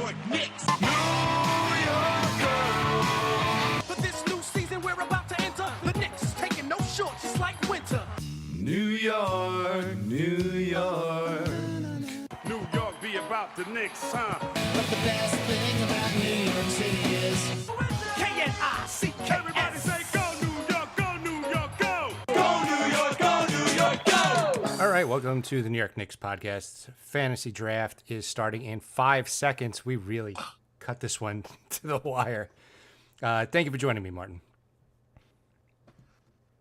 York Knicks. New York girl. For this new season we're about to enter, the Knicks is taking no shorts, just like winter. New York, New York. New York be about the Knicks, huh? But the best thing about New York City is K-N-I-C-K. Everybody say go New York, go New York, go! Go New York, go New York, go! All right, welcome to the New York Knicks podcast. Fantasy draft is starting in 5 seconds. We really cut this one to the wire. Thank you for joining me, Martin.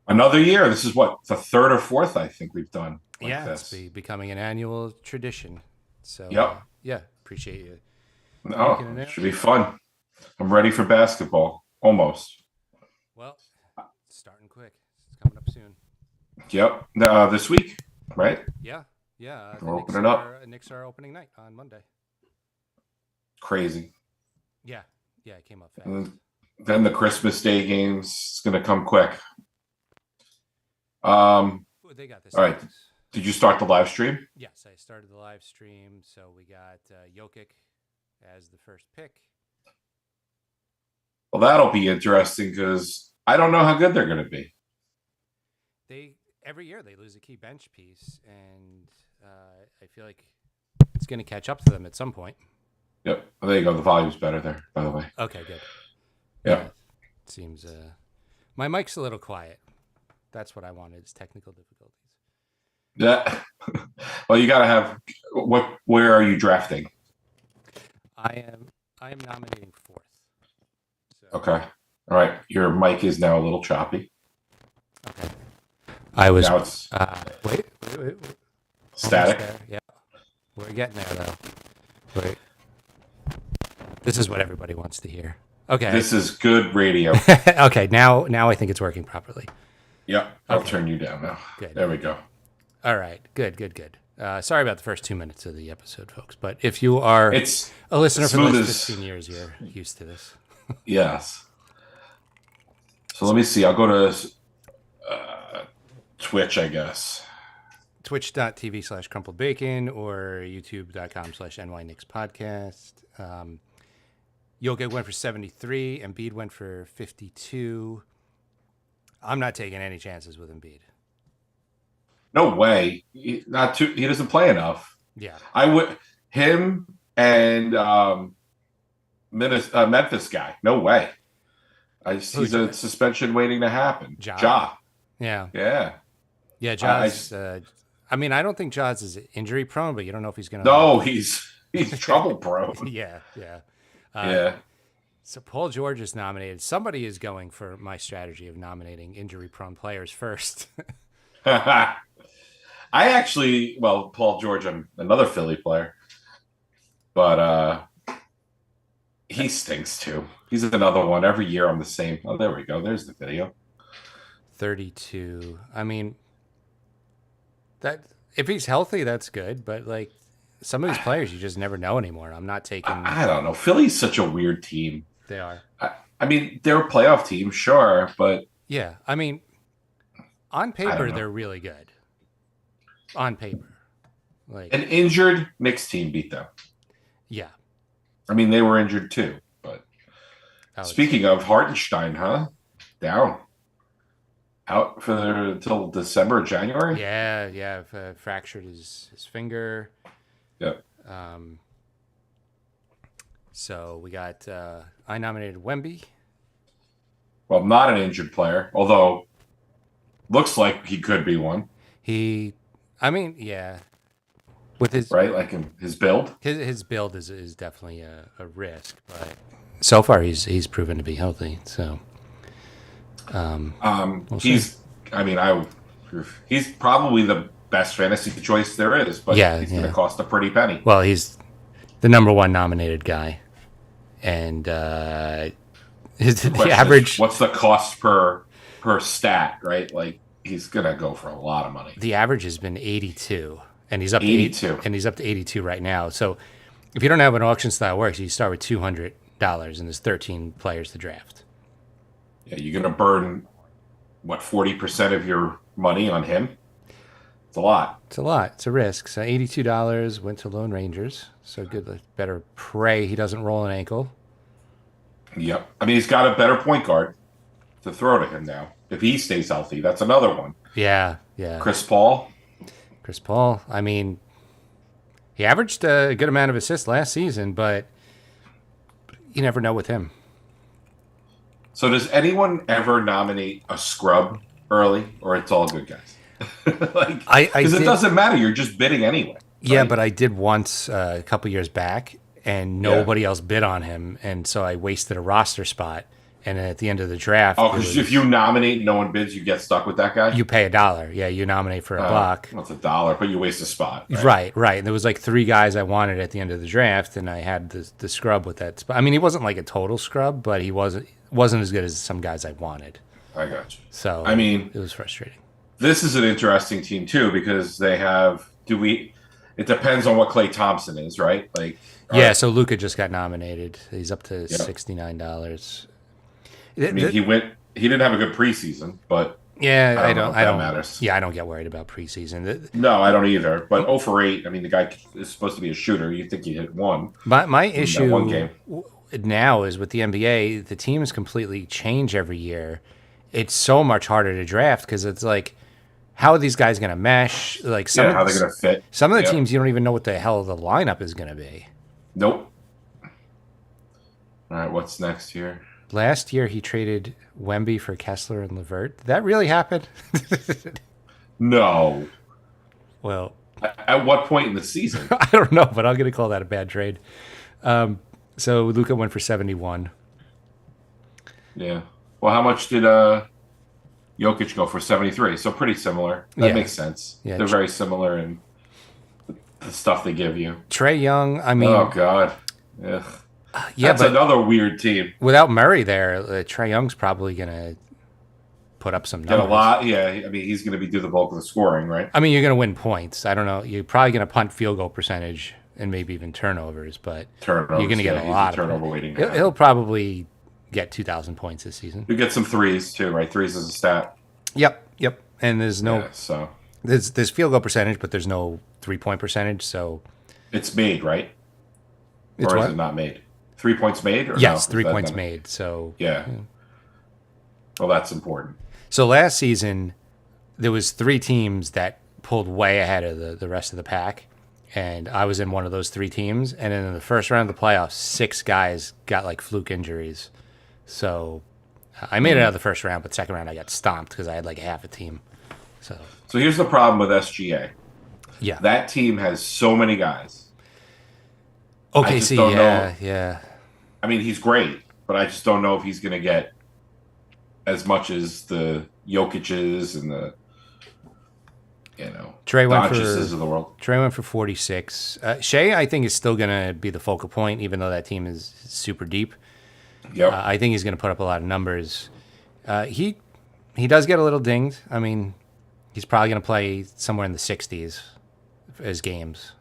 Another year. This is what, the third or fourth I think we've done like It's this. becoming an annual tradition. So, Yep. Appreciate you. No, it should be fun. I'm ready for basketball. Almost. Well, it's starting quick. It's coming up soon. Yep. This week, right? Yeah. We're opening up. Knicks are opening night on Monday. Crazy. Yeah, it came up fast. And then the Christmas Day games. It's going to come quick. Ooh, they got this. All right. Did you start the live stream? Yes, I started the live stream. So we got Jokic as the first pick. Well, that'll be interesting because I don't know how good they're going to be. Every year they lose a key bench piece, and I feel like it's going to catch up to them at some point. Yep. There you go. The volume's better there, by the way. Okay, good. Yeah. It seems my mic's a little quiet. That's what I wanted, is technical difficulties. Yeah. Well, you got to have where are you drafting? I am nominating fourth. So, Okay. All right. Your mic is now a little choppy. Okay. I was Now it's wait. static. Almost there. Yeah. We're getting there though. Wait. This is what everybody wants to hear. Okay. This is good radio. Okay, now I think it's working properly. Yep. I'll Okay. turn you down now. Good. There we go. All right. Good. Sorry about the first 2 minutes of the episode, folks. But if you are It's a listener for the smooth last as- 15 years, you're used to this. yes. So let me see. I'll go to Twitch, I guess. Twitch.tv/crumpledbacon or youtube.com/nyknickspodcast. Jokic went for 73. Embiid went for 52. I'm not taking any chances with Embiid. No way. He doesn't play enough. Yeah. I would him and Memphis guy. No way. He's a suspension waiting to happen. Ja. Ja. Yeah. Yeah. Jaws. I mean, I don't think Jaws is injury prone, but you don't know if he's going to. No, he's trouble prone. Yeah. Yeah. So Paul George is nominated. Somebody is going for my strategy of nominating injury prone players first. Paul George, I'm another Philly player, but he stinks too. He's another one. Every year I'm the same. Oh, there we go. There's the video. 32. I mean, that if he's healthy, that's good. But like some of these players, you just never know anymore. I'm not taking. I don't know. Philly's such a weird team. They are. I mean, they're a playoff team, sure, but Yeah. I mean, on paper, know. they're really good. On paper, like an injured Knicks team beat them. yeah. I mean, they were injured too. But Alex. speaking of Hartenstein, down, out until December, January. Yeah. Fractured his finger. Yep. So we got. I nominated Wemby. Well, not an injured player, although looks like he could be one. With his Right, like his build. his build is definitely a risk, but so far he's proven to be healthy. So we'll see. He's probably the best fantasy choice there is, but he's going to cost a pretty penny. Well, he's the number one nominated guy, and the average What's the cost per stat? Right, like he's going to go for a lot of money. the average has been 82, and he's up 82. to and he's up to 82 right now. So if you don't have an auction style works, you start with $200, and there's 13 players to draft. Yeah, you're going to burn what 40% of your money on him. It's a lot. It's a lot. It's a risk. So $82 went to Lone Rangers. So good. Better pray he doesn't roll an ankle. Yep. I mean, he's got a better point guard to throw to him now. If he stays healthy, that's another one. Yeah. Chris Paul. Chris Paul. I mean, he averaged a good amount of assists last season, but you never know with him. So does anyone ever nominate a scrub early, or it's all good guys? Because it doesn't matter. You're just bidding anyway. Yeah, right? but I did once a couple years back, and nobody else bid on him, and so I wasted a roster spot. And at the end of the draft, because if you nominate, no one bids, you get stuck with that guy. You pay $1. Yeah, you nominate for a buck. Well, it's $1, but you waste a spot. Right. And there was like 3 guys I wanted at the end of the draft, and I had the scrub with that spot. I mean, he wasn't like a total scrub, but he wasn't as good as some guys I wanted. I got you. So I mean, it was frustrating. This is an interesting team too because they have. It depends on what Klay Thompson is, right? So Luka just got nominated. He's up to $69. I mean, he didn't have a good preseason, but I don't. Matters. Yeah, I don't get worried about preseason. No, I don't either. But 0 for 8. I mean, the guy is supposed to be a shooter. You think he hit one? My issue one game now is with the NBA. The teams completely change every year. It's so much harder to draft because it's like, how are these guys going to mesh? Like how they're going to fit. Some of the teams you don't even know what the hell the lineup is going to be. Nope. All right, what's next here? Last year, he traded Wemby for Kessler and LeVert. Did that really happen? No. Well, at what point in the season? I don't know, but I'm going to call that a bad trade. So Luka went for 71. Yeah. Well, how much did Jokic go for? 73. So pretty similar. That makes sense. Yeah, they're very similar in the stuff they give you. Trae Young, I mean... Oh, God. Ugh. That's another weird team. Without Murray there, Trae Young's probably going to put up some numbers. Get a lot. Yeah, I mean, he's going to do the bulk of the scoring, right? I mean, you're going to win points. I don't know. You're probably going to punt field goal percentage and maybe even turnovers, but you're going to get a lot of turnover waiting. He'll probably get 2,000 points this season. You get some threes, too, right? Threes is a stat. Yep. And there's no... Yeah, so... There's field goal percentage, but there's no three-point percentage, so... It's made, right? It's or what? Is it not made? 3 points made? Or yes, no? 3 points made. So yeah. Well, that's important. So last season, there was 3 teams that pulled way ahead of the rest of the pack, and I was in one of those 3 teams. And then in the first round of the playoffs, 6 guys got like fluke injuries. So I made it out of the first round, but second round I got stomped because I had like half a team. So here's the problem with SGA. Yeah, that team has so many guys. OKC, yeah. I mean, he's great, but I just don't know if he's going to get as much as the Jokic's and the, Doncic's of the world. Trae went for 46. Shea, I think, is still going to be the focal point, even though that team is super deep. Yep. I think he's going to put up a lot of numbers. He does get a little dinged. I mean, he's probably going to play somewhere in the 60s as games.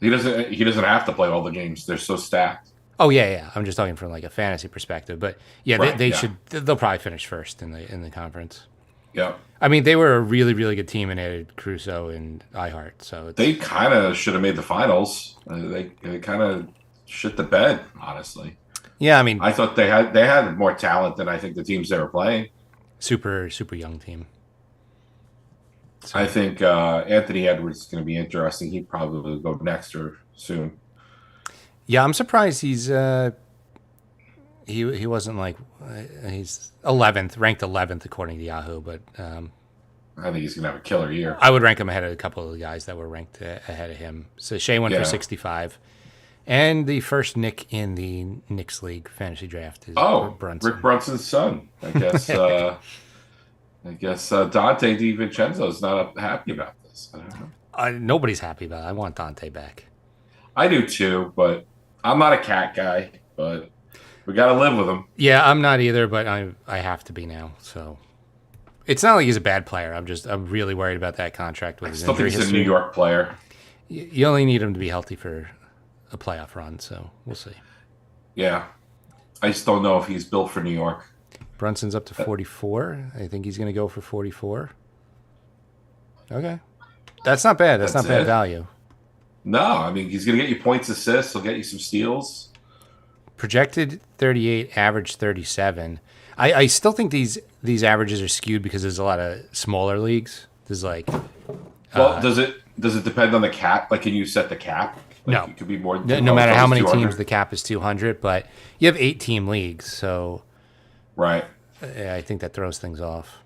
He doesn't have to play all the games. They're so stacked. Oh yeah. I'm just talking from like a fantasy perspective, but yeah, right, they'll probably finish first in the conference. Yeah. I mean, they were a really, really good team and added Caruso and Ihart. So they kind of should have made the finals. They kind of shit the bed, honestly. Yeah, I mean, I thought they had more talent than I think the teams they were playing. Super young team. So. I think Anthony Edwards is going to be interesting. He'd probably go next or soon. Yeah, I'm surprised he's he wasn't like he's 11th, ranked 11th according to Yahoo, but I think he's going to have a killer year. I would rank him ahead of a couple of the guys that were ranked ahead of him. So Shea went for 65. And the first Nick in the Knicks League fantasy draft is Brunson. Rick Brunson's son. I guess Dante DiVincenzo is not happy about this. I don't know. Nobody's happy about it. I want Dante back. I do too, but I'm not a cat guy, but we got to live with him. Yeah, I'm not either, but I have to be now. So it's not like he's a bad player. I'm really worried about that contract with his injury history. He's a New York player. You only need him to be healthy for a playoff run, so we'll see. Yeah. I just don't know if he's built for New York. Brunson's up to 44. I think he's going to go for 44. Okay. That's not bad. That's not bad it. value. No, I mean, he's going to get you points, assists. He'll get you some steals. Projected 38, average 37. I still think these averages are skewed because there's a lot of smaller leagues. There's like Well, does it depend on the cap? Like, can you set the cap? Like, No. it could be more. no matter how many 200? teams, the cap is 200. But you have 8-team leagues, so Right. I think that throws things off.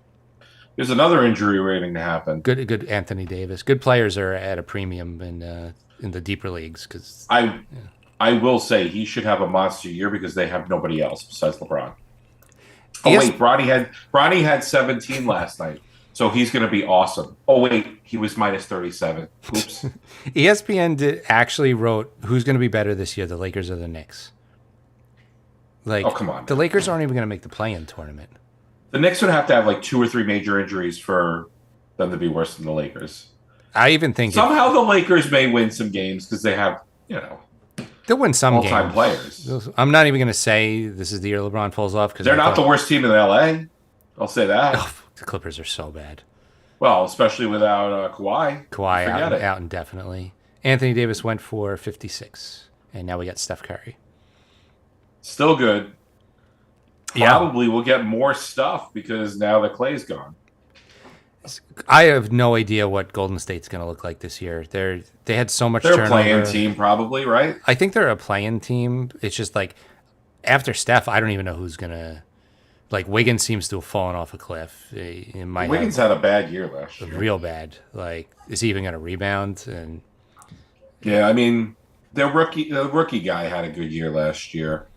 There's another injury waiting to happen. Good Anthony Davis. Good players are at a premium in the deeper leagues because I will say he should have a monster year because they have nobody else besides LeBron. Oh Yes. wait, Bronny had 17 last night, so he's going to be awesome. Oh wait, he was minus 37. Oops. ESPN actually wrote who's going to be better this year, the Lakers or the Knicks. Like, Oh, come on. the Lakers aren't even going to make the play-in tournament. The Knicks would have to have like 2 or 3 major injuries for them to be worse than the Lakers. I even think Somehow the Lakers may win some games because they have, they'll win some all-time games. players. I'm not even going to say this is the year LeBron falls off because They're not the worst team in LA. I'll say that. The Clippers are so bad. Well, especially without Kawhi. Kawhi Forget it. out indefinitely. Anthony Davis went for 56, and now we got Steph Curry. Still good. Yeah. Probably will get more stuff because now that Clay's gone. I have no idea what Golden State's going to look like this year. They had so much They're a turnover. playing team, probably, right? I think they're a playing team. It's just like after Steph, I don't even know who's going to. Like Wiggins seems to have fallen off a cliff. Wiggins had a bad year last year. real bad. Like, is he even going to rebound? And Yeah, I mean, the rookie guy had a good year last year.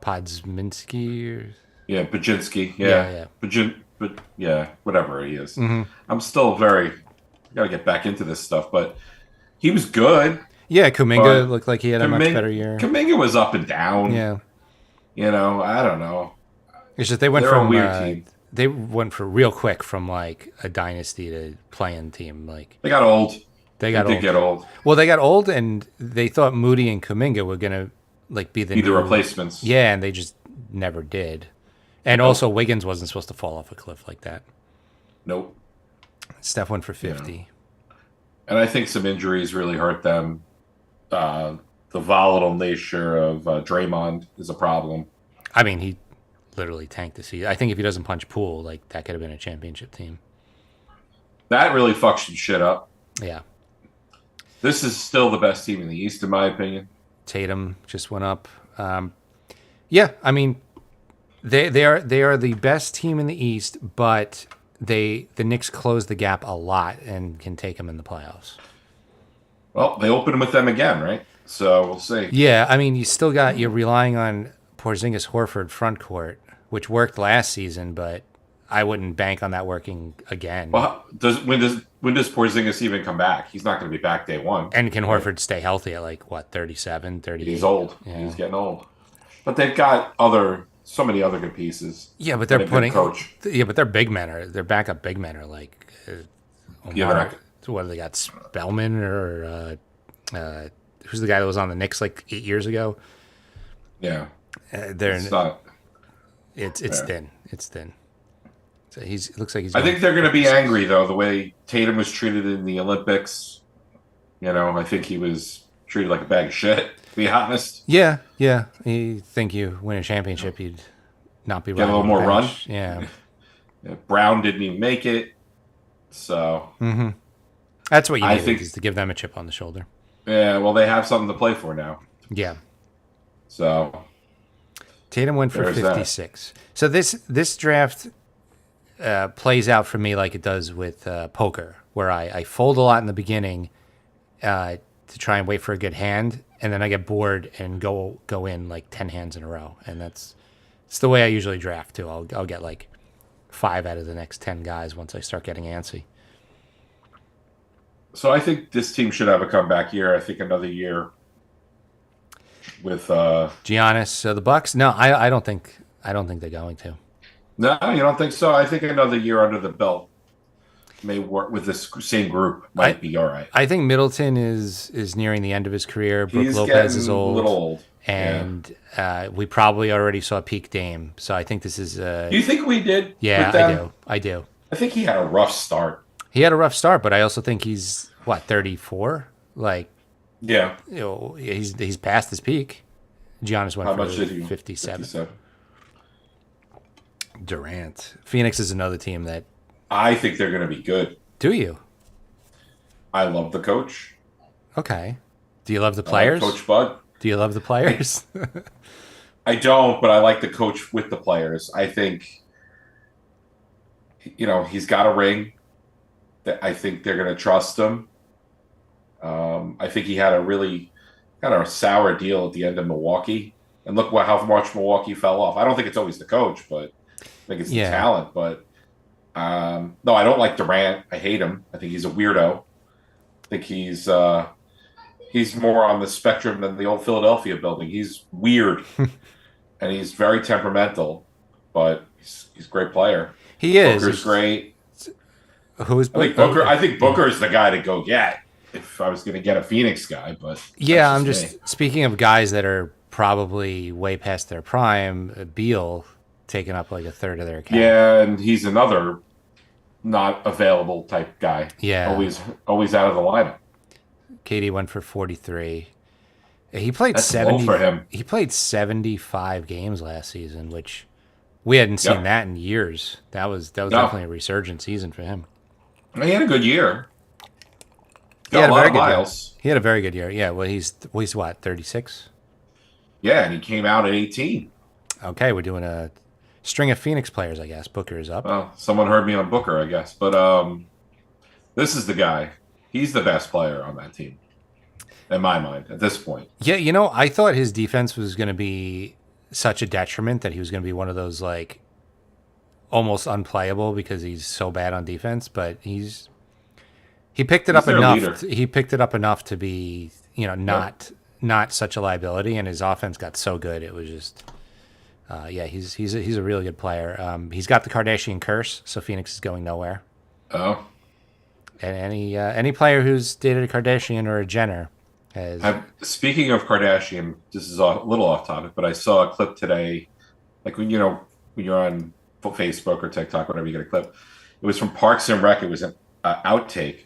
Podzminski? Or... Yeah, Baczynski. Yeah. Whatever he is. Mm-hmm. I'm still got to get back into this stuff, but he was good. Yeah, Kuminga But looked like he had a much better year. Kuminga was up and down. Yeah. I don't know. It's just they went They're a from weird team. they went for real quick from like a dynasty to playing team. Like They got old. they got They old. did get old. Well, they got old, and they thought Moody and Kuminga were gonna like be the Be the new replacements. Yeah, and they just never did. And also, Wiggins wasn't supposed to fall off a cliff like that. Nope. Steph went for 50. And I think some injuries really hurt them. The volatile nature of Draymond is a problem. I mean, he literally tanked the season. I think if he doesn't punch Poole, like that could have been a championship team. That really fucks some shit up. Yeah. This is still the best team in the East, in my opinion. Tatum just went up. Yeah, I mean, they are the best team in the East, but the Knicks close the gap a lot and can take them in the playoffs. Well, they open with them again, right? So we'll see. Yeah, I mean, you're relying on Porzingis Horford front court, which worked last season, but I wouldn't bank on that working again. Well, when does Porzingis even come back? He's not going to be back day one. And can Horford stay healthy at like what, 37, 38? He's old. Yeah. He's getting old. But they've got so many other good pieces. Yeah, but And they're a good putting coach. Yeah, but their backup big men are like Yeah, what do they got? Spellman or who's the guy that was on the Knicks like 8 years ago? Yeah. They're It's not. it's thin. It's thin. So it looks like he's. I think they're going to be angry though, the way Tatum was treated in the Olympics. I think he was treated like a bag of shit. To be honest. Yeah. You think you win a championship, you'd not be Get a little riding more the run? bench. Yeah. Brown didn't even make it. So That's what you I need think- is to give them a chip on the shoulder. yeah, well they have something to play for now. Yeah. So Tatum went for There's that. 56. So this draft plays out for me like it does with poker, where I fold a lot in the beginning to try and wait for a good hand, and then I get bored and go in like 10 hands in a row, and it's the way I usually draft too. I'll get like 5 out of the next 10 guys once I start getting antsy. So I think this team should have a comeback year. I think another year with Giannis, the Bucks. No, I don't think they're going to. No, you don't think so? I think another year under the belt may work with this same group. Might be all right. I think Middleton is nearing the end of his career. Brook He's Lopez getting is a old. little old. And we probably already saw peak Dame. So I think this is Do you think we did? yeah, with them? I do. I think he had a rough start. He had a rough start, but I also think he's what 34. Like Yeah. he's past his peak. Giannis went How for much did he? 57. 57. Durant. Phoenix is another team that. I think they're going to be good. Do you? I love the coach. Okay. Do you love the I like players? Coach Bud. Do you love the players? I don't, but I like the coach with the players. I think, he's got a ring. That I think they're going to trust him. I think he had a really kind of a sour deal at the end of Milwaukee. And look how much Milwaukee fell off. I don't think it's always the coach, but I think it's the talent. But no, I don't like Durant. I hate him. I think he's a weirdo. I think he's more on the spectrum than the old Philadelphia building. He's weird, and he's very temperamental, but he's a great player. He is. Booker's great. Who is I think Booker? I think Booker's the guy to go get if I was going to get a Phoenix guy. But yeah, I'm just speaking of guys that are probably way past their prime. Beal taking up like a third of their cap. Yeah, and he's another not available type guy. Yeah, always out of the lineup. KD went for 43. He played That's 70 low for him. He played 75 games last season, which we hadn't seen that in years. That was definitely a resurgent season for him. He had a good year. He had a very good miles. year. He had a very good year. Yeah, well, he's what, 36? Yeah, and he came out at 18. Okay, we're doing a string of Phoenix players, I guess. Booker is up. Well, someone heard me on Booker, I guess. But this is the guy. He's the best player on that team, in my mind, at this point. Yeah, I thought his defense was going to be such a detriment that he was going to be one of those, like, almost unplayable because he's so bad on defense. But he picked it up enough. He picked it up enough to be, not such a liability. And his offense got so good, it was just, he's a really good player. He's got the Kardashian curse, so Phoenix is going nowhere. Oh. And any player who's dated a Kardashian or a Jenner has. Speaking of Kardashian, this is a little off topic, but I saw a clip today, like when you're on Facebook or TikTok, whenever you get a clip. It was from Parks and Rec. It was an outtake,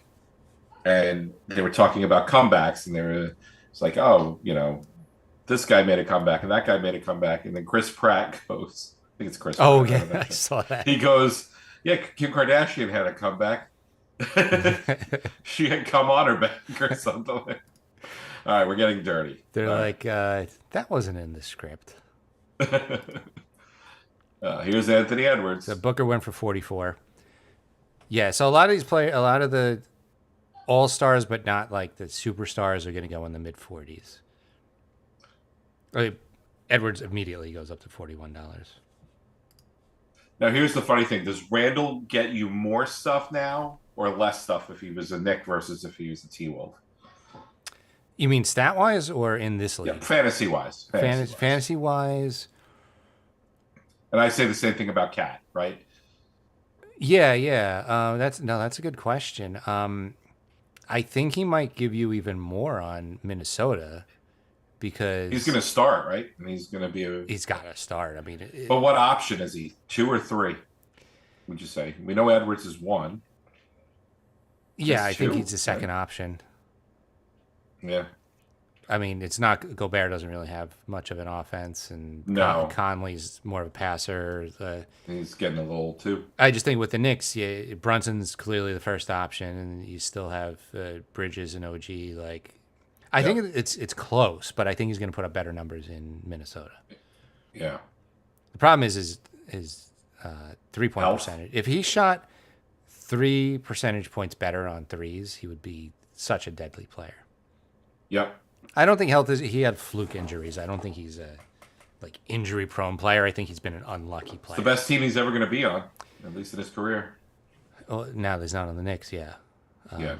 and they were talking about comebacks, and it's like, oh, this guy made a comeback, and that guy made a comeback, and then Chris Pratt goes, I think it's Chris. Oh Pratt, yeah, I saw that. He goes, yeah, Kim Kardashian had a comeback. She had come on her back or something. All right, we're getting dirty. They're like, that wasn't in the script. Here's Anthony Edwards. So Booker went for 44. Yeah, so a lot of the all-stars, but not like the superstars, are going to go in the mid-40s. Edwards immediately goes up to $41. Now, here's the funny thing. Does Randall get you more stuff now or less stuff if he was a Knick versus if he was a T-Wolf? You mean stat-wise or in this league? Yeah, fantasy-wise. Fantasy-wise. And I say the same thing about Cat, right? Yeah. That's a good question. I think he might give you even more on Minnesota because he's going to start, right? And he's going to be he's got to start. I mean, but what option is he? 2 or 3? Would you say? We know Edwards is 1. Yeah, I think he's the second option. Yeah. I mean, it's not Gobert doesn't really have much of an offense, and Conley's more of a passer. He's getting a little too. I just think with the Knicks, Brunson's clearly the first option, and you still have Bridges and OG. Like, I think it's close, but I think he's going to put up better numbers in Minnesota. Yeah. The problem is his 3-point percentage. If he shot 3 percentage points better on threes, he would be such a deadly player. Yep. I don't think he had fluke injuries. I don't think he's a injury prone player. I think he's been an unlucky player. It's the best team he's ever going to be on, at least in his career. Well, now that he's not on the Knicks, yeah. Yeah.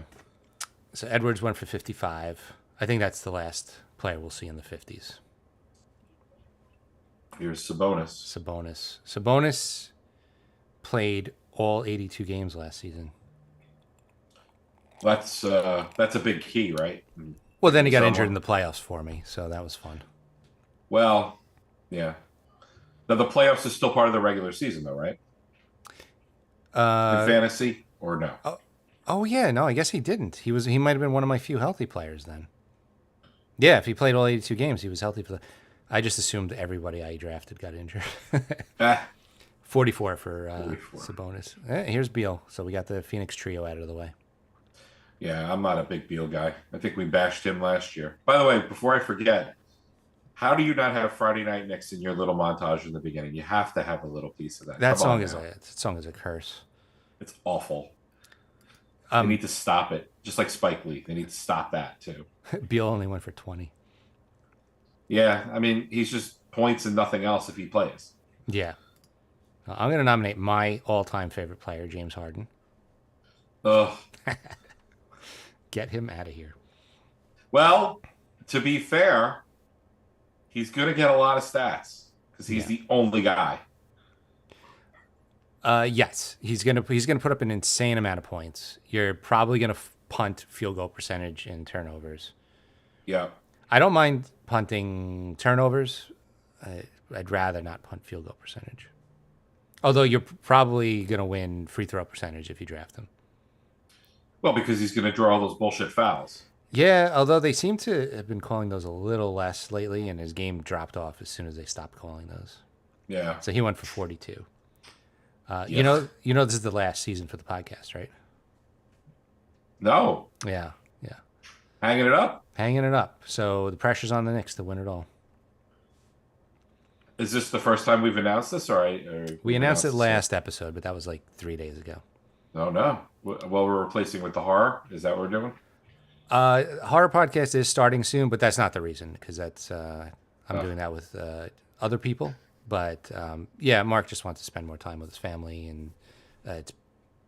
So Edwards went for 55. I think that's the last player we'll see in the 50s. Here's Sabonis. Sabonis played all 82 games last season. That's a big key, right? Well, then he got injured in the playoffs for me, so that was fun. Well, yeah. Now, the playoffs is still part of the regular season, though, right? In fantasy, or no? Oh yeah, no, I guess he didn't. He might have been one of my few healthy players then. Yeah, if he played all 82 games, he was healthy for the. I just assumed everybody I drafted got injured. Ah, 44 for 44. Sabonis. Here's Beal. So we got the Phoenix trio out of the way. Yeah, I'm not a big Beal guy. I think we bashed him last year. By the way, before I forget, how do you not have Friday Night Knicks in your little montage in the beginning? You have to have a little piece of that. That Come on song is a curse. It's awful. They need to stop it. Just like Spike Lee. They need to stop that too. Beal only went for 20. Yeah, I mean, he's just points and nothing else if he plays. Yeah. I'm going to nominate my all-time favorite player, James Harden. Ugh. Get him out of here. Well, to be fair, he's going to get a lot of stats because he's the only guy. Yes, he's gonna put up an insane amount of points. You're probably gonna punt field goal percentage and turnovers. Yeah. I don't mind punting turnovers. I'd rather not punt field goal percentage. Although you're probably gonna win free throw percentage if you draft him. Well, because he's going to draw all those bullshit fouls. Yeah, although they seem to have been calling those a little less lately, and his game dropped off as soon as they stopped calling those. Yeah. So he went for 42. Yeah. You know, this is the last season for the podcast, right? No. Yeah. Hanging it up? Hanging it up. So the pressure's on the Knicks to win it all. Is this the first time we've announced this? Or We announced it last episode, but that was like 3 days ago. No. Well, we're replacing with the horror. Is that what we're doing? Horror podcast is starting soon, but that's not the reason because that's I'm doing that with other people. But yeah, Mark just wants to spend more time with his family, and it's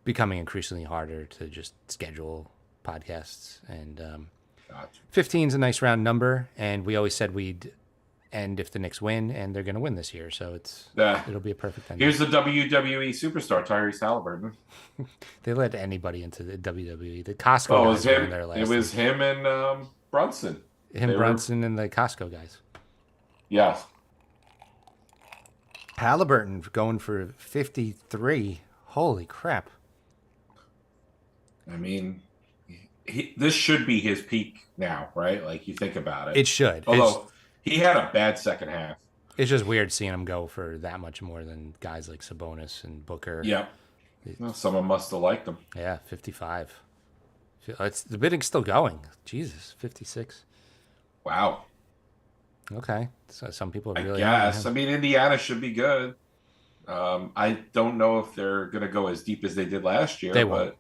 becoming increasingly harder to just schedule podcasts. And Gotcha. 15 is a nice round number, and we always said we'd end if the Knicks win, and they're going to win this year, so it'll be a perfect ending. Here's the WWE superstar, Tyrese Halliburton. They let anybody into the WWE. The Costco guys were in there last. It was him and Brunson. Brunson and the Costco guys. Yeah. Halliburton going for 53. Holy crap. I mean, this should be his peak now, right? Like, you think about it. It should. Although, he had a bad second half. It's just weird seeing him go for that much more than guys like Sabonis and Booker. Yeah. Well, someone must have liked him. Yeah, 55. The bidding's still going. Jesus, 56. Wow. Okay. So some people are really. I guess. I mean, Indiana should be good. I don't know if they're going to go as deep as they did last year. They won't.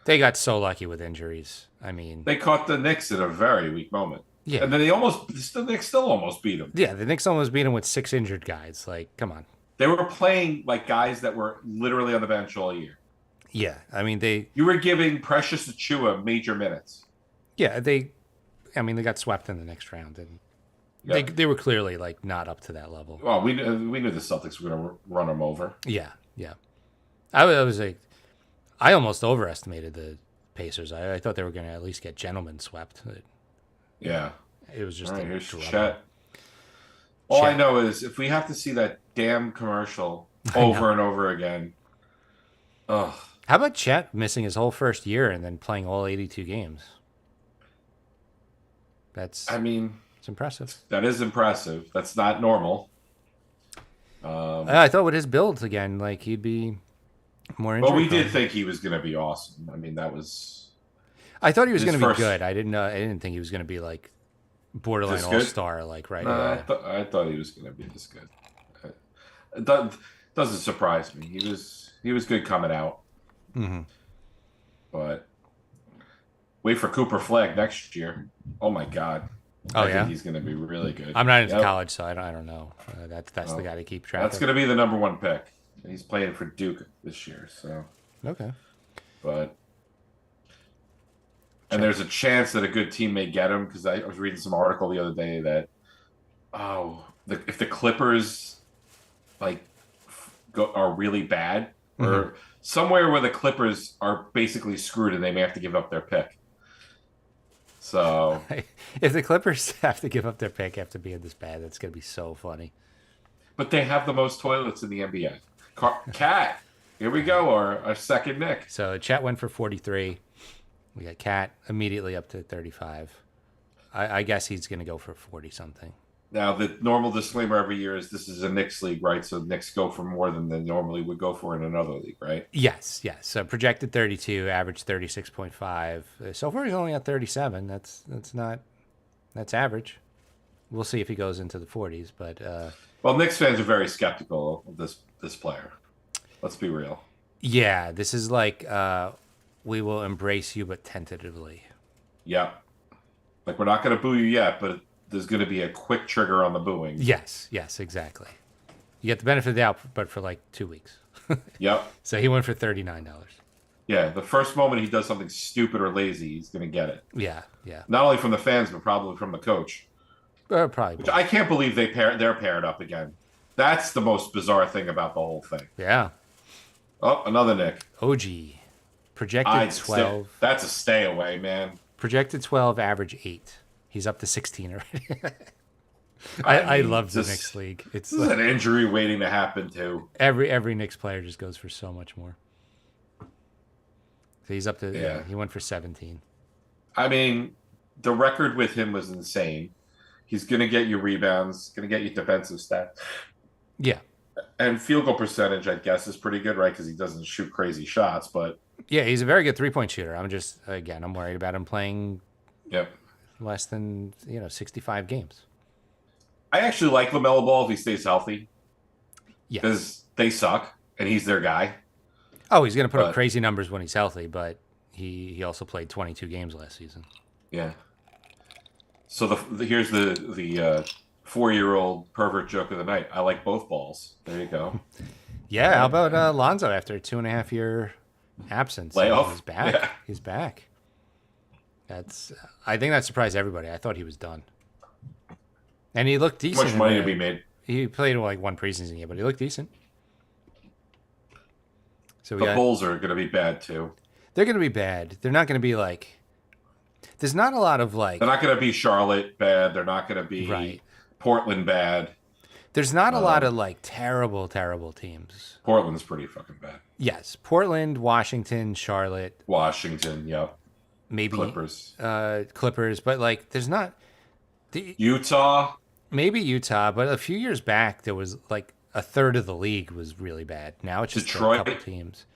They got so lucky with injuries. I mean, they caught the Knicks at a very weak moment. Yeah. And then the Knicks still almost beat them. Yeah, the Knicks almost beat them with 6 injured guys. Like, come on. They were playing like guys that were literally on the bench all year. Yeah, I mean You were giving Precious Achua major minutes. Yeah, they got swept in the next round, and they were clearly like not up to that level. Well, we knew the Celtics were going to run them over. Yeah. I almost overestimated the Pacers. I thought they were going to at least get gentlemen swept. Yeah. It was just all right, a here's drama. Chet. All I know is if we have to see that damn commercial over and over again. Ugh. How about Chet missing his whole first year and then playing all 82 games? It's impressive. That is impressive. That's not normal. I thought with his builds again, like he'd be more injury. Well, we did think he was going to be awesome. I mean, that was. I thought he was going to be good. I didn't think he was going to be like borderline all-star, like right. I thought he was going to be this good. It doesn't surprise me. He was good coming out. Mm-hmm. But wait for Cooper Flagg next year. Oh my God. I think he's going to be really good. I'm not into college, so I don't know. That's the guy to keep track of. That's going to be the number 1 pick. He's playing for Duke this year, so. Okay. But. And there's a chance that a good team may get him because I was reading some article the other day that, if the Clippers, are really bad, or somewhere where the Clippers are basically screwed and they may have to give up their pick. So if the Clippers have to give up their pick after being this bad, that's going to be so funny. But they have the most toilets in the NBA. Cat, here we go, our second Nick. So Chet went for 43. We got Cat immediately up to 35. I guess he's going to go for 40 something. Now, the normal disclaimer every year is this is a Knicks league, right? So Knicks go for more than they normally would go for in another league, right? Yes. So projected 32, average 36.5. So far he's only at 37. That's average. We'll see if he goes into the 40s, but well, Knicks fans are very skeptical of this player. Let's be real. yeah, this is like we will embrace you, but tentatively. Yeah. Like, we're not going to boo you yet, but there's going to be a quick trigger on the booing. Yes, exactly. You get the benefit of the doubt, but for like 2 weeks. Yep. So he went for $39. Yeah, the first moment he does something stupid or lazy, he's going to get it. Yeah. Not only from the fans, but probably from the coach. Probably. Which I can't believe they're paired up again. That's the most bizarre thing about the whole thing. Yeah. Oh, another Nick. OG. Projected 12. That's a stay away, man. Projected 12, average 8. He's up to 16 already. I love the Knicks league. It's this is an injury waiting to happen too. Every Knicks player just goes for so much more. So he's up to he went for 17. I mean, the record with him was insane. He's going to get you rebounds, going to get you defensive stats. Yeah. And field goal percentage, I guess, is pretty good, right? Because he doesn't shoot crazy shots, but yeah, he's a very good 3-point shooter. I'm worried about him playing less than 65 games. I actually like LaMelo Ball if he stays healthy. Yeah, because they suck, and he's their guy. Oh, he's going to put up crazy numbers when he's healthy, but he also played 22 games last season. Yeah. So here's the 4-year-old pervert joke of the night. I like both balls. There you go. Yeah, how about Lonzo after a 2.5-year absence? Layoff. He's back. Yeah. He's back. I think that surprised everybody. I thought he was done. And he looked decent. Much money to be made. He played like one preseason game, but he looked decent. So the Bulls are going to be bad too. They're going to be bad. They're not going to be like. There's not a lot of like. They're not going to be Charlotte bad. They're not going to be Portland bad. There's not a lot of like terrible teams. Portland's pretty fucking bad. Yes, Portland, Washington, Charlotte, Washington. Yep. Maybe Clippers. Clippers, but like there's not. Utah. Maybe Utah, but a few years back there was like a third of the league was really bad. Now it's just Detroit. a couple teams.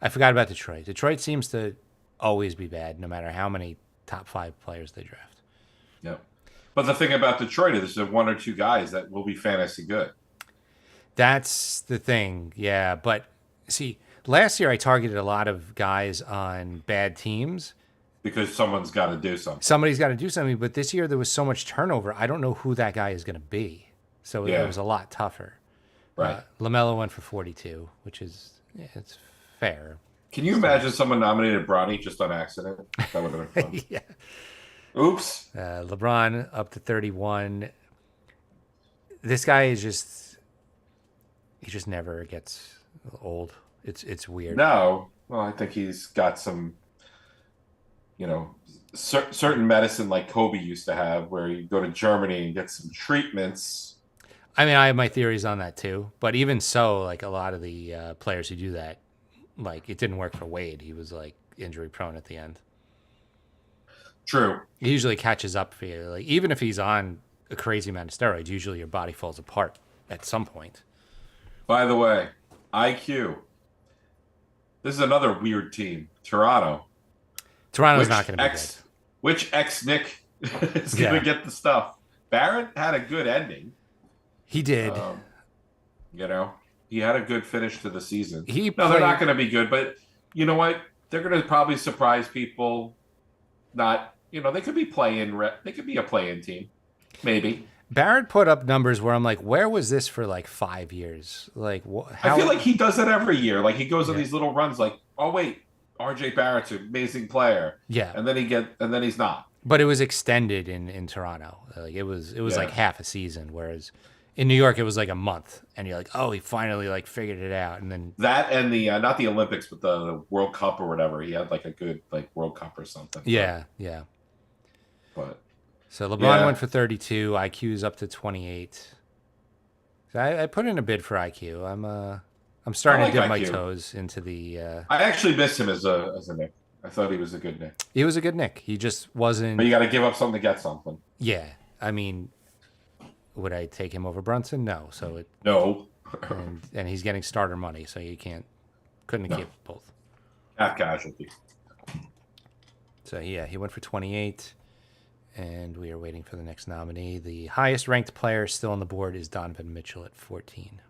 I forgot about Detroit. Detroit seems to always be bad, no matter how many top 5 players they draft. Yep. But the thing about Detroit is there's 1 or 2 guys that will be fantasy good. That's the thing, yeah. But see, last year I targeted a lot of guys on bad teams. Because someone's got to do something. Somebody's got to do something. But this year there was so much turnover. I don't know who that guy is going to be. So it was a lot tougher. Right. LaMelo went for 42, which is it's fair. Can you imagine someone nominated Bronny just on accident? That would have been fun. Yeah. Oops. LeBron up to 31. This guy is he just never gets old. It's weird. No. Well, I think he's got some, certain medicine like Kobe used to have, where you go to Germany and get some treatments. I mean, I have my theories on that too. But even so, like a lot of the players who do that, like it didn't work for Wade. He was like injury prone at the end. True. He usually catches up for you. Like even if he's on a crazy amount of steroids, usually your body falls apart at some point. By the way, IQ. This is another weird team. Toronto's not going to be good. Which ex-Nick is going to get the stuff? Barrett had a good ending. He did. He had a good finish to the season. They're not going to be good, but you know what? They're going to probably surprise people. Not, they could be they could be a play-in team. Maybe. Barrett put up numbers where I'm like, where was this for like 5 years? Like, I feel like he does that every year. Like he goes on these little runs. Like, oh wait, RJ Barrett's an amazing player. Yeah, and then he's not. But it was extended in Toronto. Like it was like half a season, whereas in New York it was like a month. And you're like, oh, he finally like figured it out. And then that and the not the Olympics, but the World Cup or whatever. He had like a good like World Cup or something. Yeah. But. So LeBron went for 32. IQ's up to 28. So I put in a bid for IQ. I'm starting to dip my toes into the. I actually miss him as a Nick. I thought he was a good Nick. He was a good Nick. He just wasn't. But you got to give up something to get something. Yeah, I mean, would I take him over Brunson? No. So it No. and he's getting starter money, so you couldn't No. keep both. Half casualty. So yeah, he went for 28, and we are waiting for the next nominee. The highest ranked player still on the board is Donovan Mitchell at 14.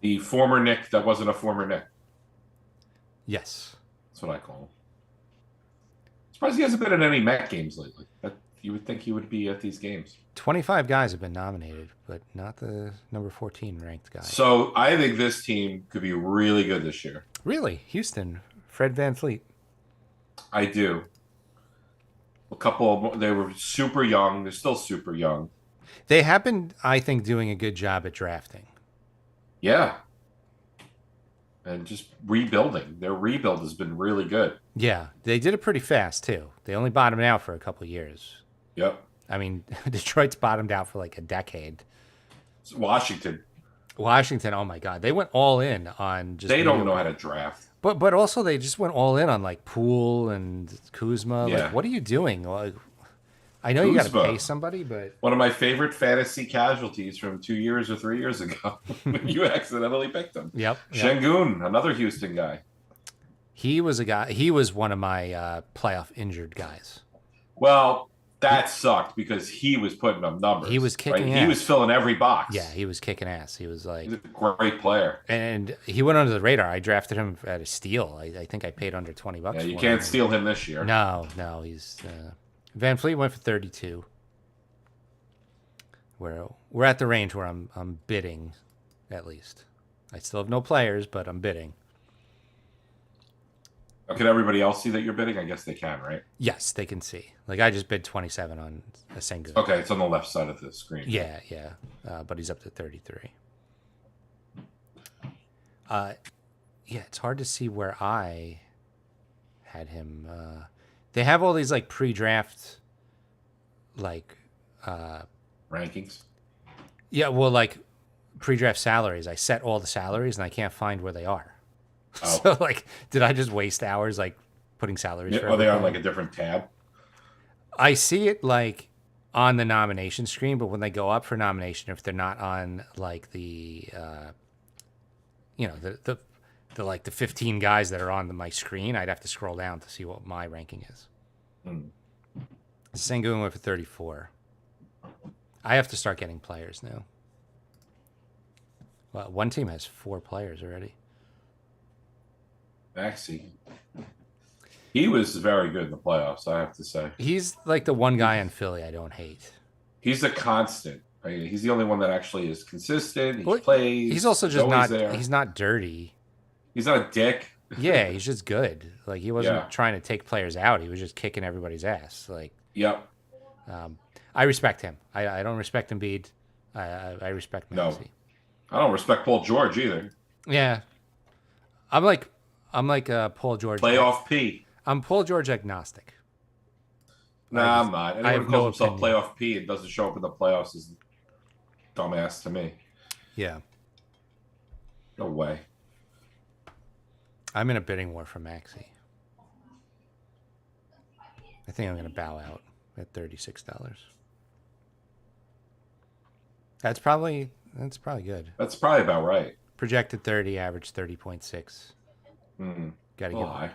The former Nick that wasn't a former Nick. Yes. That's what I call him. Surprised he hasn't been in any Met games lately. You would think he would be at these games. 25 guys have been nominated, but not the number 14 ranked guy. So I think this team could be really good this year. Really? Houston, Fred VanVleet. I do. A couple of, they were super young. They're still super young. They have been, I think, doing a good job at drafting. Yeah. And just rebuilding. Their rebuild has been really good. Yeah, they did it pretty fast, too. They only bottomed out for a couple years. Yep. I mean, Detroit's bottomed out for like a decade. Washington. Washington, oh my God. They went all in on just... They don't know how to draft. But also they just went all in on like Poole and Kuzma. Yeah. Like, what are you doing? Like, I know you got to Kuzma. pay somebody, but... One of my favorite fantasy casualties from 2 years or 3 years ago. You accidentally picked him. Yep. Şengün, another Houston guy. He was a guy... He was one of my playoff injured guys. Well, that sucked because he was putting up numbers. He was kicking right? ass. He was filling every box. Yeah, he was kicking ass. He was like... He's a great player. And he went under the radar. I drafted him at a steal. I think I paid under $20 Yeah, you for can't him. steal him this year. No, he's... Van Fleet went for 32. We're at the range where I'm bidding, at least. I still have no players, but I'm bidding. Can everybody else see that you're bidding? I guess they can, right? Yes, they can see. Like, I just bid 27 on a Sengun. Okay, it's on the left side of the screen. Yeah. But he's up to 33. Yeah, it's hard to see where I had him. They have all these, like, pre-draft, like... Rankings? Yeah, well, like, pre-draft salaries. I set all the salaries, and I can't find where they are. Oh. So, like, did I just waste hours, like, putting salaries for Are they on, everything? like, a different tab? I see it, like, on the nomination screen, but when they go up for nomination, if they're not on, like, the, the like, the 15 guys that are on my screen, I'd have to scroll down to see what my ranking is. Sengun went for 34. I have to start getting players now. Well, one team has 4 players already. Maxey. He was very good in the playoffs, I have to say. He's like the one guy in Philly I don't hate. He's a constant. I mean, he's the only one that actually is consistent. He Well, plays. He's also just always not. there. He's not dirty. He's not a dick. Yeah, he's just good. Like he wasn't Yeah. trying to take players out. He was just kicking everybody's ass. Like Yep. I respect him. I don't respect Embiid. I respect No. Maxey. I don't respect Paul George either. Yeah, I'm like Paul George. Playoff P. I'm Paul George agnostic. Nah, I'm not. Anyone have who no calls himself opinion. playoff P and doesn't show up in the playoffs is dumbass to me. Yeah, No way. I'm in a bidding war for Maxey. I think I'm going to bow out at $36. That's probably good. That's probably about right. Projected 30, average 30.6. Got to Oh, give I-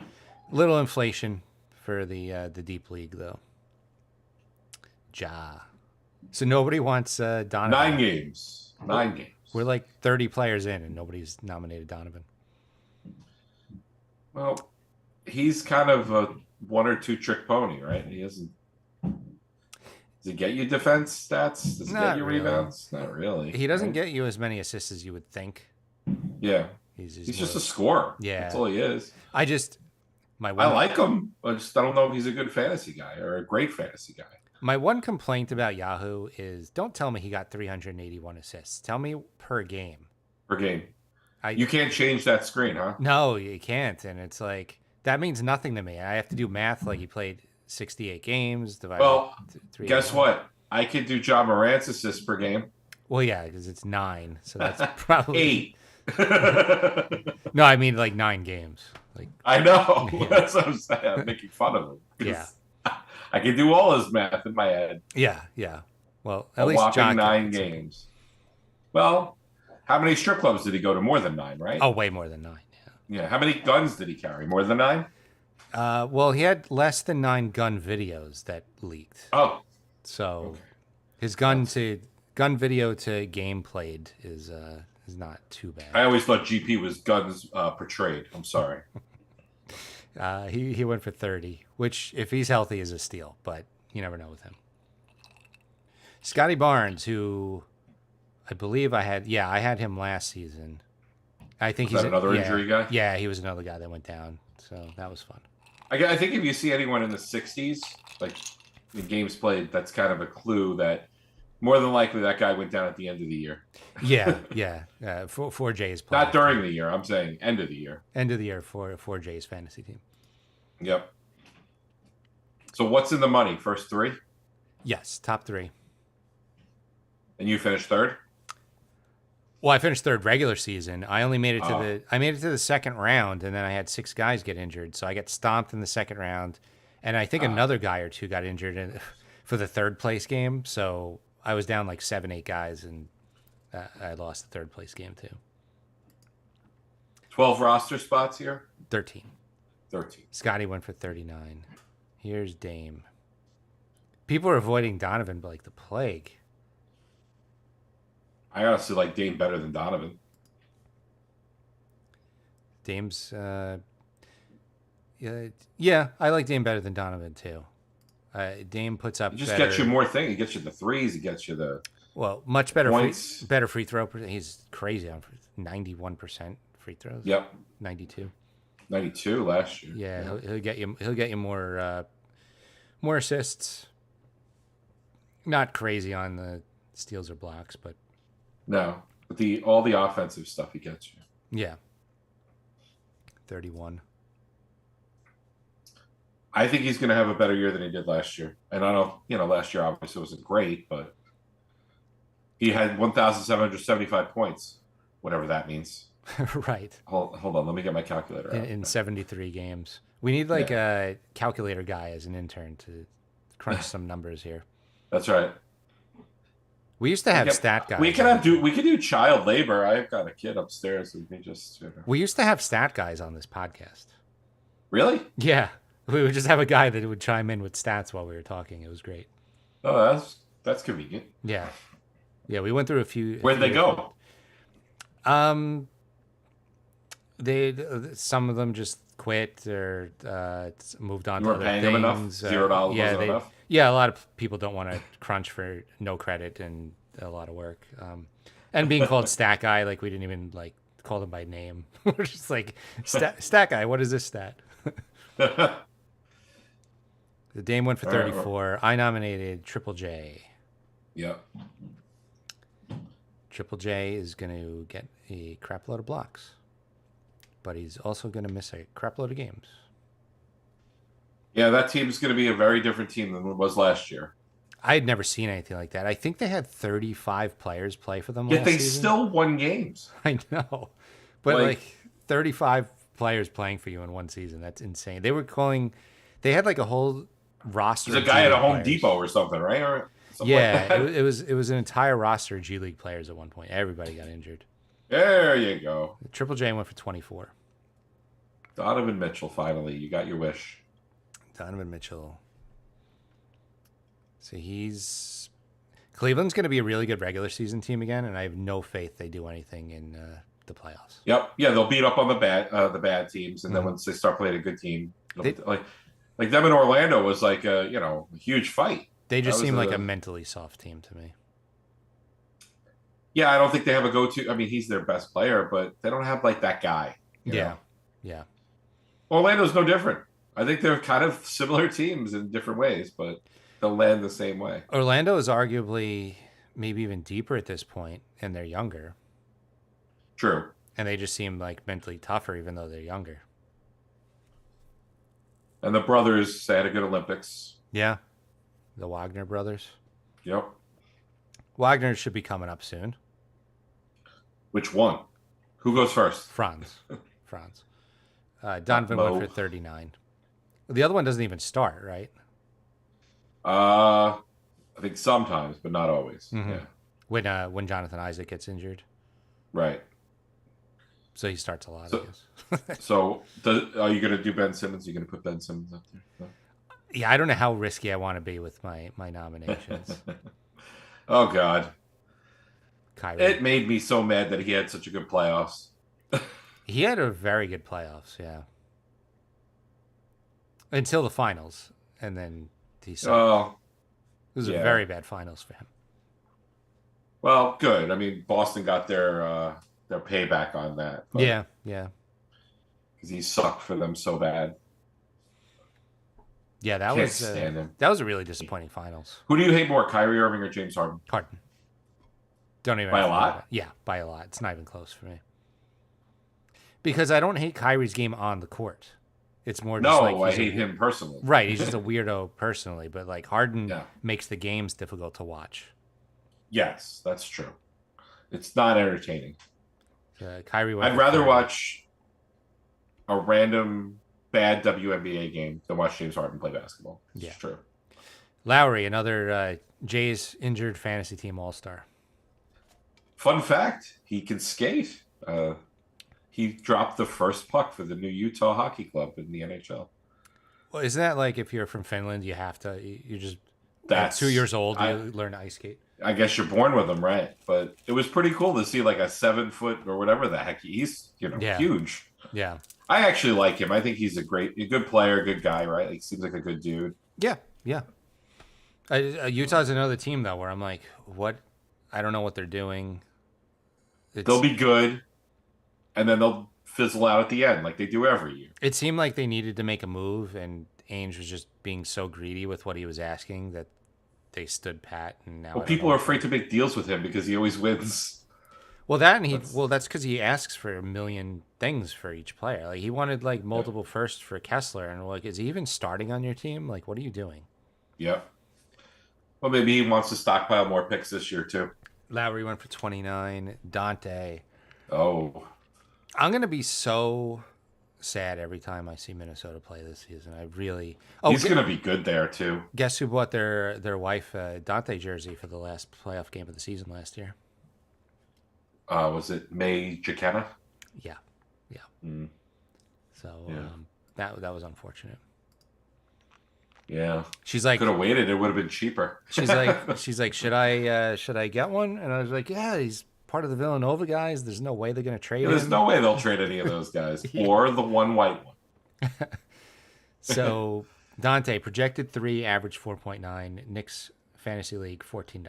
little inflation for the deep league though. Ja. So nobody wants Donovan. 9 games. 9 games. We're like 30 players in, and nobody's nominated Donovan. Well, he's kind of a 1 or 2 trick pony, right? He doesn't. Does he get you defense stats? Does he Not get you really. rebounds? Not really. He doesn't right? get you as many assists as you would think. Yeah. He's He's just more- a scorer. Yeah. That's all he is. I I like him. I don't know if he's a good fantasy guy or a great fantasy guy. My one complaint about Yahoo is don't tell me he got 381 assists. Tell me per game. Per game. I You can't change that screen, huh? No, you can't, and it's like that means nothing to me. I have to do math like he played 68 games divided. Well, by 3. Guess what? I could do John Morant's assists per game. Well, yeah, because it's 9, so that's probably 8. No, I mean like 9 games. Like, I know. Yeah. That's what I'm saying. I'm making fun of him. 'Cause yeah, I can do all his math in my head. yeah. Well, at A least whopping John can 9 put some- games. Well, how many strip clubs did he go to? More than 9, right? Oh, way more than 9. Yeah. How many guns did he carry? More than 9? Well, he had less than 9 gun videos that leaked. Oh, So okay. his gun video to game played is not too I bad. always thought GP was guns portrayed. I'm sorry. He went for 30, which if he's healthy is a steal, but you never know with him. Scotty Barnes, who I believe I had him last season. I think Was he's that another injury guy? Yeah, he was another guy that went down. So that was fun. I think if you see anyone in the 60s, like in games played, that's kind of a clue that more than likely that guy went down at the end of the year. Yeah. For Jay's play. Not during the year. I'm saying end of the year. End of the year for Jay's fantasy team. Yep. So what's in the money? First 3? Yes, top 3. And you finished 3rd? Well, I finished 3rd regular season. I only made it to Oh. I made it to the 2nd round, and then I had 6 guys get injured, so I got stomped in the 2nd round, and I think another guy or 2 got injured for the 3rd place game. So I was down like 7, 8 guys, and I lost the 3rd place game too. 12 roster spots here? 13. 13. Scotty went for 39. Here's Dame. People are avoiding Donovan like the plague. I honestly like Dame better than Donovan. Dame's, yeah, I like Dame better than Donovan too. Dame puts up He just better, gets you more things. He gets you the threes. He gets you the much better points. better free throw. He's crazy on 91% free throws. Yep. 92. 92 last year. Yeah, he'll get you more assists. Not crazy on the steals or blocks, but No, but all the offensive stuff he gets you. yeah. 31. I think he's going to have a better year than he did last year. And I don't, last year obviously wasn't great, but he had 1,775 points, whatever that means. Right. Hold on, let me get my calculator out. In 73 games. We need like a calculator guy as an intern to crunch some numbers here. That's right. We used to have stat guys. We could do child labor. I've got a kid upstairs. We can just. We used to have stat guys on this podcast. Really? Yeah, we would just have a guy that would chime in with stats while we were talking. It was great. Oh, that's convenient. Yeah, we went through a few. Where'd they go? Some of them just quit or moved on You to weren't other paying things. them enough? $0 wasn't enough? Yeah, a lot of people don't want to crunch for no credit and a lot of work. And being called stat guy, like we didn't even like call them by name. We're just like stat guy. What is this stat? The Dame went for 34. I nominated Triple J. Yep. Triple J is going to get a crap load of blocks, but he's also going to miss a crap load of games. Yeah, that team's going to be a very different team than it was last year. I had never seen anything like that. I think they had 35 players play for them Yet last they season. still won games. I know. But like 35 players playing for you in one season. That's insane. They had like a whole roster. There's a of guy G at a League Home players. Depot or something, right? Or something Yeah, like that. it was an entire roster of G League players at one point. Everybody got injured. There you go. Triple J went for 24. Donovan Mitchell, finally. You got your wish. Donovan Mitchell. So Cleveland's going to be a really good regular season team again, and I have no faith they do anything in the playoffs. Yep. Yeah, they'll beat up on the bad teams, and then once they start playing a good team, like them in Orlando was like a huge fight. They just seem like a mentally soft team to me. Yeah, I don't think they have a go-to. I mean, he's their best player, but they don't have like that guy. you know? Yeah. Orlando's no different. I think they're kind of similar teams in different ways, but they'll land the same way. Orlando is arguably maybe even deeper at this point, and they're younger. True. And they just seem like mentally tougher, even though they're younger. And the brothers, they had a good Olympics. Yeah. The Wagner brothers. Yep. Wagner should be coming up soon. Which one? Who goes first? Franz. Donovan went Mo. for 39. The other one doesn't even start, right? I think sometimes, but not always. Yeah, When Jonathan Isaac gets injured. right. So he starts a lot, So- I guess. So, are you going to do Ben Simmons? Are you going to put Ben Simmons up there? No? Yeah, I don't know how risky I want to be with my nominations. Oh God, Kyrie. it made me so mad that he had such a good playoffs. He had a very good playoffs, yeah. Until the finals, and then he sucked. Oh, It was a yeah. very bad finals for him. well, good. I mean, Boston got their payback on that. Yeah. because he sucked for them so bad. Yeah, that Can't was stand him. that was a really disappointing finals. Who do you hate more, Kyrie Irving or James Harden? Harden. Don't even By a have to think lot? about it. Yeah, by a lot. It's not even close for me. Because I don't hate Kyrie's game on the court. It's more just No, like I he's a- hate him personally. Right, he's just a weirdo personally, but like Harden Yeah. makes the games difficult to watch. Yes, that's true. It's not entertaining. Kyrie went I'd for rather 30. watch a random bad WNBA game than watch James Harden play basketball. It's Yeah. true. Lowry, another Jays injured fantasy team all-star. Fun fact: he can skate. He dropped the first puck for the new Utah Hockey Club in the NHL. Well, isn't that like if you're from Finland, you have to, you just, at That's 2 years old, you I- learn to ice skate? I guess you're born with him, right? But it was pretty cool to see like a 7 foot or whatever the heck he's, Yeah. huge. Yeah. I actually like him. I think he's a good player, good guy, right? Like seems like a good dude. Yeah. Utah's another team, though, where I'm like, what? I don't know what they're doing. They'll be good, and then they'll fizzle out at the end, like they do every year. It seemed like they needed to make a move, and Ainge was just being so greedy with what he was asking that they stood pat. And now Well, I don't people know are what- afraid to make deals with him because he always wins. Well, that and That's- that's because he asks for a million things for each player. Like he wanted like multiple firsts for Kessler, and we're like, is he even starting on your team? Like, what are you doing? Yep. Well, maybe he wants to stockpile more picks this year too. Lowry went for 29. Dante. Oh, I'm gonna be so sad every time I see Minnesota play this season. I really. Oh, he's gonna be good there too. guess who bought their wife Dante jersey for the last playoff game of the season last year? Was it May Jacana? Yeah. Mm, So Yeah. that was unfortunate. yeah, She's like, could have waited. It would have been cheaper. she's like, should I get one? And I was like, yeah, he's part of the Villanova guys. There's no way they're gonna trade There's him. no way they'll trade any of those guys Yeah. or the one white one. So Dante projected 3, average 4.9. Knicks fantasy league $14,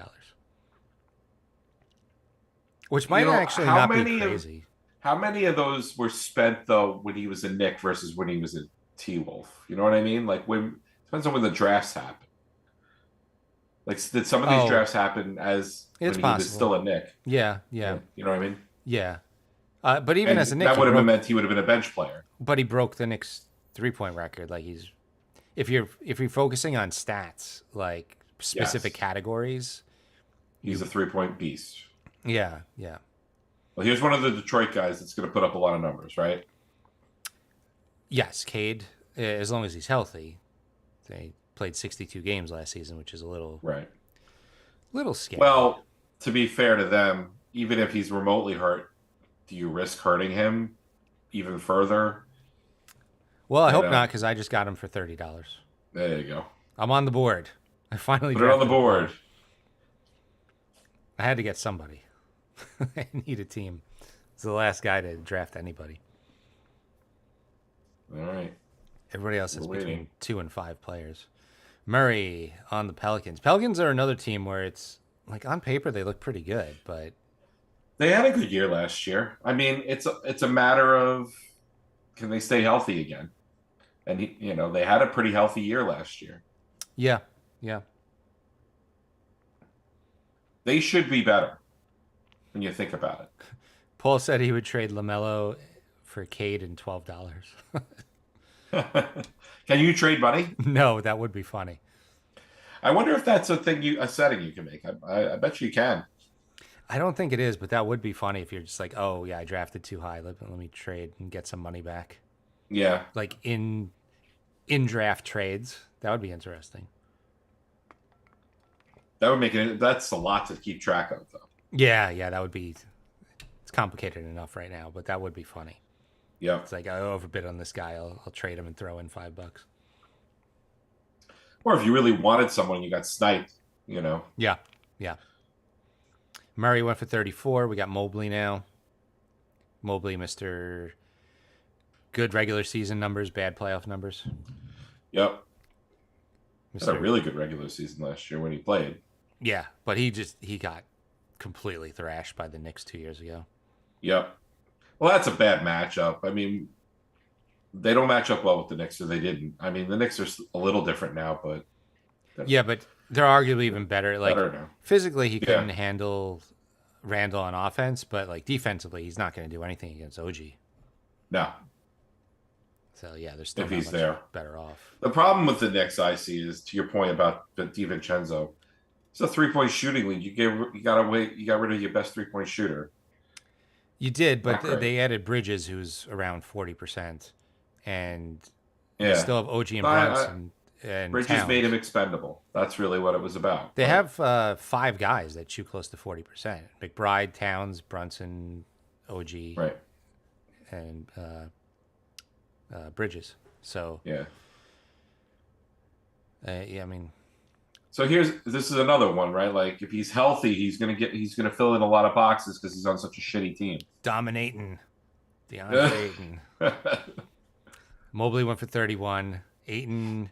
which might actually how not be many crazy. How many of those were spent though when he was a Nick versus when he was a T Wolf? You know what I mean? Like when depends on when the drafts happen. Like did some of these Oh. drafts happen as It's when he was possible. still a Nick? Yeah. You know what I mean? But even And as a Knick, that he would have broke, meant he would have been a bench player. but he broke the Knicks 3-point record. Like if you're focusing on stats, like specific Yes. categories. He's a 3-point beast. Yeah. Well, here's one of the Detroit guys that's going to put up a lot of numbers, right? Yes, Cade, as long as he's healthy. They played 62 games last season, which is a little Right. scary. Well, to be fair to them, even if he's remotely hurt, do you risk hurting him even further? I hope know. not, because I just got him for $30. There you go. I'm on the board. I finally Put it on the drafted a player. board. I had to get somebody. I need a team. It's the last guy to draft anybody. All right. Everybody else is We're between waiting. 2 and 5 players. Murray on the Pelicans. Pelicans are another team where it's like on paper they look pretty good, but They had a good year last year. I mean, it's a matter of can they stay healthy again? And they had a pretty healthy year last year. yeah. They should be better when you think about it. Paul said he would trade LaMelo for Cade and $12. Can you trade money? No, that would be funny. I wonder if that's a setting you can make. I bet you can. I don't think it is, but that would be funny if you're just like, oh yeah, I drafted too high. Let me trade and get some money back. Yeah. Like in draft trades, that would be interesting. That would make it. That's a lot to keep track of, though. Yeah, that would be. It's complicated enough right now, but that would be funny. Yeah. It's like I overbid on this guy. I'll trade him and throw in $5. Or if you really wanted someone, you got sniped. Yeah. Murray went for 34. We got Mobley now. Mobley, Mr. Good regular season numbers, bad playoff numbers. Yep. Had a Mr. really good regular season last year when he played. Yeah, but he got completely thrashed by the Knicks 2 years ago. Yep. Well, that's a bad matchup. I mean, they don't match up well with the Knicks, or they didn't. I mean, the Knicks are a little different now, but Yeah, but they're arguably even better. Like better now. physically, he Yeah. couldn't handle Randall on offense, but like defensively, he's not going to do anything against OG. No. So yeah, they're still If not he's much there. better off. The problem with the Knicks, I see, is to your point about DiVincenzo. It's a 3-point shooting league. You got rid of your best 3-point shooter. You did, but Not great. they added Bridges, who's around 40%, and Yeah. you still have OG and No, Brunson and Bridges Towns. made him expendable. That's really what it was about. They But- have 5 guys that shoot close to 40%: McBride, Towns, Brunson, OG, right. and Bridges. So Yeah. yeah, I mean, So this is another one, right? Like if he's healthy, he's gonna fill in a lot of boxes because he's on such a shitty team. dominating DeAndre Ayton. Mobley went for 31. Ayton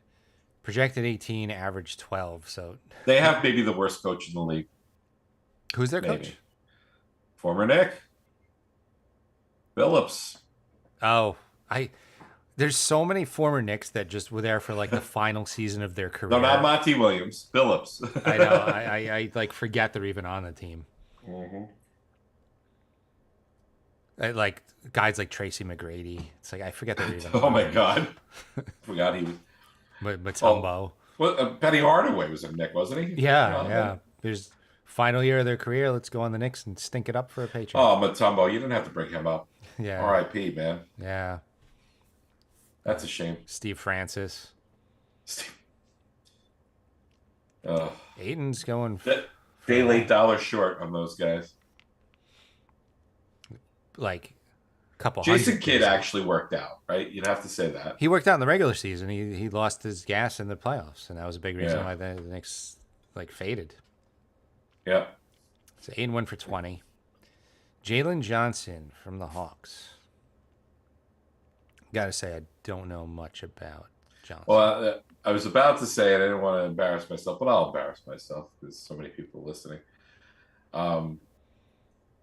projected 18, averaged 12. So They have maybe the worst coach in the league. who's their Maybe. coach? Former Nick Phillips. Oh, there's so many former Knicks that just were there for like the final season of their career. No, not Monty Williams. Phillips. I know. I like forget they're even on the team. Mhm. Like guys like Tracy McGrady. It's like I forget they're even. Oh on my there. God. Forgot he was. Mutombo. Well, Penny Hardaway was a Nick, wasn't he? Yeah. There's final year of their career. Let's go on the Knicks and stink it up for a paycheck. Oh, Mutombo, you didn't have to bring him up. yeah. R.I.P. Man, Yeah. that's a shame. Steve Francis. Ugh. Aiton's going Day late, dollar short on those guys. like a couple Jason hundred. Kidd actually worked out, right? You'd have to say that. He worked out in the regular season. He lost his gas in the playoffs, and that was a big reason Yeah. why the Knicks like faded. Yeah. So Aiden went for 20. Jalen Johnson from the Hawks. Gotta say, I don't know much about Johnson. Well, I was about to say it. I didn't want to embarrass myself, but I'll embarrass myself because so many people listening.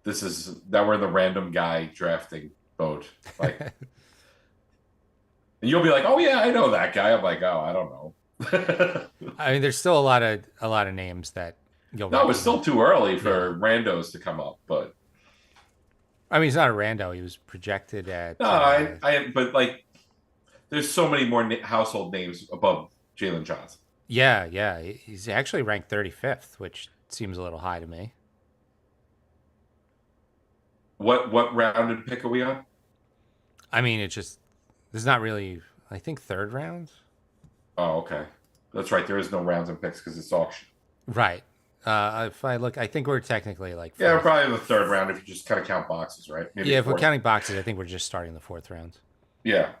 This is now we're in the random guy drafting boat. Like, and you'll be like, "Oh yeah, I know that guy." I'm like, "Oh, I don't know." I mean, there's still a lot of names that you'll. No, it's still recognize. too early for randos to come up. But I mean, he's not a rando. He was projected at. no, but like, there's so many more household names above Jalen Johnson. Yeah. He's actually ranked 35th, which seems a little high to me. What rounded pick are we on? I mean, it's just there's not really. I think third round. Oh, okay. That's right. There is no rounds and picks because it's auction. Right. If I look, I think we're technically like. Yeah, fourth. probably the third round if you just kind of count boxes, right? Maybe Yeah, if we're fourth. counting boxes, I think we're just starting the 4th round. Yeah.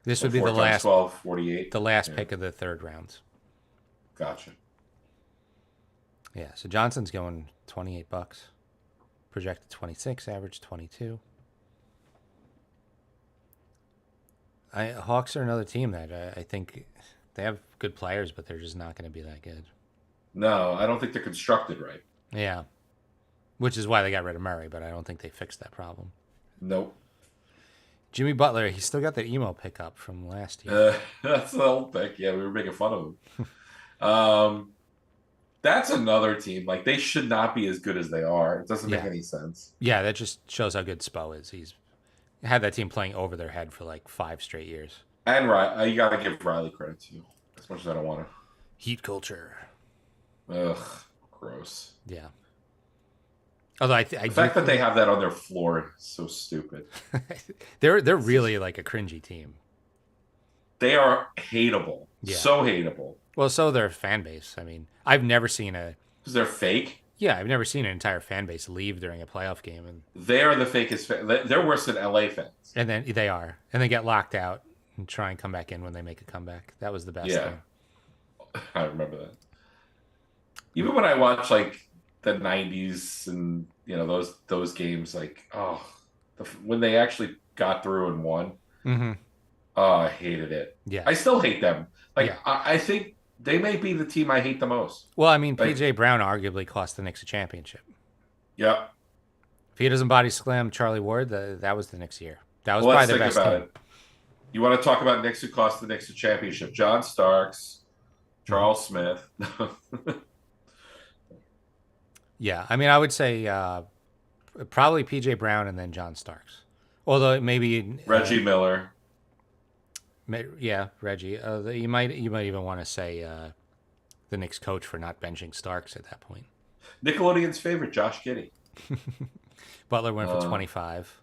This So would be 4 the times last 12, 48. the last Yeah. pick of the 3rd round. Gotcha. Yeah, so Johnson's going $28. Projected 26, average 22. Hawks are another team that I think they have good players, but they're just not going to be that good. No, I don't think they're constructed right. Yeah. Which is why they got rid of Murray, but I don't think they fixed that problem. Nope. Jimmy Butler, he's still got that emo pickup from last year. That's the old pick. Yeah, we were making fun of them. That's another team. Like, they should not be as good as they are. It doesn't make Yeah. any sense. Yeah, that just shows how good Spo is. He's had that team playing over their head for like 5 straight years. And you got to give Riley credit too, as much as I don't want to. Heat culture. Ugh, gross. Yeah. Although I The do fact that they think have that on their floor is so stupid. they're really like a cringy team. They are hateable. Yeah. So hateable. Well, so their fan base. I mean, I've never seen Because they're fake. I've never seen an entire fan base leave during a playoff game, They are the fakest. They're worse than LA fans. and then they are, and they get locked out and try and come back in when they make a comeback. That was the best Yeah, thing. I remember that. Even when I watch like the '90s and those games, like when they actually got through and won, Mm-hmm. oh, I hated it. Yeah. I still hate them. Like Yeah. I think they may be the team I hate the most. Well, I mean, Like, PJ Brown arguably cost the Knicks a championship. yeah. If he doesn't body slam Charlie Ward, that was the Knicks year. That was Well, let's probably their think best about team. it. You want to talk about Knicks who cost the Knicks a championship? John Starks, Charles Smith. Yeah, I mean, I would say probably PJ Brown and then John Starks. Although maybe Reggie Miller. yeah, Reggie. You might even want to say the Knicks coach for not benching Starks at that point. Nickelodeon's favorite, Josh Giddey. Butler went for 25.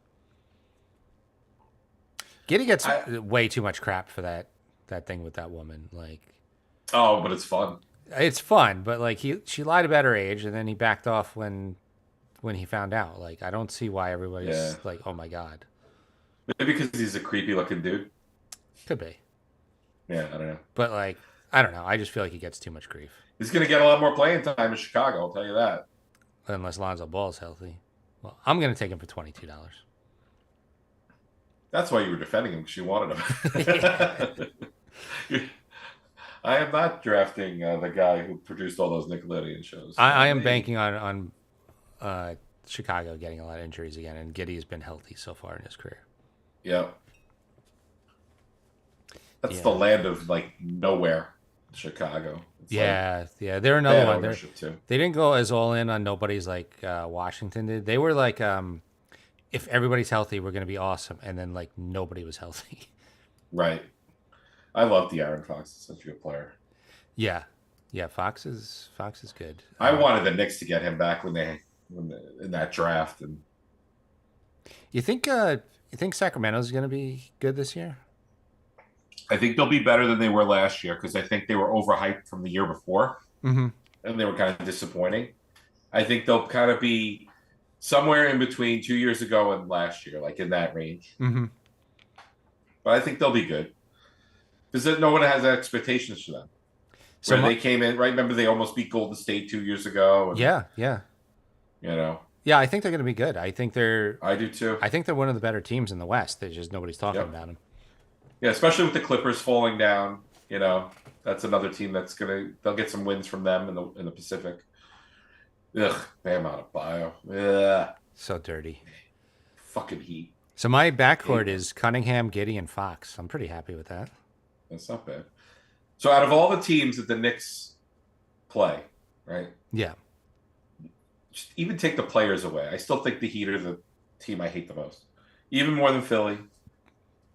Giddy gets way too much crap for that thing with that woman. Like, Oh, but it's fun. it's fun, but like she lied about her age, and then he backed off when he found out. Like, I don't see why everybody's Yeah. like, oh my god. Maybe because he's a creepy looking dude. Could be, Yeah, I don't know. but like, I don't know. I just feel like he gets too much grief. He's going to get a lot more playing time in Chicago, I'll tell you that. Unless Lonzo Ball's healthy. Well, I'm gonna take him for $22. That's why you were defending him, because you wanted him. I am not drafting the guy who produced all those Nickelodeon shows. I am banking on Chicago getting a lot of injuries again, and Giddy's been healthy so far in his career. Yep. That's Yeah. the land of like nowhere, Chicago. It's Yeah, they're like another bad one. ownership too. They didn't go as all in on nobody's like Washington did. They were like, if everybody's healthy, we're gonna be awesome, and then like nobody was healthy. Right. I love De'Aaron Fox. He's such a good player. Yeah, Fox is good. I wanted the Knicks to get him back in that draft, and You think Sacramento's gonna be good this year? I think they'll be better than they were last year because I think they were overhyped from the year before, Mm-hmm. and they were kind of disappointing. I think they'll kind of be somewhere in between 2 years ago and last year, like in that range. Mm-hmm. But I think they'll be good because no one has expectations for them. So Where they came in, right? Remember they almost beat Golden State 2 years ago. And, yeah. Yeah, I think they're gonna be good. I think they're I do too. one of the better teams in the West. There's just nobody's talking Yep. about them. Yeah, especially with the Clippers falling down. That's another team they'll get some wins from them in the Pacific. Ugh, Bam out of bio. Ugh, So dirty. fucking Heat. So my backcourt is Cunningham, Giddy, and Fox. I'm pretty happy with that. That's not bad. So out of all the teams that the Knicks play, right? Yeah. Just even take the players away. I still think the Heat are the team I hate the most. Even more than Philly,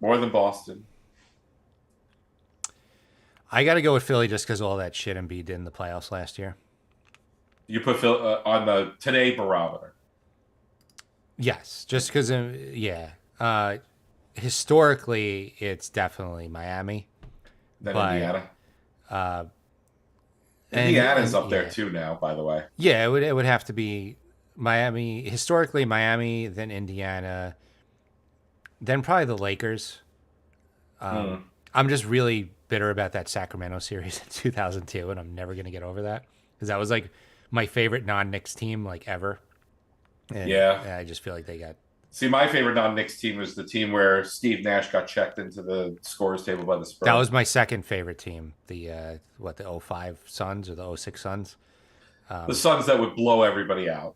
more than Boston. I got to go with Philly just because all that shit Embiid did in the playoffs last year. You put Phil on the today barometer. Yes, just because, historically, it's definitely Miami. Then But, Indiana. And- Indiana's and- up there yeah. too now, by the way. Yeah, it would have to be Miami. Historically, Miami, then Indiana, then probably the Lakers. I'm just really bitter about that Sacramento series in 2002, and I'm never going to get over that because that was like my favorite non-Knicks team like ever. And Yeah. I just feel like they got. See, my favorite non-Knicks team was the team where Steve Nash got checked into the scorers table by the Spurs. That was my second favorite team. The the 05 Suns or the 06 Suns. the Suns that would blow everybody out.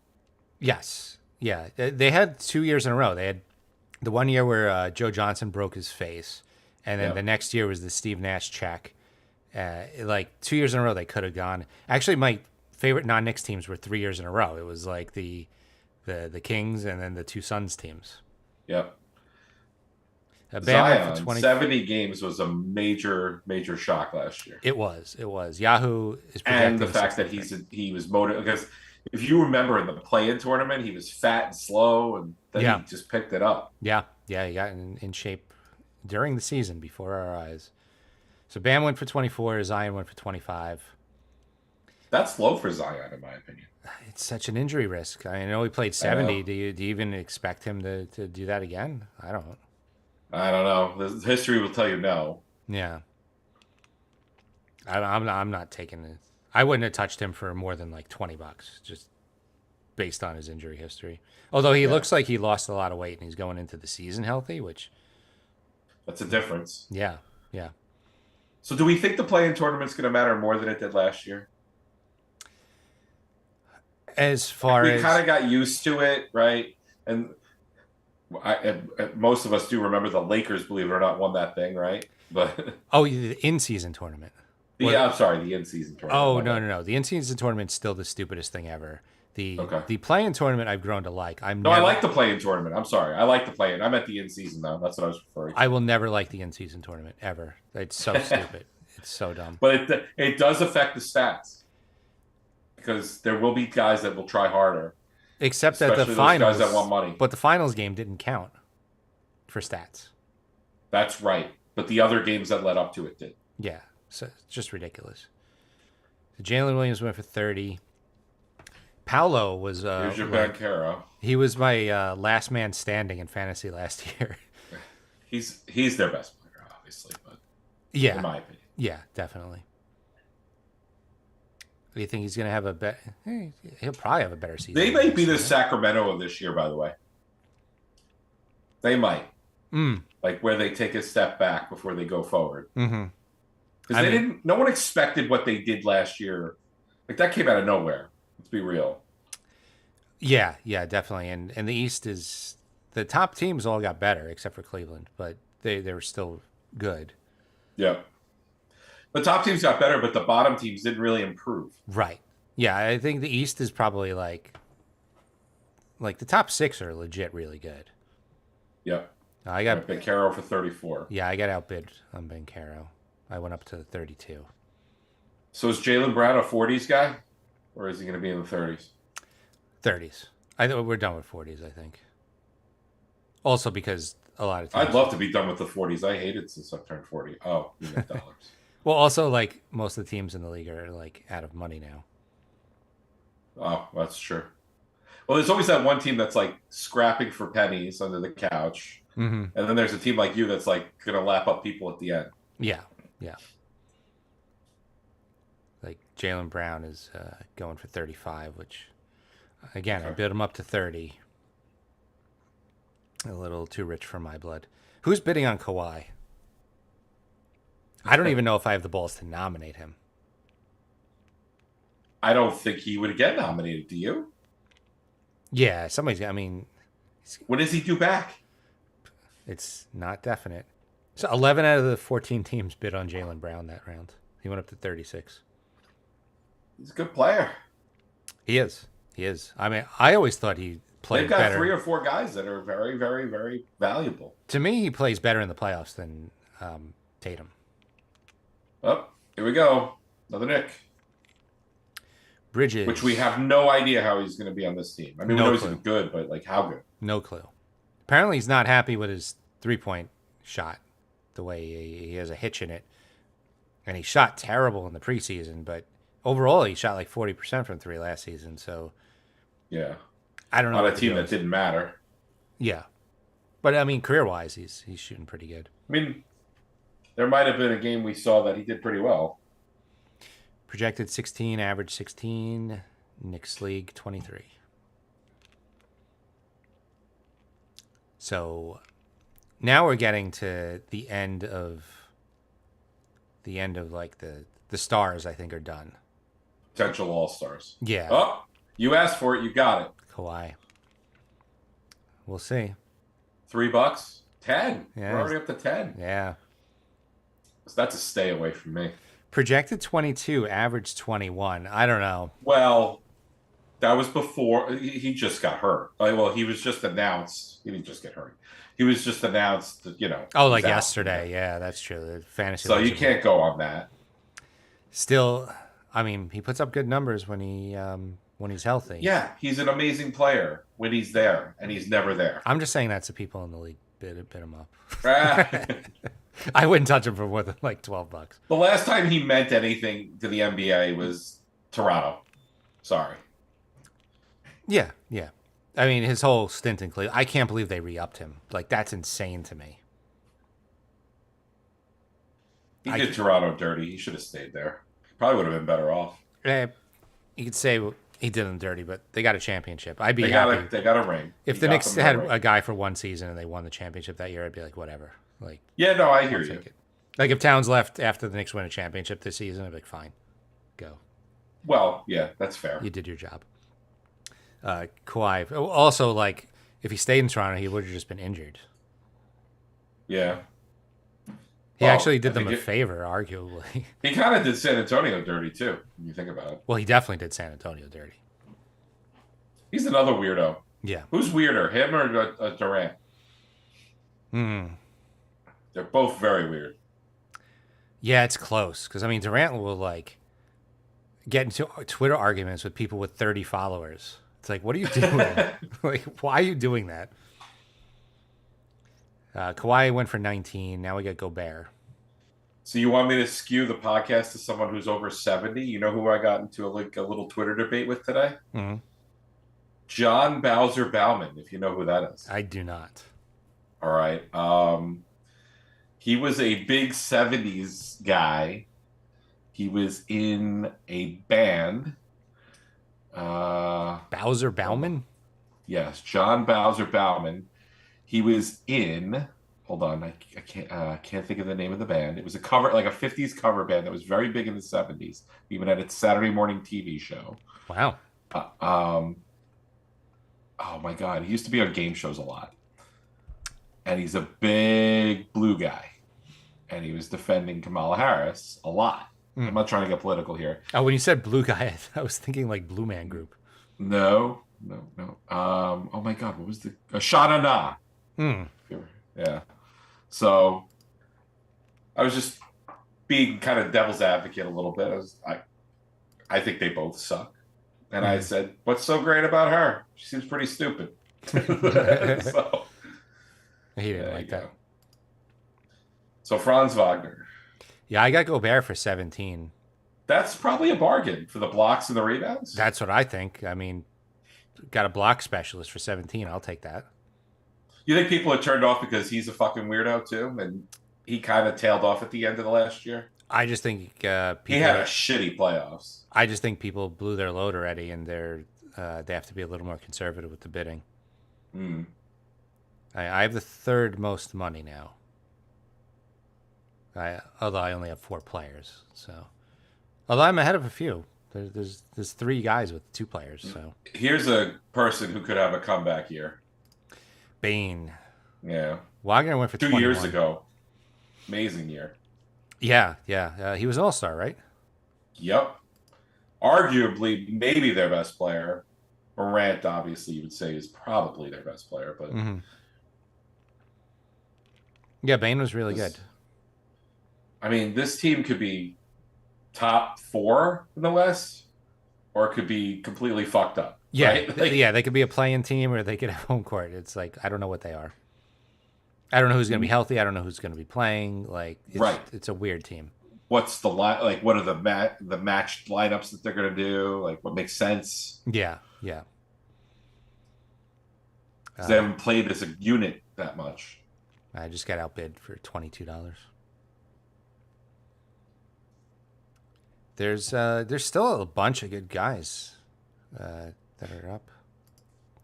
Yes. Yeah. They had 2 years in a row. They had the one year where Joe Johnson broke his face, and then Yep. the next year was the Steve Nash check. Like 2 years in a row, they could have gone. Actually, my favorite non-Knicks teams were 3 years in a row. It was like the Kings and then the two Suns teams. Yep. Bam went for Zion, 20. 70 games was a major, major shock last year. It was. It was. Yahoo is And projecting the fact that 63. he was motivated, because if you remember in the play-in tournament, he was fat and slow, and then Yeah. he just picked it up. Yeah. Yeah. He got in shape during the season before our eyes. So Bam went for 24. Zion went for 25. That's low for Zion, in my opinion. It's such an injury risk. I know he played 70. Do you even expect him to do that again? I don't. I don't know. The history will tell you no. Yeah. I'm not taking it. I wouldn't have touched him for more than like $20, just based on his injury history. Although he looks like he lost a lot of weight and he's going into the season healthy, which That's a difference. yeah. So do we think the play-in tournament's going to matter more than it did last year? As far We as kind of got used to it, right? And most of us do remember the Lakers, believe it or not, won that thing, right? But the in-season tournament. I'm sorry, the in-season tournament. Oh, no. The in-season tournament's still the stupidest thing ever. The play-in tournament I've grown to like. I like the play-in tournament. I'm sorry. I like the play-in. I meant the in-season, though. That's what I was referring to. I will never like the in-season tournament, ever. It's so stupid. It's so dumb. But it does affect the stats. Because there will be guys that will try harder. Except that the Especially those finals, guys that want money. But the finals game didn't count for stats. That's right. But the other games that led up to it did. Yeah, so it's just ridiculous. So Jalen Williams went for 30. Paolo was Here's your Bancaro. he was my last man standing in fantasy last year. He's their best player, obviously, but Yeah, in my opinion. yeah, definitely. Do you think he's going to have a better? He'll probably have a better season. They might be the Sacramento of this year, by the way. They might. Like where they take a step back before they go forward. Mm-hmm. Because no one expected what they did last year. Like that came out of nowhere. Let's be real. Yeah, definitely. And the East is the top teams all got better except for Cleveland, but they were still good. Yeah. The top teams got better, but the bottom teams didn't really improve. Right. Yeah, I think the East is probably like the top 6 are legit really good. Yep. I got Bancaro for 34. Yeah, I got outbid on Bancaro. I went up to 32. So is Jaylen Brown a 40s guy? Or is he going to be in the 30s? 30s. We're done with 40s, I think. Also because a lot of teams... I'd love to be done with the 40s. I hated since I turned 40. Oh, you get dollars. Well, also, like, most of the teams in the league are, like, out of money now. Oh, that's true. Well, there's always that one team that's, like, scrapping for pennies under the couch. Mm-hmm. And then there's a team like you that's, like, going to lap up people at the end. Yeah. Like, Jaylen Brown is going for 35, which, again, I bid him up to 30. A little too rich for my blood. Who's bidding on Kawhi? I don't even know if I have the balls to nominate him. I don't think he would get nominated. Do you? Yeah, somebody's. I mean, when does he do back? It's not definite. So 11 out of the 14 teams bid on Jaylen Brown that round. He went up to 36. He's a good player. He is. I mean, I always thought he played They've got better. 3 or 4 guys that are very, very, very valuable. To me, he plays better in the playoffs than Tatum. Oh, here we go. Another Nick. Bridges. Which we have no idea how he's going to be on this team. I mean, we know he's good, but like how good? No clue. Apparently, he's not happy with his 3-point shot, the way he has a hitch in it. And he shot terrible in the preseason, but overall, he shot like 40% from 3 last season. So, yeah. I don't know. On a team that didn't matter. Yeah. But, I mean, career-wise, he's shooting pretty good. I mean, there might have been a game we saw that he did pretty well. Projected 16, average 16, Knicks League 23. So now we're getting to the end of like the stars I think are done. Potential all-stars. Yeah. Oh, you asked for it, you got it. Kawhi. We'll see. $3? 10. Yeah. We're already up to 10. Yeah. So that's a stay away from me. Projected 22, average 21. I don't know. Well, that was before he just got hurt. Well, he was just announced. He didn't just get hurt. He was just announced, Oh, he's like out. yesterday. Yeah, that's true. The fantasy. So you legend. can't go on that. Still, I mean, he puts up good numbers when he's healthy. Yeah, he's an amazing player when he's there, and he's never there. I'm just saying that's the people in the league bid him up. the I wouldn't touch him for more than like $12. last time he meant anything to the NBA was Toronto. Sorry. Yeah, yeah. I mean, his whole stint in Cleveland. I can't believe they re-upped him. Like, that's insane to me. He did Toronto dirty. He should have stayed there. Probably would have been better off. You could say he did them dirty, but they got a championship. I'd be They happy. got a ring. If the Knicks had a guy for one season and they won the championship that year, I'd be like, whatever. Like, yeah, no, I hear I'll you. take it. Like, if Towns left after the Knicks win a championship this season, I'd be like, fine, go. Well, yeah, that's fair. You did your job. Kawhi. Also, like, if he stayed in Toronto, he would have just been injured. Yeah. He actually did them a favor, arguably. He kind of did San Antonio dirty, too, when you think about it. Well, he definitely did San Antonio dirty. He's another weirdo. Yeah. Who's weirder, him or Durant? They're both very weird. Yeah, it's close. Because, I mean, Durant will, like, get into Twitter arguments with people with 30 followers. It's like, what are you doing? Like, why are you doing that? Kawhi went for 19. Now we got Gobert. So you want me to skew the podcast to someone who's over 70? You know who I got into a little Twitter debate with today? Mm-hmm. John Bowser Bauman, if you know who that is. I do not. All right. He was a big 70s guy. He was in a band. Bowser Bauman? Yes, John Bowser Bauman. He was in. Hold on, I can't think of the name of the band. It was a cover, like a 50s cover band that was very big in the 70s. Even had its Saturday morning TV show. Wow. Oh my God, he used to be on game shows a lot, and he's a big blue guy, and he was defending Kamala Harris a lot. I'm not trying to get political here. Oh, when you said blue guy, I was thinking like Blue Man Group. No. Oh my God, what was the Shana Na? Yeah. So I was just being kind of devil's advocate a little bit. I think they both suck. And I said, what's so great about her? She seems pretty stupid. So He didn't like that. go. So Franz Wagner. Yeah, I got Gobert for 17. That's probably a bargain for the blocks and the rebounds. That's what I think. I mean, got a block specialist for 17. I'll take that. You think people are turned off because he's a fucking weirdo too? And he kind of tailed off at the end of the last year? I just think people, He had a shitty playoffs. I just think people blew their load already, and they have to be a little more conservative with the bidding. I have the third most money now. Although I only have 4 players, so although I'm ahead of a few. There's 3 guys with 2 players. So Here's a person who could have a comeback year. Bane. Yeah. Wagner went for 2 21. years ago. Amazing year. Yeah. He was an all-star, right? Yep. Arguably, maybe their best player. Morant, obviously, you would say is probably their best player, but Yeah, Bane was really good. I mean, this team could be top 4 in the West, or it could be completely fucked up. Yeah, right? yeah, they could be a playing team or they could have home court. It's like I don't know what they are. I don't know who's going to be healthy. I don't know who's going to be playing. Like, it's a weird team. What's the like? What are the matched lineups that they're going to do? Like, what makes sense? Yeah. They haven't played as a unit that much. I just got outbid for $22. There's still a bunch of good guys that are up.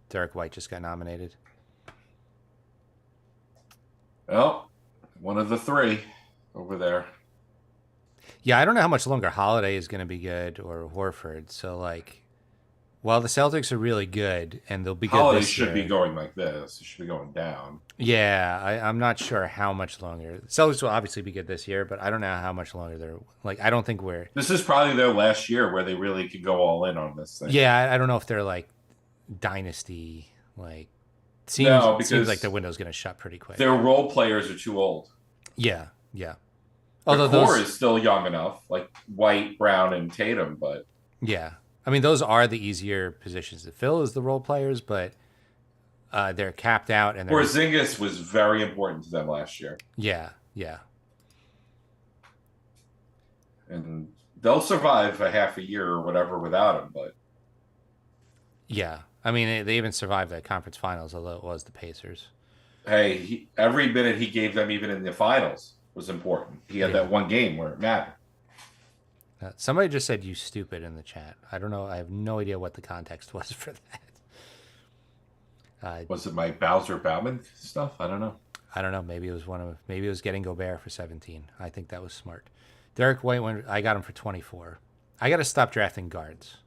Derek White just got nominated. Well, one of the 3 over there. Yeah, I don't know how much longer Holiday is going to be good or Horford. So, like, while the Celtics are really good and they'll be good Holiday this should year, be going like this. It should be going down. Yeah, I'm not sure how much longer. The Celtics will obviously be good this year, but I don't know how much longer they're like. I don't think we're. This is probably their last year where they really could go all in on this thing. Yeah, I don't know if they're like dynasty like No, seems because like the window's going to shut pretty quick. their role players are too old. Yeah. The Although core those, is still young enough, like White, Brown, and Tatum, but yeah, I mean those are the easier positions to fill as the role players, but they're capped out and they're Porzingis was very important to them last year. yeah. And they'll survive a half a year or whatever without him, but Yeah. I mean, they even survived the conference finals, although it was the Pacers. hey, every minute he gave them, even in the finals, was important. He had Yeah. that one game where it mattered. Somebody just said "you stupid" in the chat. I don't know. I have no idea what the context was for that. Was it my Bowser Bauman stuff? I don't know. I don't know. Maybe it was getting Gobert for 17. I think that was smart. Derek White, I got him for 24. I got to stop drafting guards,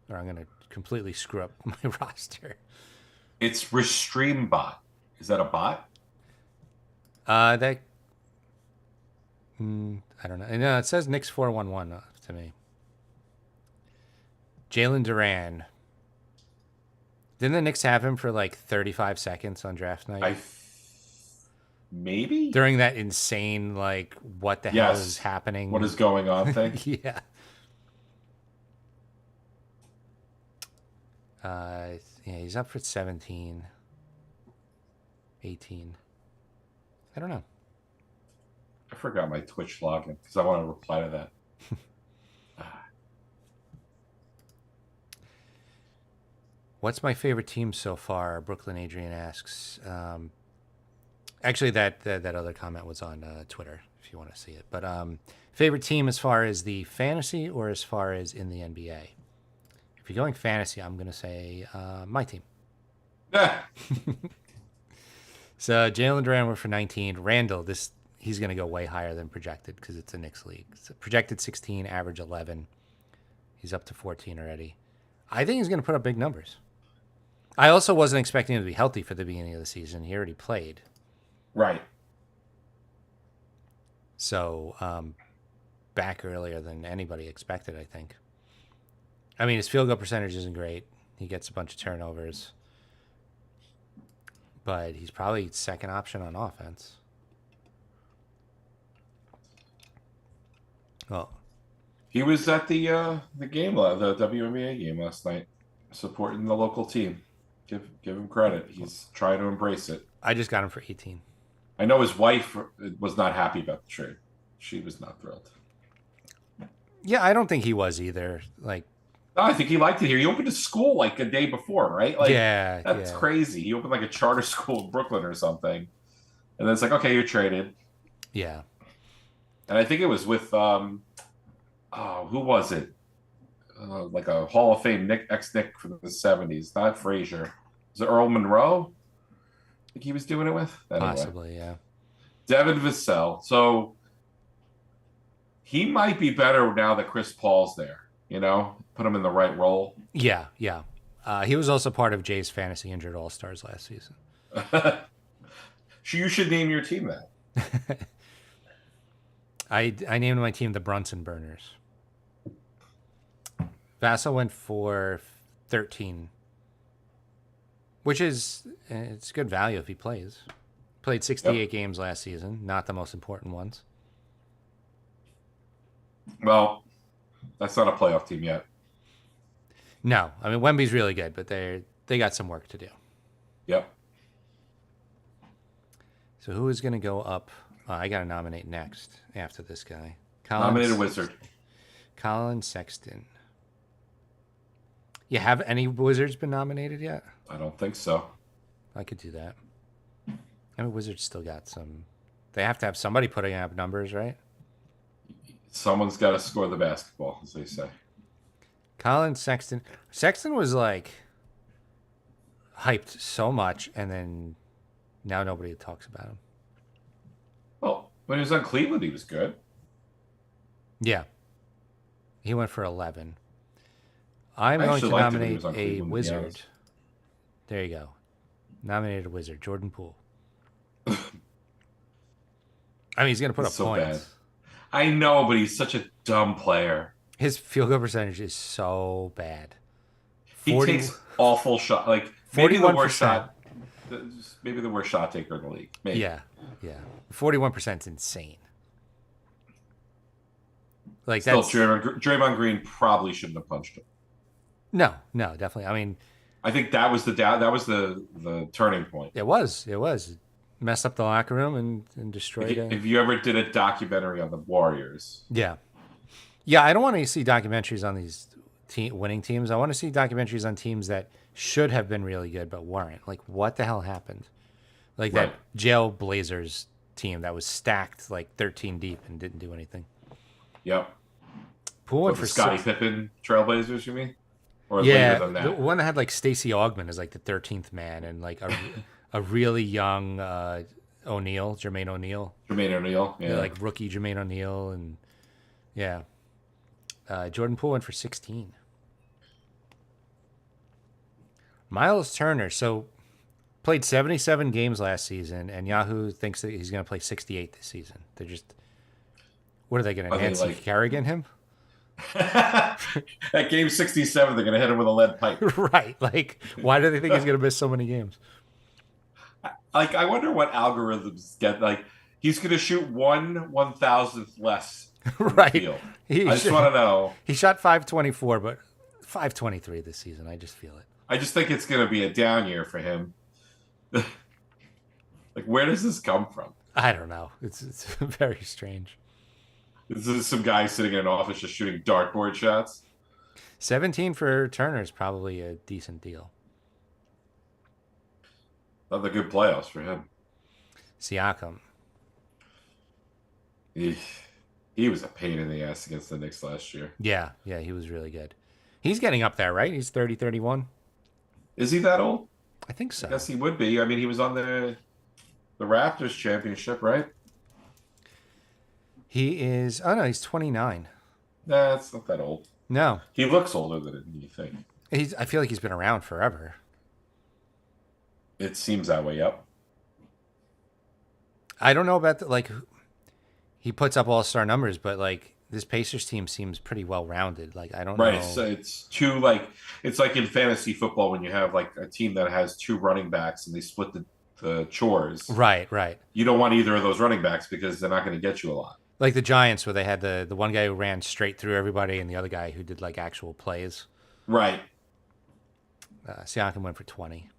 or I'm going to completely screw up my roster. It's Restream Bot. Is that a bot? I don't know. No, it says Knicks 411 to me. Jalen Duran. Didn't the Knicks have him for like 35 seconds on draft night? Maybe During that insane, like, what the hell is happening? What is going on thing? Yeah. Yeah, he's up for 17, 18. I don't know. I forgot my Twitch login because I want to reply to that. What's my favorite team so far? Brooklyn Adrian asks. Actually, that other comment was on Twitter, if you want to see it. But favorite team as far as the fantasy or as far as in the NBA? If you're going fantasy, I'm going to say my team. So Jalen Duran went for 19. Randall, he's going to go way higher than projected because it's a Knicks league. It's projected 16, average 11. He's up to 14 already. I think he's going to put up big numbers. I also wasn't expecting him to be healthy for the beginning of the season. He already played. Right. So back earlier than anybody expected, I think. I mean, his field goal percentage isn't great. He gets a bunch of turnovers. But he's probably second option on offense. Well, he was at the game, the WNBA game last night, supporting the local team. Give him credit. He's trying to embrace it. I just got him for 18. I know his wife was not happy about the trade. She was not thrilled. Yeah, I don't think he was either. Like, no, I think he liked it here. He opened a school like a day before, right? Like, yeah, that's crazy. He opened like a charter school in Brooklyn or something, and then it's like, okay, you're traded. Yeah, and I think it was with who was it? Like a Hall of Fame ex-Knick from the 70s, not Frazier. Was it Earl Monroe? I think he was doing it with? Anyway. Possibly, yeah. Devin Vassell. So he might be better now that Chris Paul's there, put him in the right role. Yeah. He was also part of Jay's fantasy injured all-stars last season. You should name your team that. I named my team the Brunson Burners. Vassell went for 13, which is it's good value if he plays. Played 68 games last season, not the most important ones. Well, that's not a playoff team yet. No, I mean Wemby's really good, but they got some work to do. Yep. So who is going to go up? I got to nominate next after this guy. Nominated Wizard. Colin Sexton. Yeah, have any Wizards been nominated yet? I don't think so. I could do that. I mean, Wizards still got some. They have to have somebody putting up numbers, right? Someone's got to score the basketball, as they say. Colin Sexton. Sexton was like hyped so much, and then now nobody talks about him. Well, when he was on Cleveland, he was good. Yeah. He went for 11. I'm going to nominate a Wizard. There you go. Nominated a Wizard. Jordan Poole. I mean, he's going to put up points. Bad. I know, but he's such a dumb player. His field goal percentage is so bad. He takes awful shots. Like, maybe the worst shot. maybe the worst shot taker in the league. Maybe. Yeah, yeah. 41% is insane. Like Still, that's Draymond Green probably shouldn't have punched him. no, definitely. I mean, I think that was the turning point. it was messed up the locker room and Like, destroyed it. if you ever did a documentary on the Warriors, Yeah, yeah. I don't want to see documentaries on these winning teams. I want to see documentaries on teams that should have been really good but weren't. Like, what the hell happened? Like Right. that Jail Blazers team that was stacked like 13 deep and didn't do anything. yep. Poole What, went the for Scottie 6. Pippen Trailblazers, you mean? Or Yeah, later than the that? one that had like Stacey Augmon as like the 13th man and like a really young Jermaine O'Neal, Jermaine O'Neal. Yeah. like rookie Jermaine O'Neal, and yeah, Jordan Poole went for 16. Miles Turner, so played 77 games last season, and Yahoo thinks that he's going to play 68 this season. They're just, what are they going to Are they, Nancy like- Kerrigan him? At game 67, they're going to hit him with a lead pipe. Right. Like, why do they think he's going to miss so many games? Like, I wonder what algorithms get. Like, he's going to shoot 1/1000th less from Right. the field. He I just should- want to know. He shot 524, but 523 this season. I just feel it. I just think it's going to be a down year for him. Like, where does this come from? I don't know. It's very strange. This is some guy sitting in an office just shooting dartboard shots. 17 for Turner is probably a decent deal. Another good playoffs for him. Siakam. He was a pain in the ass against the Knicks last year. Yeah, he was really good. He's getting up there, right? He's 30, 31. Is he that old? I think so. I guess he would be. I mean, he was on the Raptors championship, right? He is, oh no, he's 29. Nah, it's not that old. No, He looks older than you think. I feel like he's been around forever. It seems that way. Yep. I don't know about like he puts up all-star numbers, but like this Pacers team seems pretty well-rounded. Like I don't Right. know. So it's like in fantasy football when you have like a team that has two running backs and they split the chores. Right. You don't want either of those running backs because they're not going to get you a lot. Like the Giants, where they had the one guy who ran straight through everybody, and the other guy who did like actual plays. Right. Siakam went for 20.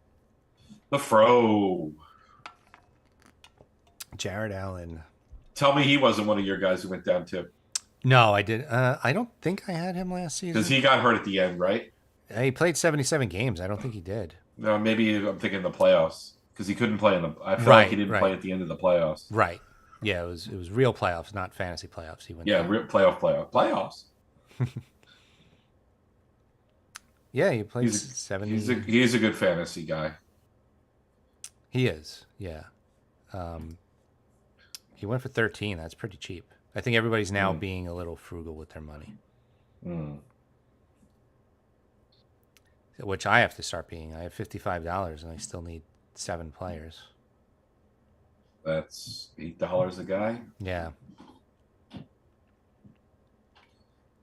The Fro. Jared Allen. Tell me he wasn't one of your guys who went down too. No, I did. I don't think I had him last season. Because he got hurt at the end, right? He played 77 games. I don't think he did. No, maybe I'm thinking the playoffs. Because he couldn't play I feel like Right, he didn't right. play at the end of the playoffs. Right. Yeah, it was real playoffs, not fantasy playoffs. He went. Yeah, down. playoffs. Yeah, he played He's 70. he's a good fantasy guy. He is. Yeah. He went for 13. That's pretty cheap. I think everybody's now being a little frugal with their money, which I have to start being. I have $55, and I still need 7 players. That's $8 a guy. Yeah.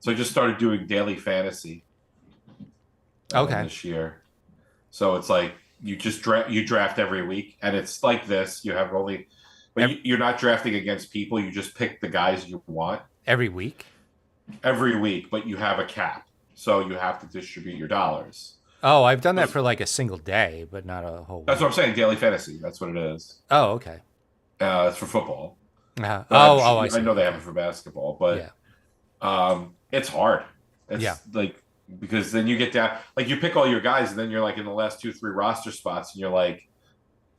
So I just started doing daily fantasy. Okay. This year, so it's like you just draft every week, and it's like this. You have only, but you're not drafting against people. You just pick the guys you want Every week. every week, but you have a cap, so you have to distribute your dollars. Oh, I've done that for like a single day, but not a whole week. That's what I'm saying. Daily fantasy. That's what it is. Oh, okay. It's for football. Uh-huh. But I see. I know they have it for basketball, but Yeah. it's hard. It's Yeah. like because then you get down, like you pick all your guys, and then you're like in the last 2-3 roster spots, and you're like,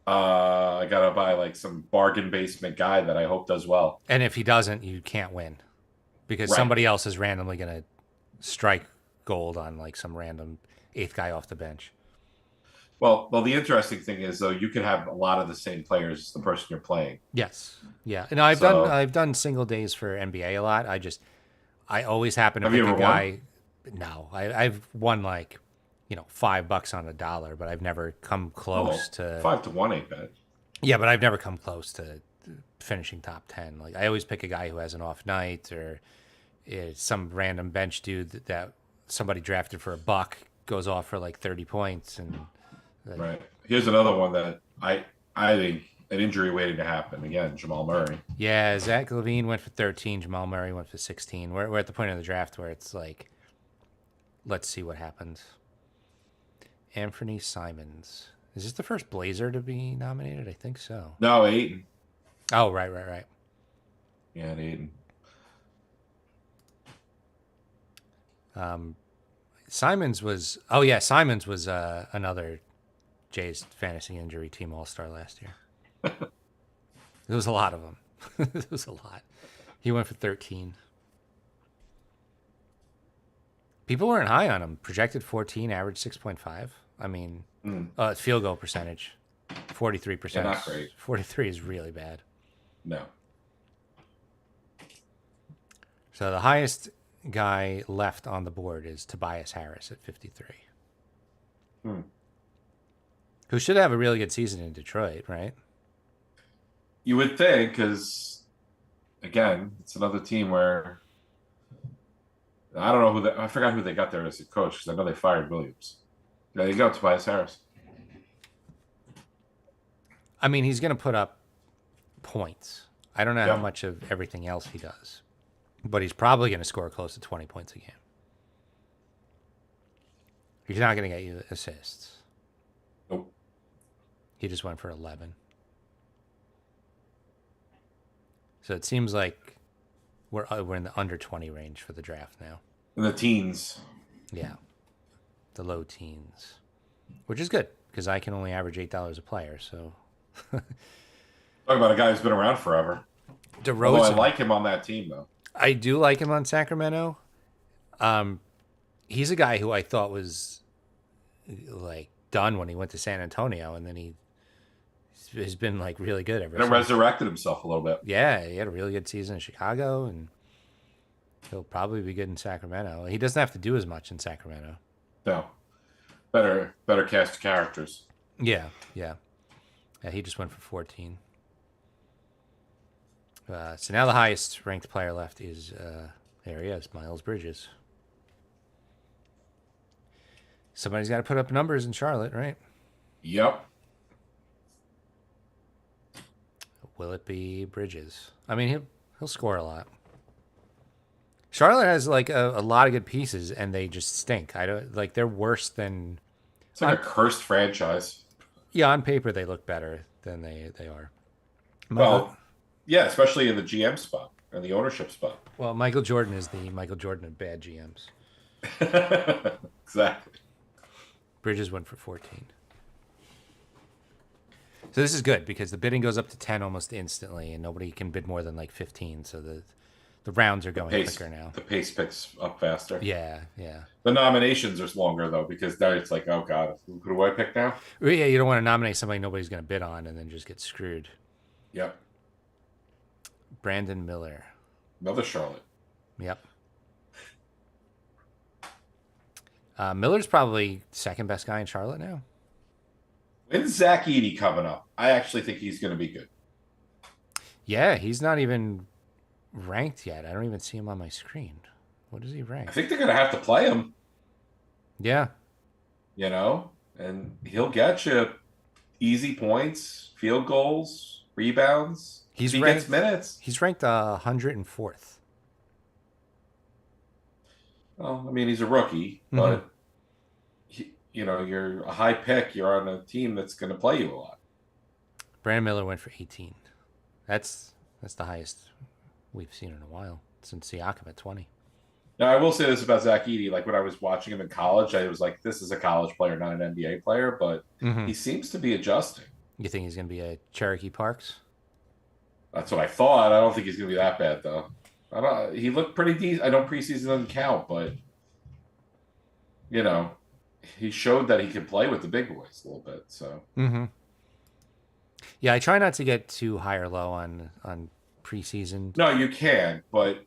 I gotta buy like some bargain basement guy that I hope does well. And if he doesn't, you can't win because Right. somebody else is randomly going to strike gold on like some random 8th guy off the bench. Well, the interesting thing is though, you could have a lot of the same players as the person you're playing. Yes. Yeah. And I've So- done single days for NBA a lot. I always happen to Have you pick a ever guy. No, I've won like, $5 on a dollar, but I've never come close to 5-1 ain't bad. Yeah, but I've never come close to finishing top 10. Like I always pick a guy who has an off night or some random bench dude that somebody drafted for $1 goes off for like 30 points and Right. Here's another one that I think an injury waiting to happen again. Jamal Murray. Yeah, Zach Levine went for 13. Jamal Murray went for 16. We're at the point of the draft where it's like, let's see what happens. Anthony Simons. Is this the first Blazer to be nominated? I think so. No, Aiton. Oh, right. Yeah, Aiton. Simons was. Oh yeah, Simons was another Jays fantasy injury team all-star last year. There was a lot of them. There was a lot. He went for 13. People weren't high on him. Projected 14, average 6.5. I mean, field goal percentage, 43%. Yeah, not great. 43 is really bad. No. So the highest guy left on the board is Tobias Harris at 53. Who should have a really good season in Detroit, right? You would think, because again, it's another team where I don't know I forgot who they got there as a coach because I know they fired Williams. There you go, Tobias Harris. I mean, he's going to put up points. I don't know how Yeah. much of everything else he does, but he's probably going to score close to 20 points a game. He's not going to get you assists. Nope. He just went for 11. So it seems like we're in the under 20 range for the draft now. In the teens. Yeah. The low teens. Which is good because I can only average $8 a player, so Talk about a guy who's been around forever. Although I DeRozan. like him on that team, though. I do like him on Sacramento. He's a guy who I thought was like done when he went to San Antonio, and then he's been like really good ever And since. resurrected himself a little bit. Yeah, he had a really good season in Chicago, and he'll probably be good in Sacramento. He doesn't have to do as much in Sacramento. No. Better cast of characters. Yeah. He just went for 14. So now the highest ranked player left is there he is, Miles Bridges. Somebody's got to put up numbers in Charlotte, right? Yep. Will it be Bridges? I mean, he'll score a lot. Charlotte has like a lot of good pieces, and they just stink. I don't like they're worse than. It's like a cursed franchise. Yeah, on paper they look better than they are. Well, yeah, especially in the GM spot and the ownership spot. Well, Michael Jordan is the Michael Jordan of bad GMs. Exactly. Bridges went for 14. So this is good because the bidding goes up to 10 almost instantly, and nobody can bid more than like 15. So the rounds are going quicker now. The pace picks up faster. Yeah. The nominations are longer though because now it's like, oh god, who do I pick now? Yeah, you don't want to nominate somebody nobody's going to bid on and then just get screwed. Yep. Brandon Miller. Another Charlotte. Yep. Miller's probably second best guy in Charlotte now. When's Zach Edey coming up? I actually think he's going to be good. Yeah, he's not even ranked yet. I don't even see him on my screen. What is he I ranked? think they're going to have to play him, Yeah. you know, and he'll get you easy points, field goals, rebounds. He's he ranked gets minutes. He's ranked 104th. Well, I mean, he's a rookie, but you're a high pick. You're on a team that's going to play you a lot. Brandon Miller went for 18. That's the highest we've seen in a while since Siakam at 20. Now, I will say this about Zach Edey. Like when I was watching him in college, I was like, this is a college player, not an NBA player, but he seems to be adjusting. You think he's going to be a Cherokee Parks? That's what I thought. I don't think he's going to be that bad, though. He looked pretty decent. I know preseason doesn't count, but he showed that he can play with the big boys a little bit. So Yeah, I try not to get too high or low on preseason. no, you can, but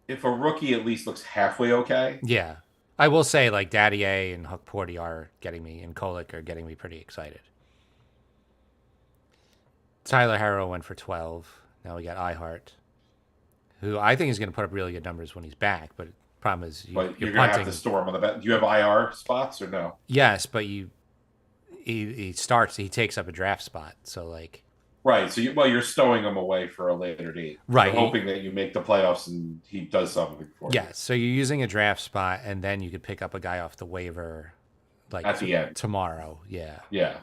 if a rookie at least looks halfway okay, Yeah. I will say, like, Daddy A and Huck Porty are getting me, and Kolick are getting me pretty excited. Tyler Harrow went for 12. Now we got iHeart, who I think is going to put up really good numbers when he's back, but problem is but you're you're going to punting. have to store him on the bench. Do you have IR spots or no? Yes, but he starts. He takes up a draft spot. So like, Right. So you're stowing him away for a later date. Right. You're hoping that you make the playoffs and he does something for you. yeah. So you're using a draft spot, and then you could pick up a guy off the waiver, like At the end. tomorrow. Yeah. Yeah.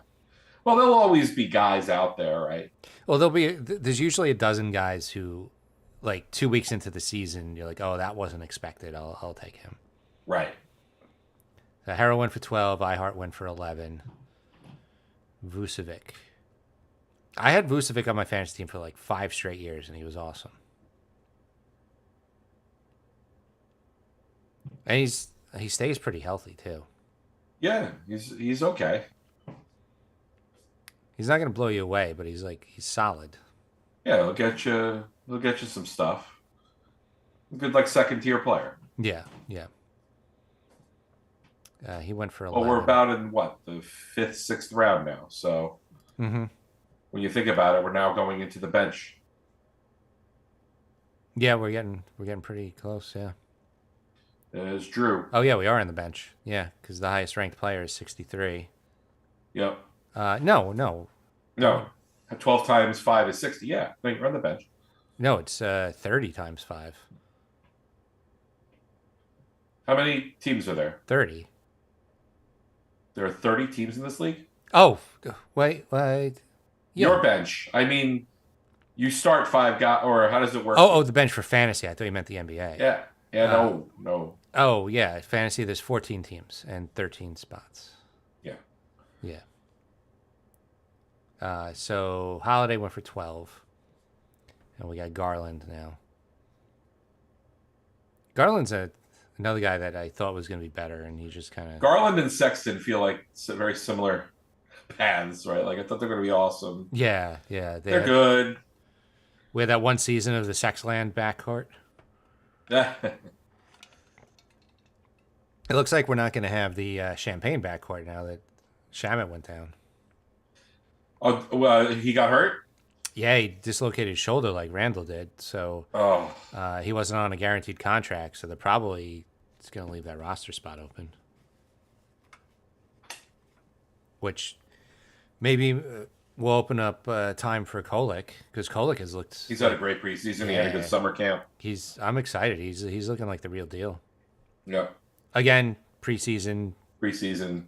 Well, there'll always be guys out there, right? Well, there's usually a dozen guys who, like 2 weeks into the season, you're like, oh, that wasn't expected. I'll take him. Right. So Harrell went for 12. Ihart went for 11. Vucevic. I had Vucevic on my fantasy team for like 5 straight years, and he was awesome. And he stays pretty healthy too. Yeah, he's okay. He's not going to blow you away, but he's solid. Yeah, he'll get you some stuff. Good, like, second tier player. Yeah, yeah. He went for 11. Well, we're about in what, the 5th, 6th round now. So Mm-hmm. when you think about it, we're now going into the bench. Yeah, we're getting pretty close. Yeah. There's Drew. Oh yeah, we are on the bench. Yeah, because the highest ranked player is 63. Yep. No, No. 12 times 5 is 60. Yeah. No, you're on the bench. no. It's 30 times 5. How many teams are there? 30. There are 30 teams in this league? Oh, wait. Yeah. Your bench. I mean, you start 5 guys, or how does it work? Oh, the bench for fantasy. I thought you meant the NBA. Yeah. Yeah, no. Oh, yeah. Fantasy, there's 14 teams and 13 spots. Yeah. Yeah. So Holiday went for 12. And we got Garland now. Garland's another guy that I thought was going to be better, and he just kind of... Garland and Sexton feel like very similar paths, right? Like, I thought they were going to be awesome. Yeah. They're good. We had that one season of the Sexland backcourt. It looks like we're not going to have the Champagne backcourt now that Shamet went down. Oh, well, he got hurt? Yeah, he dislocated his shoulder like Randall did, so he wasn't on a guaranteed contract, so they're probably going to leave that roster spot open. Which maybe will open up time for Kolek, because Kolek has looked... He's had a great preseason. He had a good summer camp. I'm excited. He's looking like the real deal. Yeah. Again, preseason. Preseason.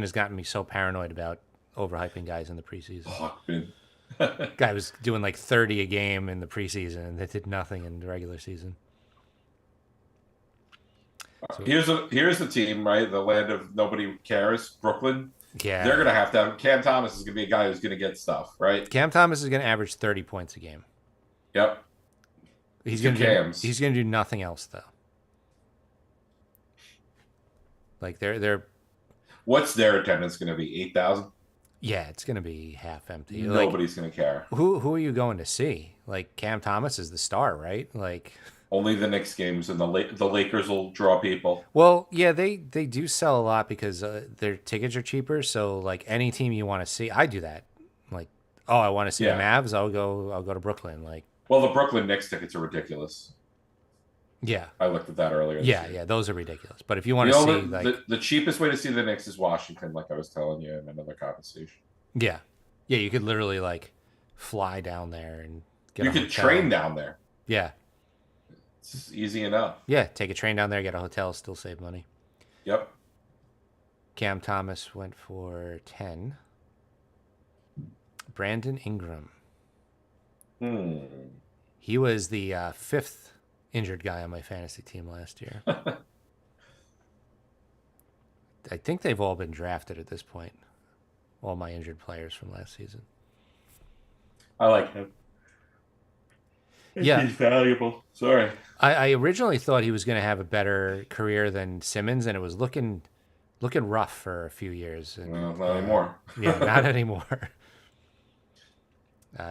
Has gotten me so paranoid about overhyping guys in the preseason. Bachman. Guy was doing like 30 a game in the preseason, and they did nothing in the regular season. So, here's the team, right? The land of nobody cares, Brooklyn. Yeah. They're going to have Cam Thomas is going to be a guy who's going to get stuff, right? Cam Thomas is going to average 30 points a game. Yep. He's going to do nothing else, though. Like they're what's their attendance going to be? 8,000? Yeah, it's going to be half empty. Nobody's going to care. Who are you going to see? Like, Cam Thomas is the star, right? Like, only the Knicks games, and the Lakers will draw people. Well, yeah, they do sell a lot because their tickets are cheaper. So, like, any team you want to see, I do that. Like, oh, I want to see the Mavs. I'll go to Brooklyn. Like, well, the Brooklyn Knicks tickets are ridiculous. Yeah, I looked at that earlier. Yeah, those are ridiculous. But if you want to see, like, the cheapest way to see the Knicks is Washington, like I was telling you in another conversation. Yeah, you could literally like fly down there and get. You could train down there. Yeah, it's easy enough. Yeah, take a train down there, get a hotel, still save money. Yep. Cam Thomas went for 10. Brandon Ingram. He was the 5th injured guy on my fantasy team last year. I think they've all been drafted at this point. All my injured players from last season. I like him. He's valuable. Sorry. I originally thought he was going to have a better career than Simmons, and it was looking rough for a few years. And, well, not anymore. Yeah, not anymore.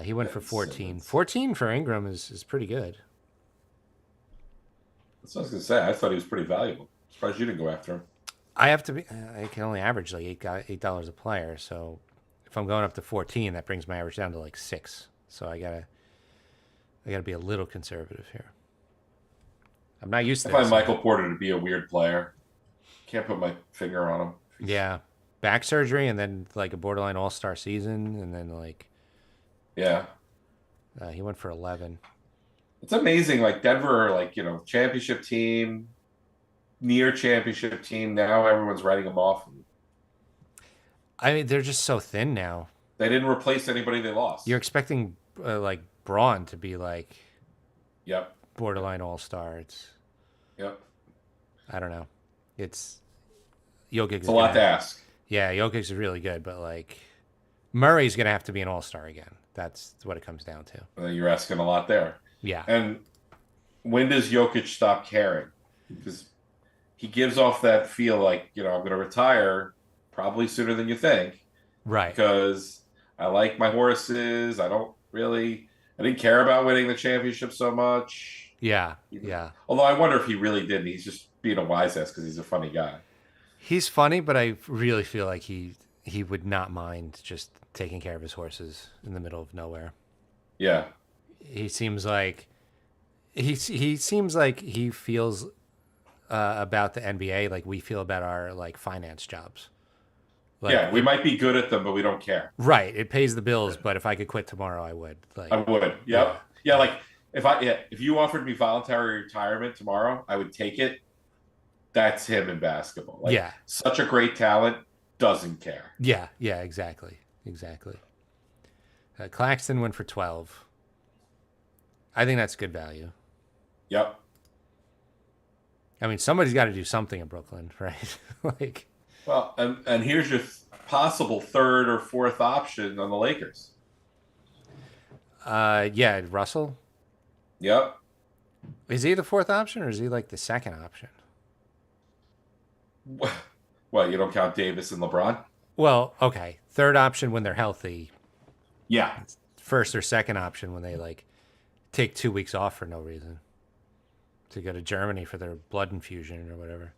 He went for 14. Simmons. 14 for Ingram is pretty good. That's what I was going to say. I thought he was pretty valuable. Surprised you didn't go after him. I can only average like $8 a player. So if I'm going up to 14, that brings my average down to like 6. So I gotta be a little conservative here. I'm not used to I find Michael Porter to be a weird player. Can't put my finger on him. Yeah. back surgery and then like a borderline all-star season, and then like Yeah. he went for 11. It's amazing. Like Denver, like, championship team, near championship team. Now everyone's writing them off. I mean, they're just so thin now. They didn't replace anybody they lost. You're expecting like Braun to be like Yep. borderline all-star. Yep. I don't know. It's Jokic. It's a lot to ask. Yeah, Jokic is really good, but like Murray's gonna have to be an all-star again. That's what it comes down to. You're asking a lot there. Yeah. And when does Jokic stop caring? Because he gives off that feel like, I'm going to retire probably sooner than you think. Right. Because I like my horses. I didn't care about winning the championship so much. Yeah. Yeah. Although I wonder if he really didn't. He's just being a wise ass because he's a funny guy. He's funny, but I really feel like he would not mind just taking care of his horses in the middle of nowhere. Yeah. He seems like he seems like he feels about the NBA like we feel about our like finance jobs. Like, yeah, we might be good at them, but we don't care. Right. It pays the bills, but if I could quit tomorrow, I would. Like I would. Yep. Yeah. Like if you offered me voluntary retirement tomorrow, I would take it. That's him in basketball. Like, yeah. Such a great talent, doesn't care. Yeah. Yeah. Exactly. Claxton went for 12. I think that's good value. Yep. I mean, somebody's got to do something in Brooklyn, right? Like, well, and here's your possible third or fourth option on the Lakers. yeah, Russell. Yep. Is he the fourth option or is he like the second option? Well, you don't count Davis and LeBron? Well, okay. Third option when they're healthy. Yeah. First or second option when they like take 2 weeks off for no reason to go to Germany for their blood infusion or whatever.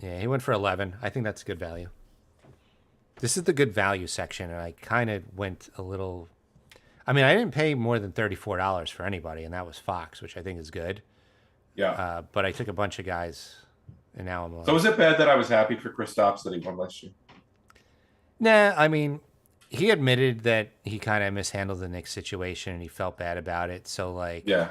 Yeah, he went for 11. I think that's good value. This is the good value section, and I kind of went a little. I mean, I didn't pay more than $34 for anybody, and that was Fox, which I think is good. Yeah. But I took a bunch of guys, and now I'm like. So was it bad that I was happy for Kristaps that he won last year? Nah, I mean, he admitted that he kind of mishandled the Knicks situation, and he felt bad about it. So, like, Yeah.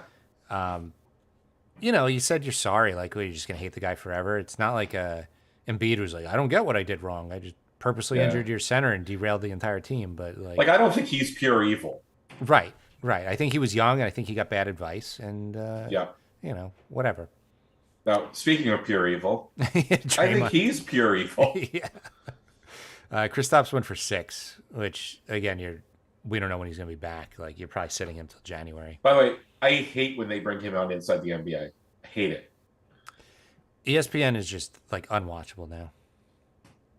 you said you're sorry. Like, what, you're just gonna hate the guy forever? It's not like Embiid was like, I don't get what I did wrong. I just purposely injured your center and derailed the entire team. But like I don't think he's pure evil. Right. I think he was young, and I think he got bad advice, and whatever. Now, speaking of pure evil, I Draymond. think he's pure evil. Yeah. Kristaps went for 6, which again, we don't know when he's going to be back. Like, you're probably sitting him till January. By the way, I hate when they bring him out inside the NBA. I hate it. ESPN is just like unwatchable now.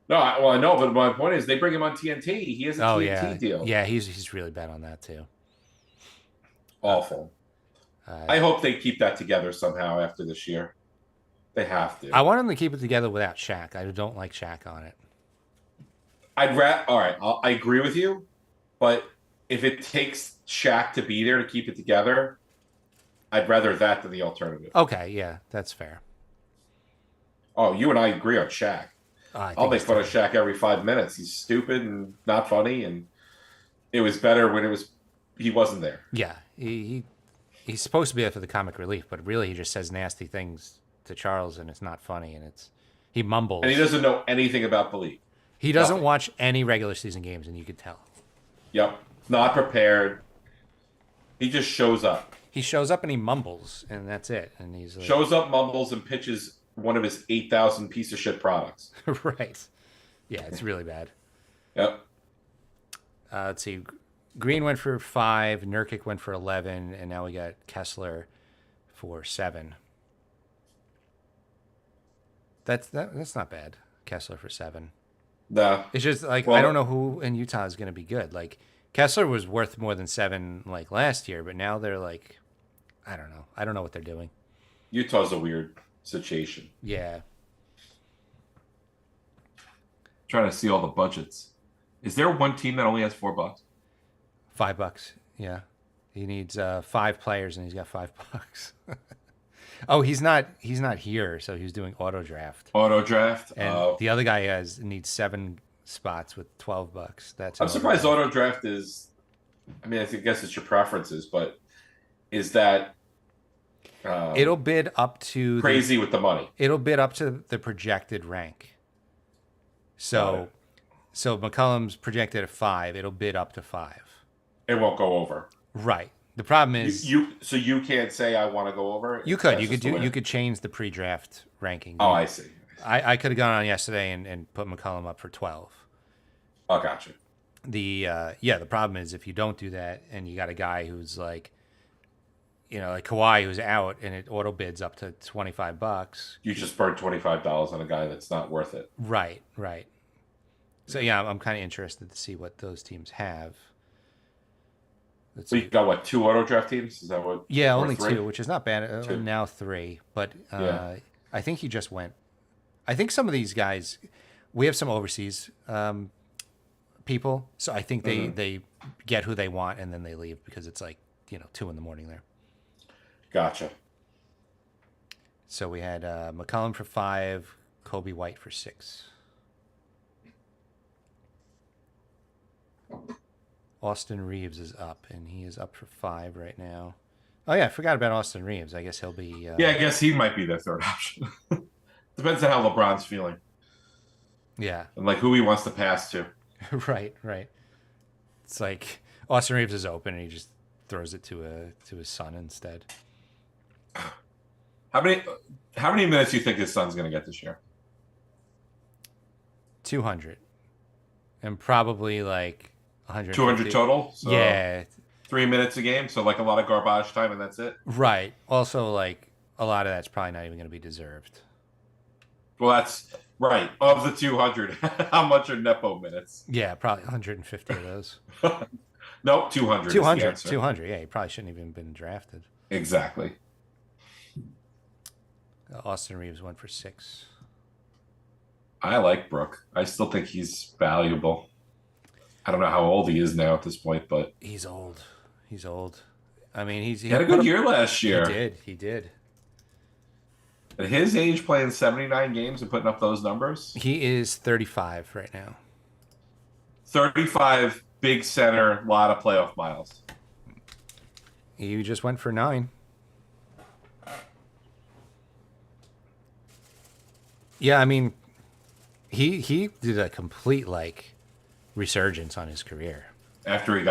No, I know, but my point is they bring him on TNT. He has a TNT deal. Yeah, he's really bad on that too. Awful. I hope they keep that together somehow after this year. They have to. I want them to keep it together without Shaq. I don't like Shaq on it. All right, I agree with you, but if it takes Shaq to be there to keep it together, I'd rather that than the alternative. Okay, yeah, that's fair. Oh, you and I agree on Shaq. I'll make fun of Shaq every 5 minutes. He's stupid and not funny, and it was better when he wasn't there. Yeah, he's supposed to be there for the comic relief, but really he just says nasty things to Charles, and it's not funny, and he mumbles. And he doesn't know anything about the league. He doesn't watch any regular season games, and you could tell. Yep, not prepared. He just shows up. He shows up and he mumbles, and that's it. And he's like, shows up, mumbles, and pitches one of his 8,000 piece of shit products. Right. Yeah, it's really bad. Yep. Let's see. Green went for 5, Nurkic went for 11, and now we got Kessler for 7. That's not bad. Kessler for 7. No. It's just like, I don't know who in Utah is going to be good. Like, Kessler was worth more than 7 like last year, but now they're like, I don't know. I don't know what they're doing. Utah's a weird situation. Yeah. Trying to see all the budgets. Is there one team that only has $4? $5. Yeah. He needs 5 players, and he's got $5. Oh, he's not here, so he was doing auto draft. Auto draft. And the other guy needs 7 spots with $12. That's I'm an surprised draft. auto draft is. I mean, I guess it's your preferences, but is that It'll bid up to crazy with the money? It'll bid up to the projected rank. So McCollum's projected at 5. It'll bid up to 5. It won't go over. Right. The problem is So you can't say I want to go over it? you could change the pre-draft ranking. Oh, I see. I could have gone on yesterday and put McCollum up for 12. Oh, gotcha. The problem is if you don't do that and you got a guy who's like, like Kawhi who's out and it auto bids up to $25. You just burned $25 on a guy that's not worth it. Right. So yeah, I'm kind of interested to see what those teams have. So you got what, 2 auto draft teams? Is that what? Yeah, only 3? 2, which is not bad. 2. Now 3, but Yeah. I think he just went. I think some of these guys, we have some overseas people, so I think they get who they want and then they leave because it's like 2 in the morning there. Gotcha. So we had McCollum for 5, Kobe White for 6. Austin Reeves is up, and he is up for 5 right now. Oh yeah, I forgot about Austin Reeves. I guess he'll be. Yeah, I guess he might be their third option. Depends on how LeBron's feeling. Yeah. And like who he wants to pass to. Right. It's like Austin Reeves is open, and he just throws it to his son instead. How many minutes do you think his son's going to get this year? 200, and probably like 100. 200 total. So yeah. 3 minutes a game, so like a lot of garbage time, and that's it. Right. Also, like a lot of that's probably not even going to be deserved. Well, that's right. Of the 200, how much are Nepo minutes? Yeah, probably 150 of those. Nope, 200. 200. Yeah, he probably shouldn't have even been drafted. Exactly. Austin Reeves went for 6. I like Brooke. I still think he's valuable. I don't know how old he is now at this point, but he's old. I mean, he had a good year last year. He did. At his age, playing 79 games and putting up those numbers. He is 35 right now. 35, big center, a lot of playoff miles. He just went for 9. Yeah, I mean, he did a complete resurgence on his career after he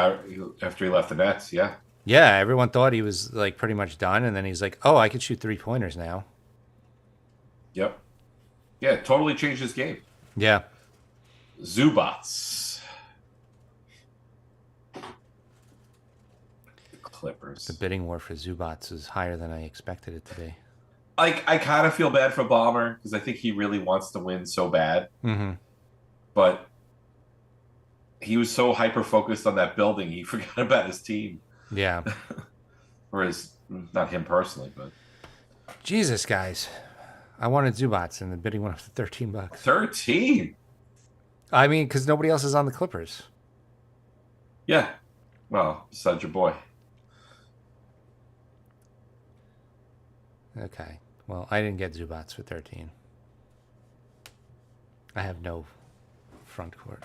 left the Nets. Yeah. Yeah, everyone thought he was pretty much done, and then he's like, "Oh, I could shoot 3-pointers now." Yep. Yeah, it totally changed his game. Yeah. Zubats. The Clippers. The bidding war for Zubats is higher than I expected it to be. I kind of feel bad for Ballmer because I think he really wants to win so bad. Mm-hmm. But he was so hyper-focused on that building, he forgot about his team. Yeah. Or not him personally, but... Jesus, guys. I wanted Zubats, and the bidding went up to $13. 13? I mean, because nobody else is on the Clippers. Yeah. Well, besides your boy. Okay. Well, I didn't get Zubats for 13. I have no front court.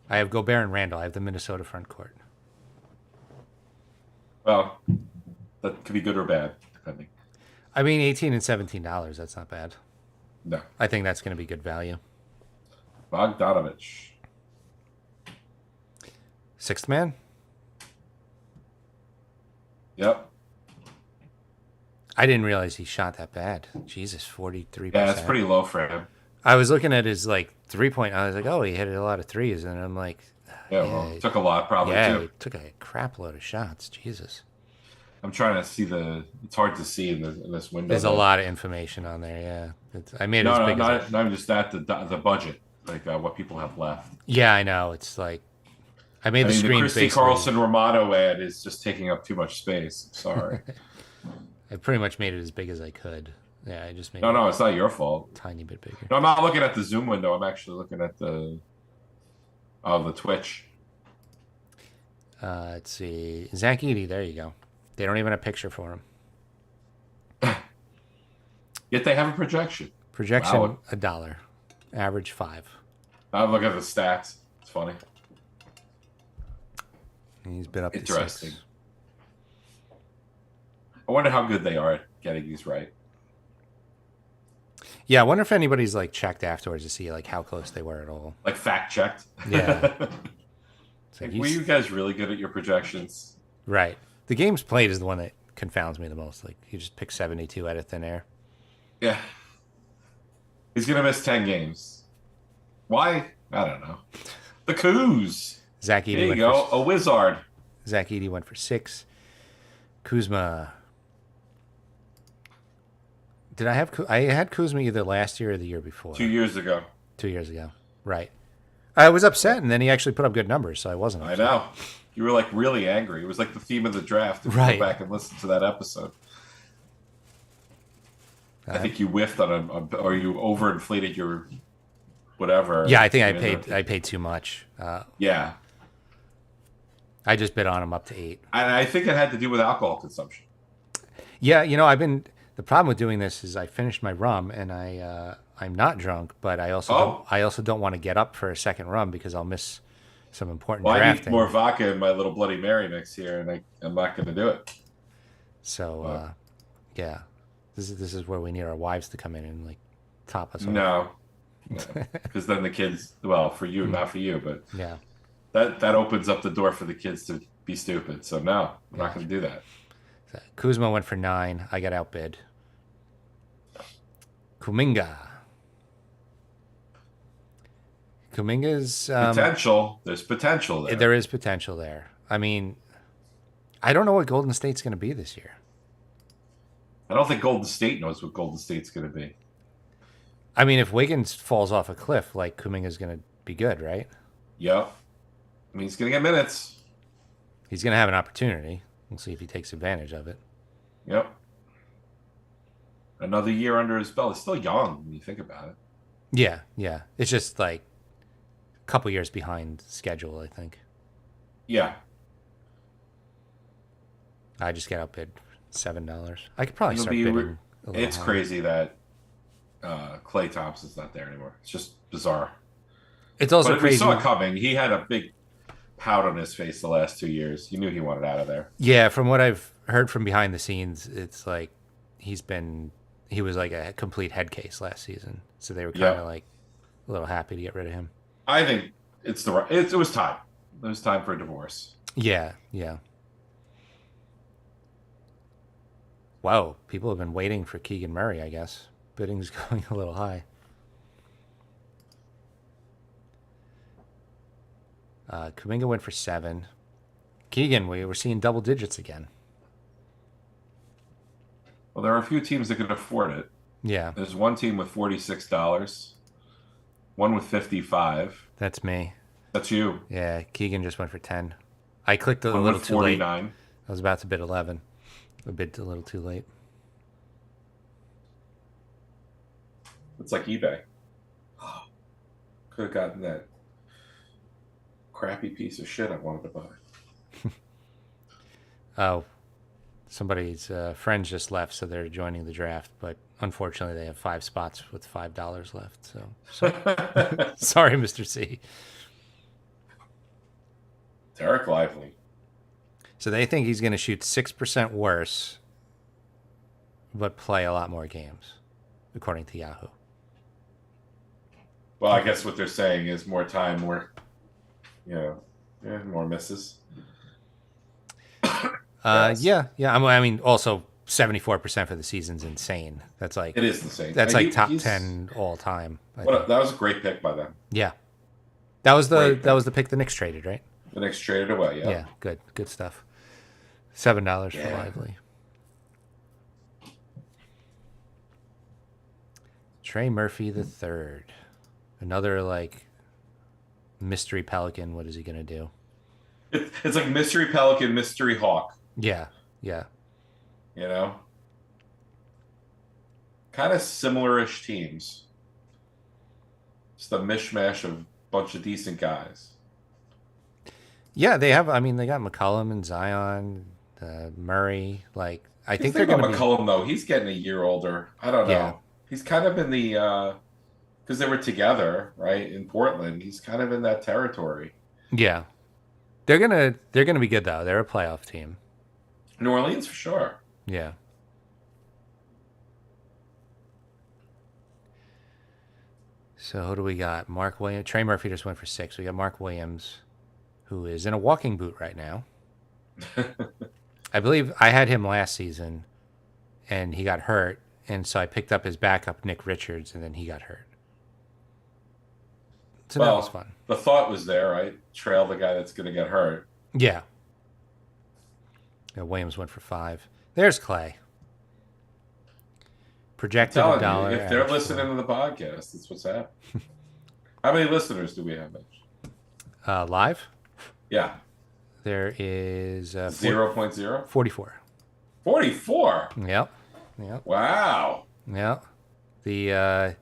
I have Gobert and Randall. I have the Minnesota front court. Well, that could be good or bad, depending. I mean, $18 and $17. That's not bad. No. I think that's going to be good value. Bogdanovich. Sixth man? Yep. I didn't realize he shot that bad. Jesus, 43%. Yeah, that's pretty low for him. I was looking at his 3-point. I was like, oh, he hit a lot of threes, and I'm like, Yeah, well, it took a lot probably too. He took a crap load of shots. Jesus. I'm trying to see it's hard to see in this window. There's a lot of information on there. Yeah, I made it as big as not just that. The budget, what people have left. Yeah, I know. It's like I made the screen. The Christy Carlson Romano ad is just taking up too much space. Sorry. I pretty much made it as big as I could. Yeah, I just made No, it's not your fault. a tiny bit bigger. No, I'm not looking at the Zoom window. I'm actually looking at the Twitch. Let's see. Zach Edey, there you go. They don't even have a picture for him. Yet they have a projection. Projection Wow. $1, average 5. I'm looking at the stats. It's funny. And he's been up to Interesting. 6. I wonder how good they are at getting these right. Yeah, I wonder if anybody's like checked afterwards to see like how close they were at all. Like fact checked. Yeah. It's Like, like were you guys really good at your projections? right. The games played is the one that confounds me the most. Like you just pick 72 out of thin air. Yeah. He's gonna miss 10 games. Why? I don't know. The Coos. Zach There Edey you went go. for A wizard. Zach Edey went for 6. Kuzma. Did I have? I had Kuzma either last year or the year before. 2 years ago. 2 years ago. Right. I was upset, and then he actually put up good numbers, so I wasn't. I Upset. know. You were like really angry. It was like the theme of the draft. If you Right. go back and listen to that episode. I think you whiffed on or you overinflated your whatever. Yeah, I think I paid too much. Yeah. I just bid on him up to 8. And I think it had to do with alcohol consumption. Yeah, the problem with doing this is I finished my rum and I'm not drunk, but I also don't want to get up for a second rum because I'll miss some important Well, I need drafting. more vodka in my little Bloody Mary mix here, and I'm not going to do it. So yeah, this is where we need our wives to come in and like top us off. No. Because then the kids, well, for you, not for you, but Yeah. that opens up the door for the kids to be stupid. So no, I'm not going to do that. So Kuzma went for 9. I got outbid. Kuminga. Kuminga's Potential. There's potential there. there is potential there. I mean, I don't know what Golden State's going to be this year. I don't think Golden State knows what Golden State's going to be. I mean, if Wiggins falls off a cliff, like Kuminga's going to be good, right? Yep. I mean, he's going to get minutes. He's going to have an opportunity. We'll see if he takes advantage of it. Yep. Another year under his belt. He's still young when you think about it. Yeah, yeah. It's just like a couple years behind schedule, I think. Yeah. I just got outbid $7. I could probably It'll start be bidding. A little It's higher. crazy that Clay Thompson's not there anymore. It's just bizarre. It's also But we crazy. saw it coming. He had a big pout on his face the last 2 years. You knew he wanted out of there. Yeah, from what I've heard from behind the scenes, it's like he was like a complete head case last season. So they were kind of like a little happy to get rid of him. I think it's it was time. It was time for a divorce. Yeah, yeah. Wow, people have been waiting for Keegan Murray, I guess. Bidding's going a little high. Kuminga went for 7. Keegan, we were seeing double digits again. Well, there are a few teams that can afford it. Yeah, There's one team with $46, one with 55. that's me. That's you. Yeah, Keegan just went for 10. I clicked a One little with too late. 49. I was about to bid 11. I bid a little too late. It's like eBay. Could have gotten that crappy piece of shit I wanted to buy. Oh, somebody's friends just left, so they're joining the draft. But unfortunately, they have 5 spots with $5 left. So sorry, Mr. C. Derek Lively. So they think he's going to shoot 6% worse, but play a lot more games, according to Yahoo. Well, I guess what they're saying is more time, more, more misses. Yes. Yeah. I mean, also 74% for the season's insane. That's like It is insane. That's And like top he's- 10 all time. I That think. was a great pick by them. Yeah, that was Great the pick the Knicks traded, right? The Knicks traded away. Yeah, good stuff. $7 for Yeah. Lively. Trey Murphy the third, another like mystery Pelican. What is he gonna do? It's like Mystery Pelican, Mystery Hawk. Yeah. You know, kind of similar-ish teams. Just a mishmash of a bunch of decent guys. Yeah, they have. I mean, they got McCollum and Zion, Murray. Like I He's think they're thinking going about to be. McCollum though. He's getting a year older. I don't Yeah, know. He's kind of in the because they were together, right, in Portland. He's kind of in that territory. yeah. They're gonna be good though. They're a playoff team. New Orleans for sure. Yeah. So who do we got? Mark Williams. Trey Murphy just went for 6. We got Mark Williams, who is in a walking boot right now. I believe I had him last season, and he got hurt, and so I picked up his backup, Nick Richards, and then he got hurt. So that was Well, fun. the thought was there, right? Trail the guy that's going to get hurt. Yeah. Williams went for 5. There's Clay. Projected Telling a dollar. you, if they're average listening to the podcast, that's what's happening. How many listeners do we have, Mitch? live, Yeah, there is 0.0? 44. 44. Yep. Yep. Wow. Yep. The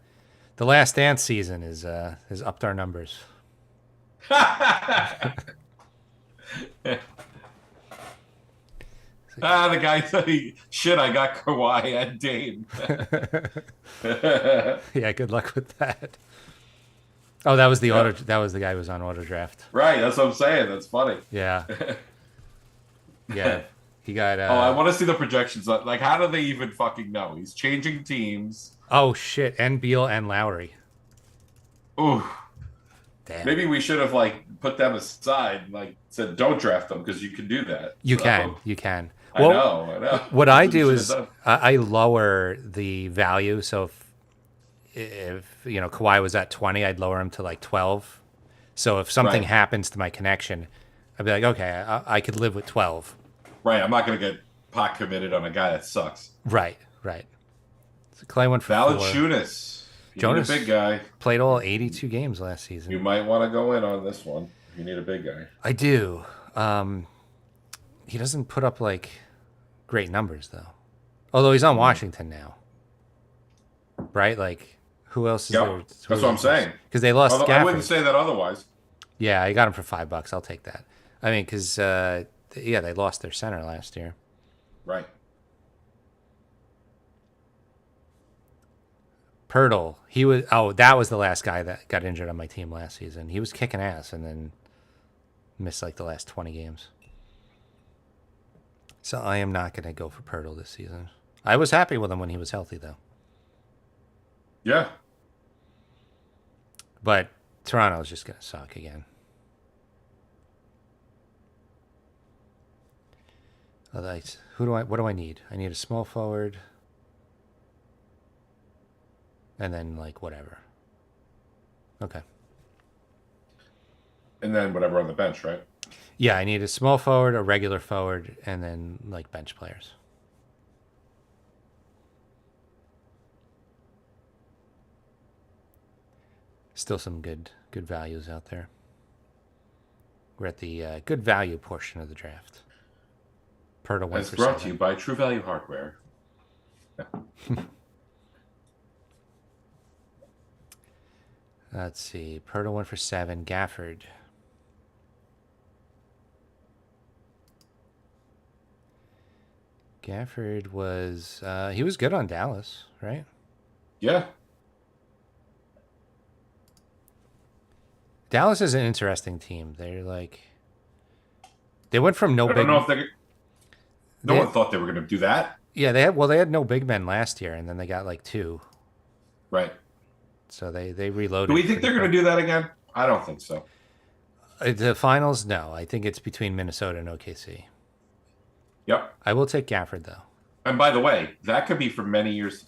Last Dance season is has upped our numbers. The guy said, "Shit, I got Kawhi and Dame." Yeah, good luck with that. Oh, that was the auto. That was the guy who was on auto draft. Right, that's what I'm saying. That's funny. Yeah. Yeah. He got. Oh, I want to see the projections. Like, how do they even fucking know? He's changing teams. Oh shit! And Beal and Lowry. Ooh. Damn. Maybe we should have like put them aside, and, like said, don't draft them because you can do that. You So, can. You can. I know. What I That's do we is should have done. I lower the value. So if Kawhi was at 20, I'd lower him to like 12. So if something Right. happens to my connection, I'd be like, okay, I could live with 12. Right, I'm not going to get pot committed on a guy that sucks. Right. So Clay went for 4. Valanciunas. You Jonas need a big guy. played all 82 games last season. You might want to go in on this one. You need a big guy. I do. He doesn't put up like great numbers though. Although he's on Washington now, right? Like, who else is Yep, there? that's what I'm saying. Because they lost Although I wouldn't Gafford. say that otherwise. Yeah, I got him for $5. I'll take that. I mean, because they lost their center last year. Right. Pirtle, he was. Oh, that was the last guy that got injured on my team last season. He was kicking ass and then missed like the last 20 games. So I am not going to go for Pirtle this season. I was happy with him when he was healthy, though. Yeah. But Toronto's just going to suck again. What do I need? I need a small forward. And then, like, whatever. Okay. And then whatever on the bench, right? Yeah, I need a small forward, a regular forward, and then, like, bench players. Still some good values out there. We're at the good value portion of the draft. Pirtle went It's for brought 7. to you by True Value Hardware. Let's see. Pirtle went for 7. Gafford. Gafford was he was good on Dallas, right? Yeah. Dallas is an interesting team. They're like they went from no I big. don't know if they. No They- one thought they were going to do that. Yeah, they had no big men last year, and then they got like 2. Right. So they reloaded. Do we think they're going to do that again? I don't think so. The finals? No, I think it's between Minnesota and OKC. Yep. I will take Gafford though. And by the way, that could be for many years to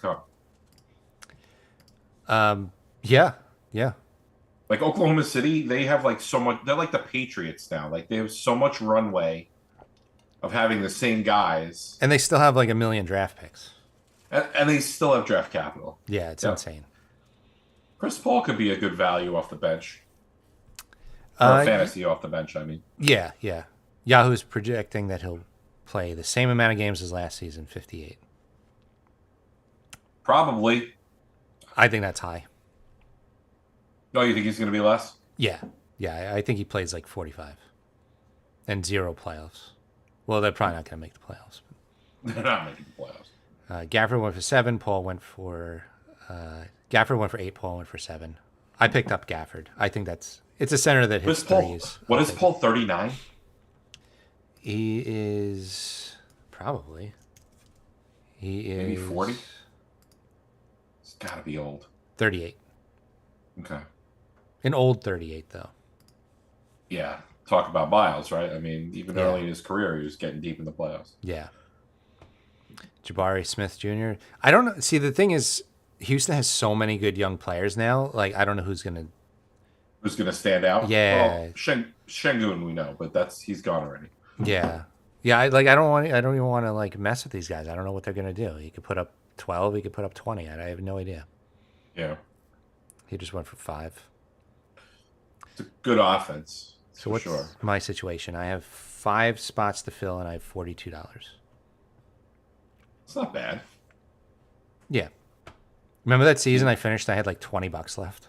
come. Yeah. Like Oklahoma City, they have like so much. They're like the Patriots now. Like they have so much runway of having the same guys, And they still have like 1 million draft picks. and they still have draft capital. Yeah, it's Yeah. insane. Chris Paul could be a good value off the bench. Or fantasy off the bench, I mean. Yeah. Yahoo's projecting that he'll play the same amount of games as last season, 58. Probably. I think that's high. No, you think he's going to be less? Yeah, I think he plays like 45. And 0 playoffs. Well, they're probably not going to make the playoffs. They're not making the playoffs. Gafford went for 7. Gafford went for 8. Paul went for 7. I picked up Gafford. I think it's a center that hits threes. What is Paul, 39? He is probably. He is Maybe 40? It's got to be old. 38. Okay. An old 38 though. Yeah. Talk about Miles, right? I mean, even Yeah. early in his career, he was getting deep in the playoffs. Yeah. Jabari Smith Jr. I don't know. See, the thing is, Houston has so many good young players now. Like, I don't know who's gonna. Who's going to stand out? Yeah. Well, Şengün we know, but he's gone already. Yeah. Yeah. I don't even want to like mess with these guys. I don't know what they're gonna do. He could put up 12. He could put up 20. I have no idea. Yeah. He just went for 5. It's a good offense. So what's my situation? I have 5 spots to fill, and I have $42. It's not bad. Yeah. Remember that season I finished? I had like $20 left.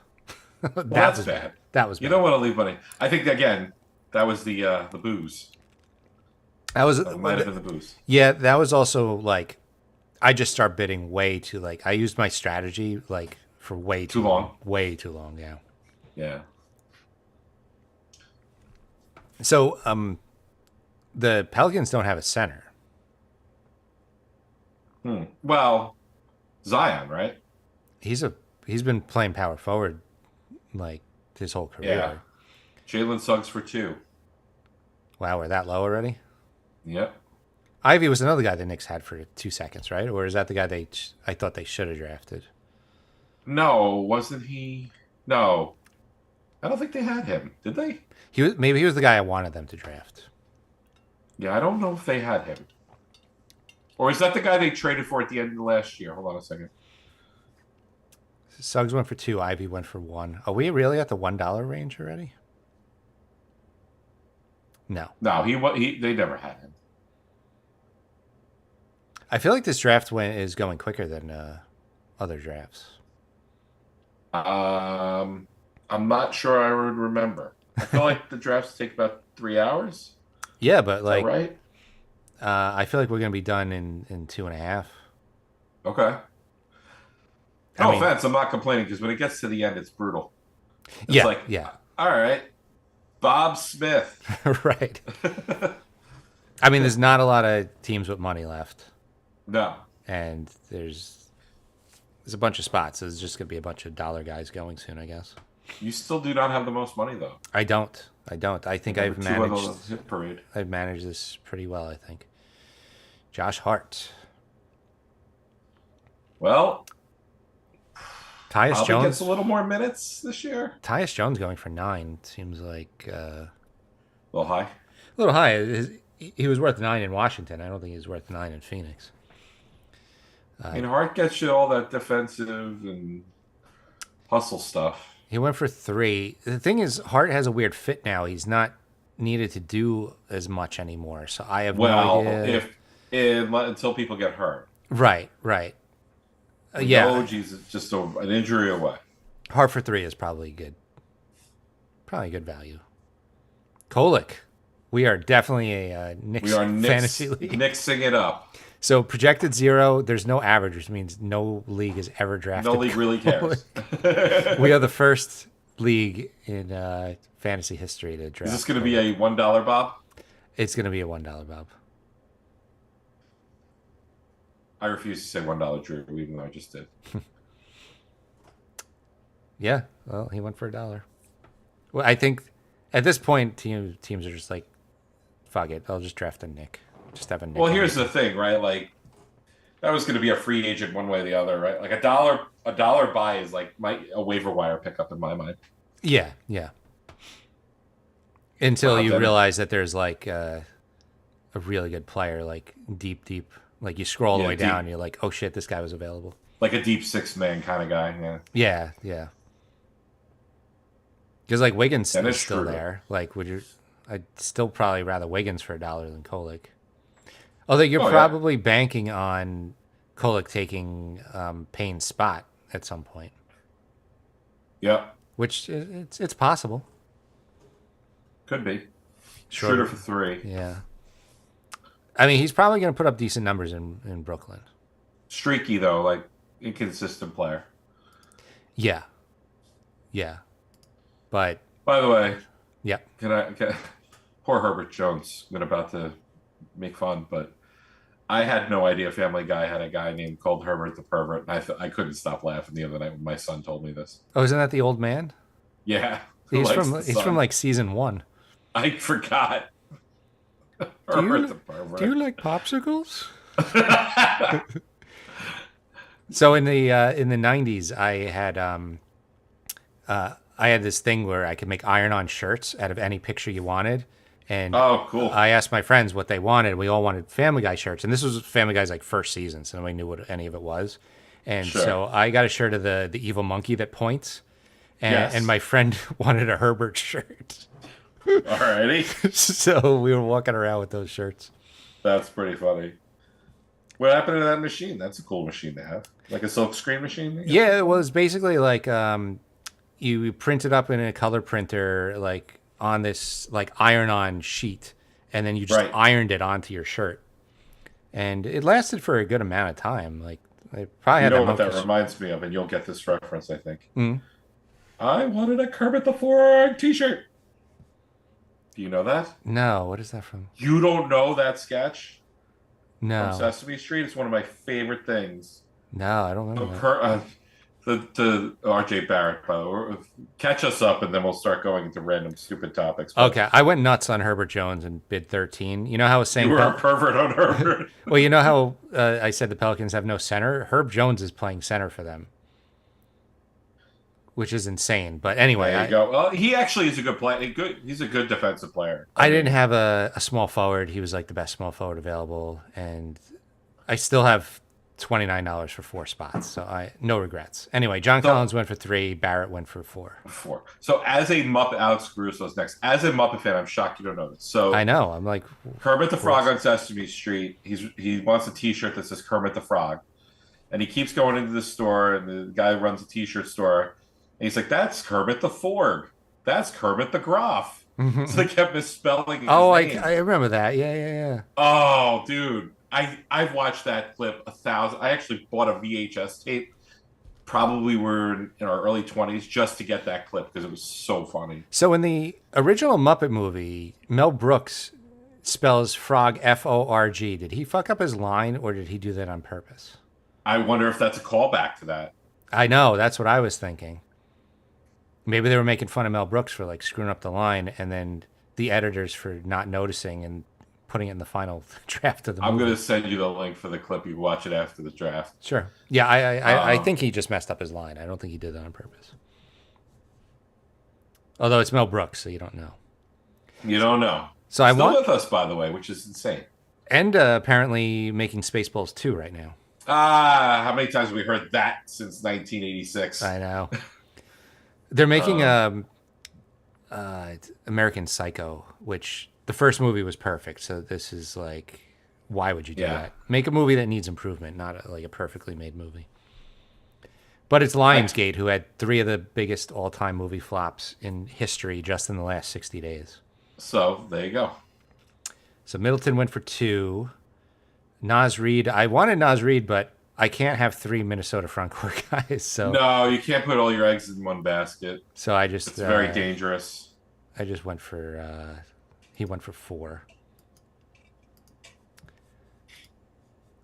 That's bad. That was bad. You don't want to leave money. I think again, that was the booze. That was That might have been the booze. Yeah, that was also like I just start bidding way too like I used my strategy like for way too long. Way too long, yeah. Yeah. So, the Pelicans don't have a center. Well, Zion, right? He's been playing power forward like his whole career. Yeah. Jalen Suggs for 2. Wow, we're that low already? Yep. Ivy was another guy the Knicks had for 2 seconds, right? Or is that the guy I thought they should have drafted? No, wasn't he? No. I don't think they had him. Did they? Maybe he was the guy I wanted them to draft. Yeah, I don't know if they had him. Or is that the guy they traded for at the end of last year? Hold on a second. Suggs went for 2. Ivy went for 1. Are we really at the $1 range already? No. No, they never had him. I feel like this draft is going quicker than other drafts. I'm not sure I would remember. I feel like the drafts take about 3 hours. Yeah, but Is like, that right? I feel like we're gonna be done in 2.5. Okay. No offense, I'm not complaining because when it gets to the end, it's brutal. It's all right, Bob Smith. Right. I mean, there's not a lot of teams with money left. No. And there's a bunch of spots. So there's just gonna be a bunch of dollar guys going soon, I guess. You still do not have the most money though. I don't. I think I've managed. Hit parade. I've managed this pretty well, I think. Josh Hart. Well, Tyus Jones gets a little more minutes this year. Tyus Jones going for 9 seems like a little high. A little high. He was worth 9 in Washington. I don't think he's worth 9 in Phoenix. I mean, Hart gets you all that defensive and hustle stuff. He went for 3. The thing is, Hart has a weird fit now. He's not needed to do as much anymore. So I have no idea. Until people get hurt. Right. Yeah. Oh, geez, it's just an injury away. Hart for 3 is probably good. Probably good value. Kolick. We are definitely a Knicks fantasy league. Mixing it up. So projected 0, there's no average, which means no league has ever drafted. No league really cares. We are the first league in fantasy history to draft. Is this going to be a $1 Bob? It's going to be a $1 Bob. I refuse to say $1 Drew, even though I just did. Yeah, well, he went for $1. Well, I think at this point, teams are just like, fuck it, I'll just draft a Nick. Just have a Nick. Well, here's the thing, right? Like, that was going to be a free agent one way or the other, right? Like a dollar buy is like a waiver wire pickup in my mind. Yeah. Until you realize that there's like a really good player, like deep. Like you scroll all the way down, and you're like, oh shit, this guy was available. Like a deep 6-man kind of guy, yeah. Yeah. Because like Wiggins is still true. there. Like, I'd still probably rather Wiggins for $1 than Kolick. Although you're probably banking on Kolick taking Payne's spot at some point. Yeah. Which it's possible. Could be. Sure. Shooter for 3. Yeah. I mean, he's probably going to put up decent numbers in Brooklyn. Streaky though, like inconsistent player. Yeah. Yeah. But, By the way, yeah. poor Herbert Jones. I'm about to make fun, but I had no idea Family Guy had a guy named called Herbert the Pervert, and I couldn't stop laughing the other night when my son told me this. Oh, isn't that the old man? Yeah, He's from like season 1. I forgot. Herbert the Pervert. Do you like popsicles? So in the 90s, I had this thing where I could make iron-on shirts out of any picture you wanted. And Oh, cool. I asked my friends what they wanted. We all wanted Family Guy shirts. And this was Family Guy's like first season, so nobody knew what any of it was. And Sure. so I got a shirt of the evil monkey that points. And, Yes. and my friend wanted a Herbert shirt. Alrighty, So we were walking around with those shirts. that's pretty funny. What happened to that machine? That's a cool machine to have, like a silk screen machine. I guess? Yeah, it was basically like you print it up in a color printer, like on this like iron-on sheet, and then you just Right. ironed it onto your shirt, and it lasted for a good amount of time. Like I probably You had know that what that monkey. reminds me of, and you'll get this reference, I think. Mm. I wanted a Kermit the Frog T-shirt. Do you know that? No, what is that from? You don't know that sketch from No, Sesame Street? It's one of my favorite things. no, I don't remember. The R.J. Barrett, by the way. Catch us up, and then we'll start going into random stupid topics. That. Okay, I went nuts on Herbert Jones in bid 13. You know how I was saying? You were a pervert on Herbert. Well, you know how I said the Pelicans have no center. Herb Jones is playing center for them, which is insane. But anyway, There you go. Well, he actually is a good player. He's a good defensive player. I didn't have a small forward. He was like the best small forward available, and I still have $29 for 4 spots, so I no regrets. Anyway, John Collins went for 3, Barrett went for 4. Four. So as a Muppet, Alex Caruso's next. As a Muppet fan, I'm shocked you don't know this. So I know. I'm like, Kermit the Frog on Sesame Street. He wants a T-shirt that says Kermit the Frog, and he keeps going into the store, and the guy runs a T-shirt store, and he's like, "That's Kermit the Forg. That's Kermit the Groff." So they kept misspelling his oh, name. I remember that. Yeah. Oh, dude, I've watched that clip 1,000. I actually bought a VHS tape. Probably were in our early 20s just to get that clip because it was so funny. So in the original Muppet movie, Mel Brooks spells frog F-O-R-G. Did he fuck up his line, or did he do that on purpose? I wonder if that's a callback to that. I know. That's what I was thinking. Maybe they were making fun of Mel Brooks for like screwing up the line, and then the editors for not noticing and putting it in the final draft of the movie. I'm going to send you the link for the clip. You watch it after the draft. Sure. Yeah, I think he just messed up his line. I don't think he did that on purpose. Although it's Mel Brooks, so you don't know. You don't know. So I Still want, with us, by the way, which is insane. and apparently making Spaceballs 2 right now. How many times have we heard that since 1986? I know. They're making it's American Psycho, which the first movie was perfect. So this is like, why would you do that? Make a movie that needs improvement, not like a perfectly made movie. But it's Lionsgate, who had 3 of the biggest all-time movie flops in history just in the last 60 days. So there you go. So Middleton went for 2. Nas Reed, I wanted Nas Reed, but I can't have 3 Minnesota front court guys. So No, you can't put all your eggs in one basket. So I just It's very dangerous. I just went for he went for 4.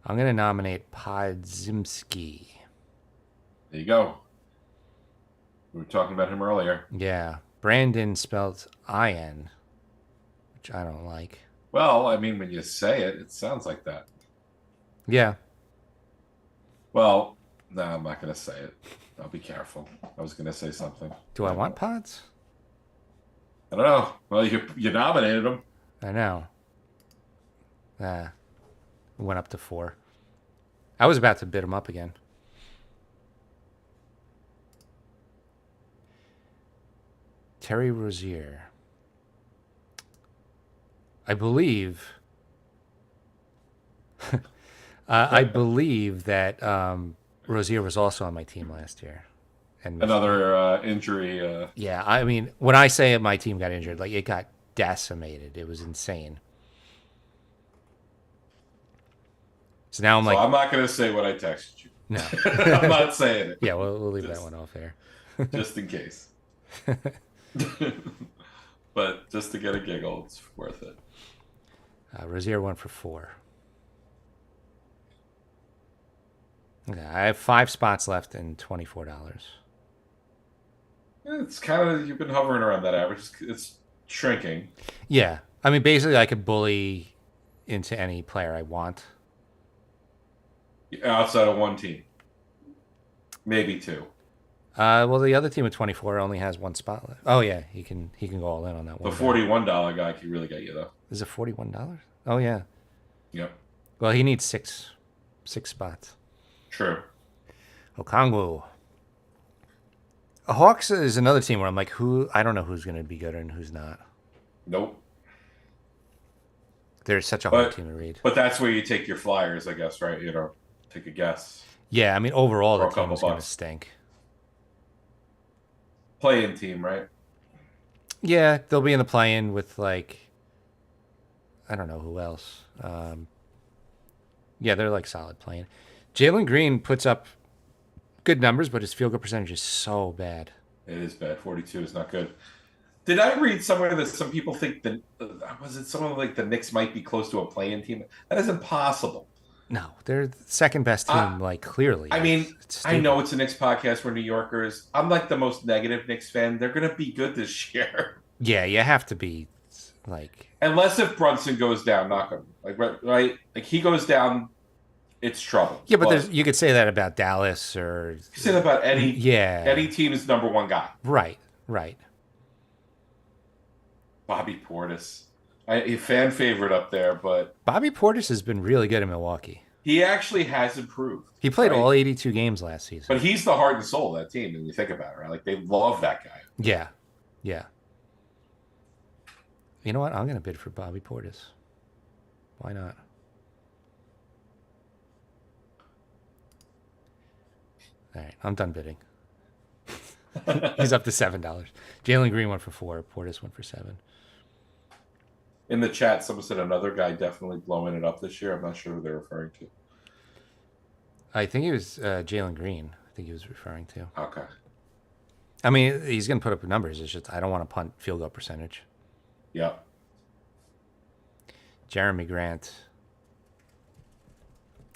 I'm gonna nominate Podzimski. There you go. We were talking about him earlier. Yeah, Brandon spelled I-N, which I don't like. Well, I mean, when you say it, it sounds like that. Yeah, Well, no, I'm not going to say it. I'll be careful. I was going to say something. do I want Pods? I don't know. Well, you nominated him. I know. Went up to 4. I was about to bid him up again. Terry Rozier. I believe. I believe that Rozier was also on my team last year. And Another injury. yeah, I mean, when I say my team got injured, like it got decimated. It was insane. So now I'm So like, I'm not going to say what I texted you. no. I'm not saying it. Yeah, we'll leave that one off there. Just in case. But just to get a giggle, it's worth it. Rozier went for 4. Okay, I have 5 spots left and $24. It's kind of, you've been hovering around that average. It's shrinking. Yeah, I mean, basically, I could bully into any player I want. Outside of one team. Maybe 2. Well, the other team at 24 only has 1 spot left. Oh yeah, he can go all in on that one. The $41 guy could really get you, though. Is it $41? Oh yeah. Yep. Well, he needs 6 spots. True. Okongwu. Hawks is another team where I'm like, I don't know who's going to be good and who's not. Nope. They're such a hard team to read. But that's where you take your flyers, I guess, right? Take a guess. Yeah, I mean, overall, For the a team is couple going to bucks. stink. Play-in team, right? Yeah, they'll be in the play-in with, like, I don't know who else. Yeah, they're, like, solid play-in. Jalen Green puts up good numbers, but his field goal percentage is so bad. It is bad. 42 is not good. Did I read somewhere that some people think that was it someone like the Knicks might be close to a play-in team? That is impossible. No, they're the second best team, like, clearly. I mean, It's I know it's a Knicks podcast. We're New Yorkers. I'm like the most negative Knicks fan. They're going to be good this year. Yeah, you have to be, like... Unless if Brunson goes down, knock him. Like, right? Like, he goes down, it's trouble. Yeah, but you could say that about Dallas or... You can say that about any team's number 1 guy. Right. Bobby Portis. A fan favorite up there, but... Bobby Portis has been really good in Milwaukee. He actually has improved. He played all 82 games last season. But he's the heart and soul of that team, when you think about it, right? Like, they love that guy. Yeah. You know what? I'm going to bid for Bobby Portis. Why not? All right, I'm done bidding. He's up to $7. Jalen Green went for 4. Portis went for 7. In the chat, someone said another guy definitely blowing it up this year. I'm not sure who they're referring to. I think he was Jalen Green. I think he was referring to. Okay. I mean, he's going to put up numbers. It's just I don't want to punt field goal percentage. Yep. Jeremy Grant.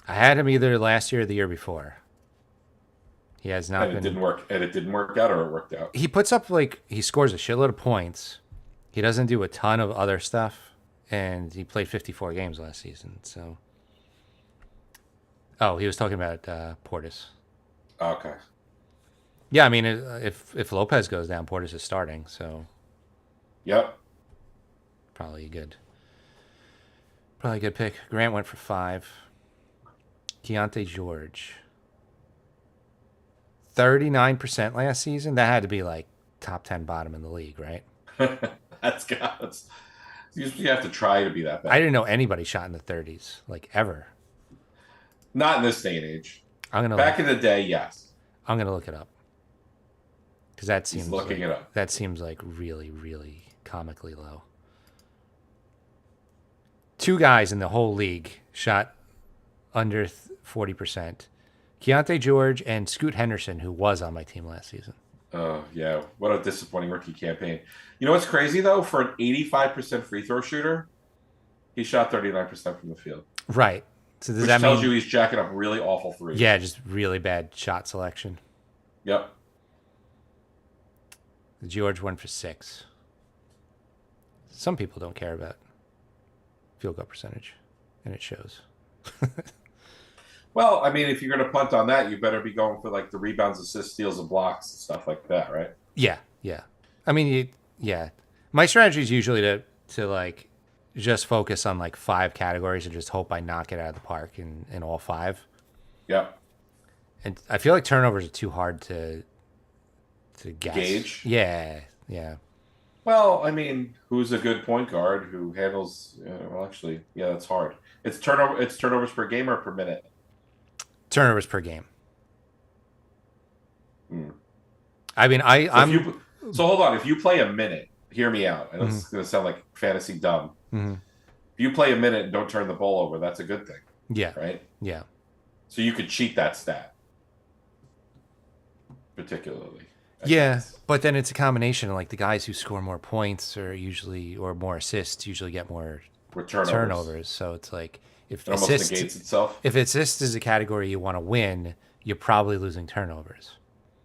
I had him either last year or the year before. He has not been. It didn't work. And it didn't work out, or it worked out. He puts up he scores a shitload of points. He doesn't do a ton of other stuff, and he played 54 games last season. So. Oh, he was talking about Portis. Okay. Yeah, I mean, if Lopez goes down, Portis is starting, so. Yep. Probably a good pick. Grant went for 5. Keontae George. 39% last season. That had to be like top 10 bottom in the league, right? That's you have to try to be that bad. I didn't know anybody shot in the 30s, like ever. Not in this day and age. Back in the day, yes. I'm gonna look it up. Because that seems He's looking it up. That seems like really, really comically low. 2 guys in the whole league shot under 40%. Keontae George and Scoot Henderson, who was on my team last season. Oh, yeah. What a disappointing rookie campaign. You know what's crazy, though? For an 85% free throw shooter, he shot 39% from the field. Right. So does Which that tells mean, you he's jacking up really awful threes. Yeah, just really bad shot selection. Yep. George went for 6. Some people don't care about field goal percentage, and it shows. Well, I mean, if you're going to punt on that, you better be going for like the rebounds, assists, steals, and blocks and stuff like that, right? Yeah. I mean, my strategy is usually to like just focus on like 5 categories and just hope I knock it out of the park in all 5. Yep. And I feel like turnovers are too hard to guess. Gauge? Yeah. Well, I mean, who's a good point guard who handles? Well, actually, yeah, that's hard. It's turnovers per game or per minute. Turnovers per game. I mean, So hold on. If you play a minute, hear me out. And it's going to sound like fantasy dumb. Mm-hmm. If you play a minute and don't turn the ball over, that's a good thing. Yeah. right? Yeah. So you could cheat that stat, particularly. I Yeah, guess. but then it's a combination of like the guys who score more points or more assists usually get more With turnovers. turnovers. So it's like It almost negates itself. if assists is a category you want to win, you're probably losing turnovers.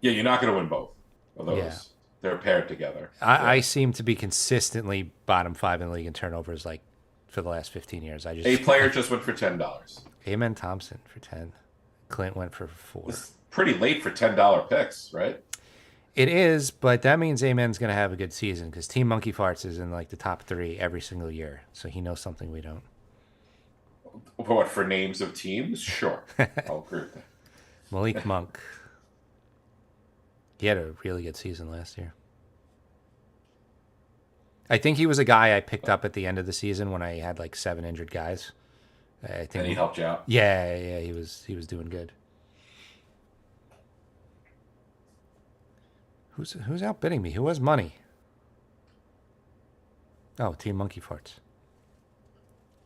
Yeah, you're not going to win both of those. Yeah. They're paired together. I seem to be consistently bottom 5 in the league in turnovers like for the last 15 years. A player just went for $10. Amen Thompson for 10. Clint went for 4. It's pretty late for $10 picks, right? It is, but that means Amen's going to have a good season because Team Monkey Farts is in like the top 3 every single year. So he knows something we don't. What, for names of teams? Sure. I'll agree with that. Malik Monk. He had a really good season last year. I think he was a guy I picked up at the end of the season when I had like 7 injured guys. I think And he helped you out. Yeah, he was doing good. Who's outbidding me? Who has money? Oh, Team Monkey Farts.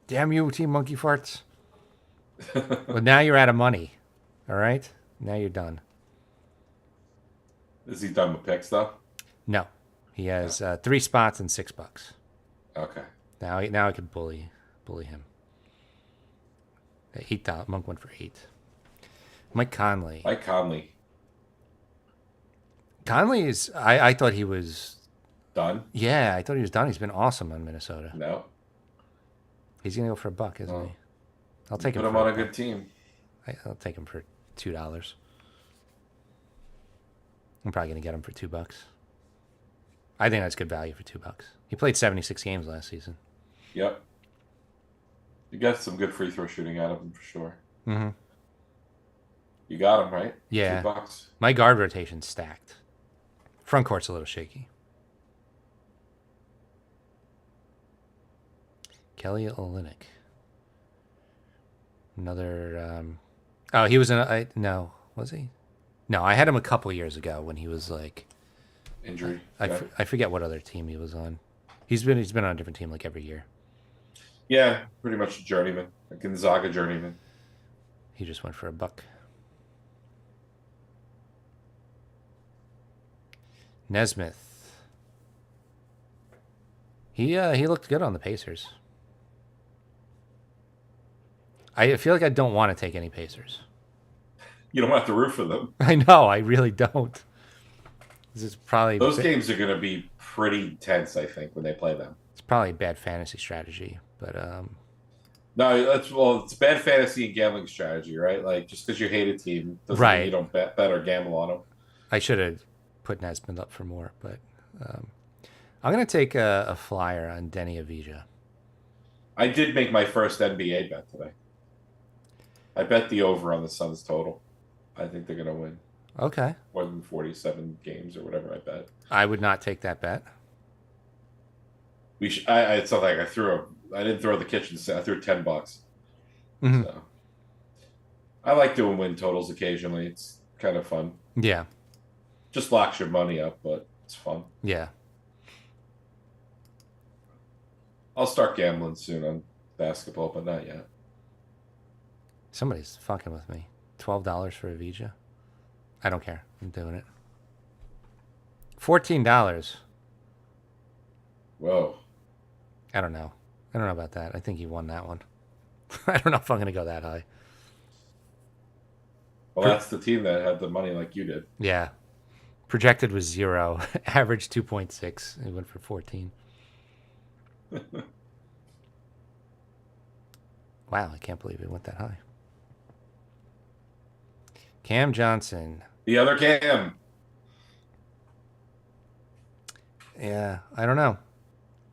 Damn you, Team Monkey Farts. Well, now you're out of money. All right? Now you're done. Is he done with picks, though? No. He has 3 spots and $6. Okay. Now I can bully him. $8. Monk went for 8. Mike Conley. Mike Conley. Conley is. I thought he was. Done? Yeah, I thought he was done. He's been awesome on Minnesota. No. He's gonna go for $1, isn't he? I'll take him. Put him on a good team. I'll take him for $2. I'm probably gonna get him for $2. I think that's good value for $2. He played 76 games last season. Yep. You got some good free throw shooting out of him for sure. Mm-hmm. You got him, right? Yeah. $2. My guard rotation's stacked. Front court's a little shaky. Kelly Olynyk. Another. Oh, he was in. No, was he? No, I had him a couple years ago when he was like. Injury. I forget what other team he was on. He's been on a different team like every year. Yeah, pretty much a journeyman. A Gonzaga journeyman. He just went for $1. Nesmith. He looked good on the Pacers. I feel like I don't want to take any Pacers. You don't have to root for them. I know, I really don't. This is probably Those games are going to be pretty tense, I think, when they play them. It's probably a bad fantasy strategy, but No, it's bad fantasy and gambling strategy, right? Like just because you hate a team doesn't mean you don't bet or gamble on them. I should have put Nesmith up for more, but I'm gonna take a flyer on Denny Avija. I did make my first NBA bet today. I bet the over on the Suns total. I think they're gonna win. Okay. More than 47 games or whatever I bet. I would not take that bet. It's not like I didn't throw the kitchen sink. I threw $10. Mm-hmm. So I like doing win totals occasionally. It's kind of fun. Yeah. Just locks your money up, but it's fun. Yeah. I'll start gambling soon on basketball, but not yet. Somebody's fucking with me. $12 for Avija. I don't care. I'm doing it. $14. Whoa. I don't know. I don't know about that. I think he won that one. I don't know if I'm going to go that high. Well, that's the team that had the money like you did. Yeah. Projected was 0. Average 2.6. It went for 14. Wow, I can't believe it went that high. Cam Johnson. The other Cam. Yeah, I don't know.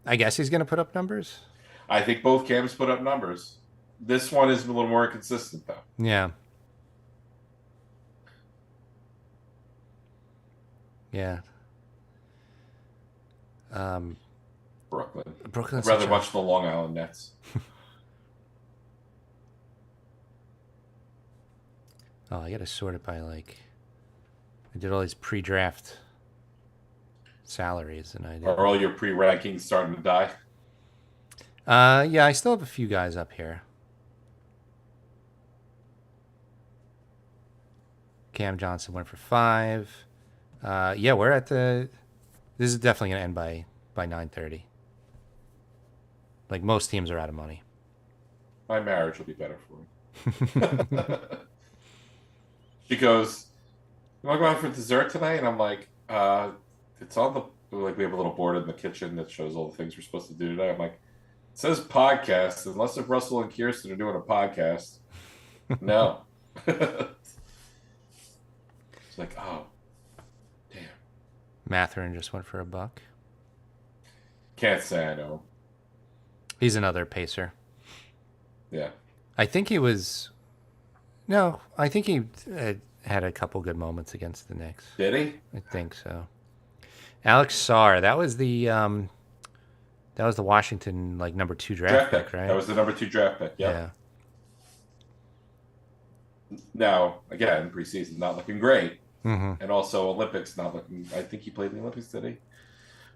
I guess he's going to put up numbers. I think both Cams put up numbers. This one is a little more inconsistent, though. Yeah. Yeah. Brooklyn. Brooklyn's I'd rather such a- watch the Long Island Nets. Oh, I got to sort it by like. I did all these pre-draft salaries, and I did. Are all your pre-rankings starting to die? Yeah, I still have a few guys up here. Cam Johnson went for 5. Yeah, we're at the. This is definitely gonna end by 9:30. Like most teams are out of money. My marriage will be better for me. She goes, "You want to go out for dessert tonight?" And I'm like, "It's on the like we have a little board in the kitchen that shows all the things we're supposed to do today." I'm like, "It says podcast, unless if Russell and Kirsten are doing a podcast." No. It's like, oh, damn. Matherin just went for $1. Can't say I know. He's another pacer. Yeah. I think he was. No, I think he had a couple good moments against the Knicks. Did he? I think so. Alex Sarr, that was the Washington like number 2 draft pick, right? That was the number 2 draft pick. Yep. Yeah. Now, again, preseason not looking great. Mm-hmm. And also Olympics not looking. I think he played in the Olympics, did he?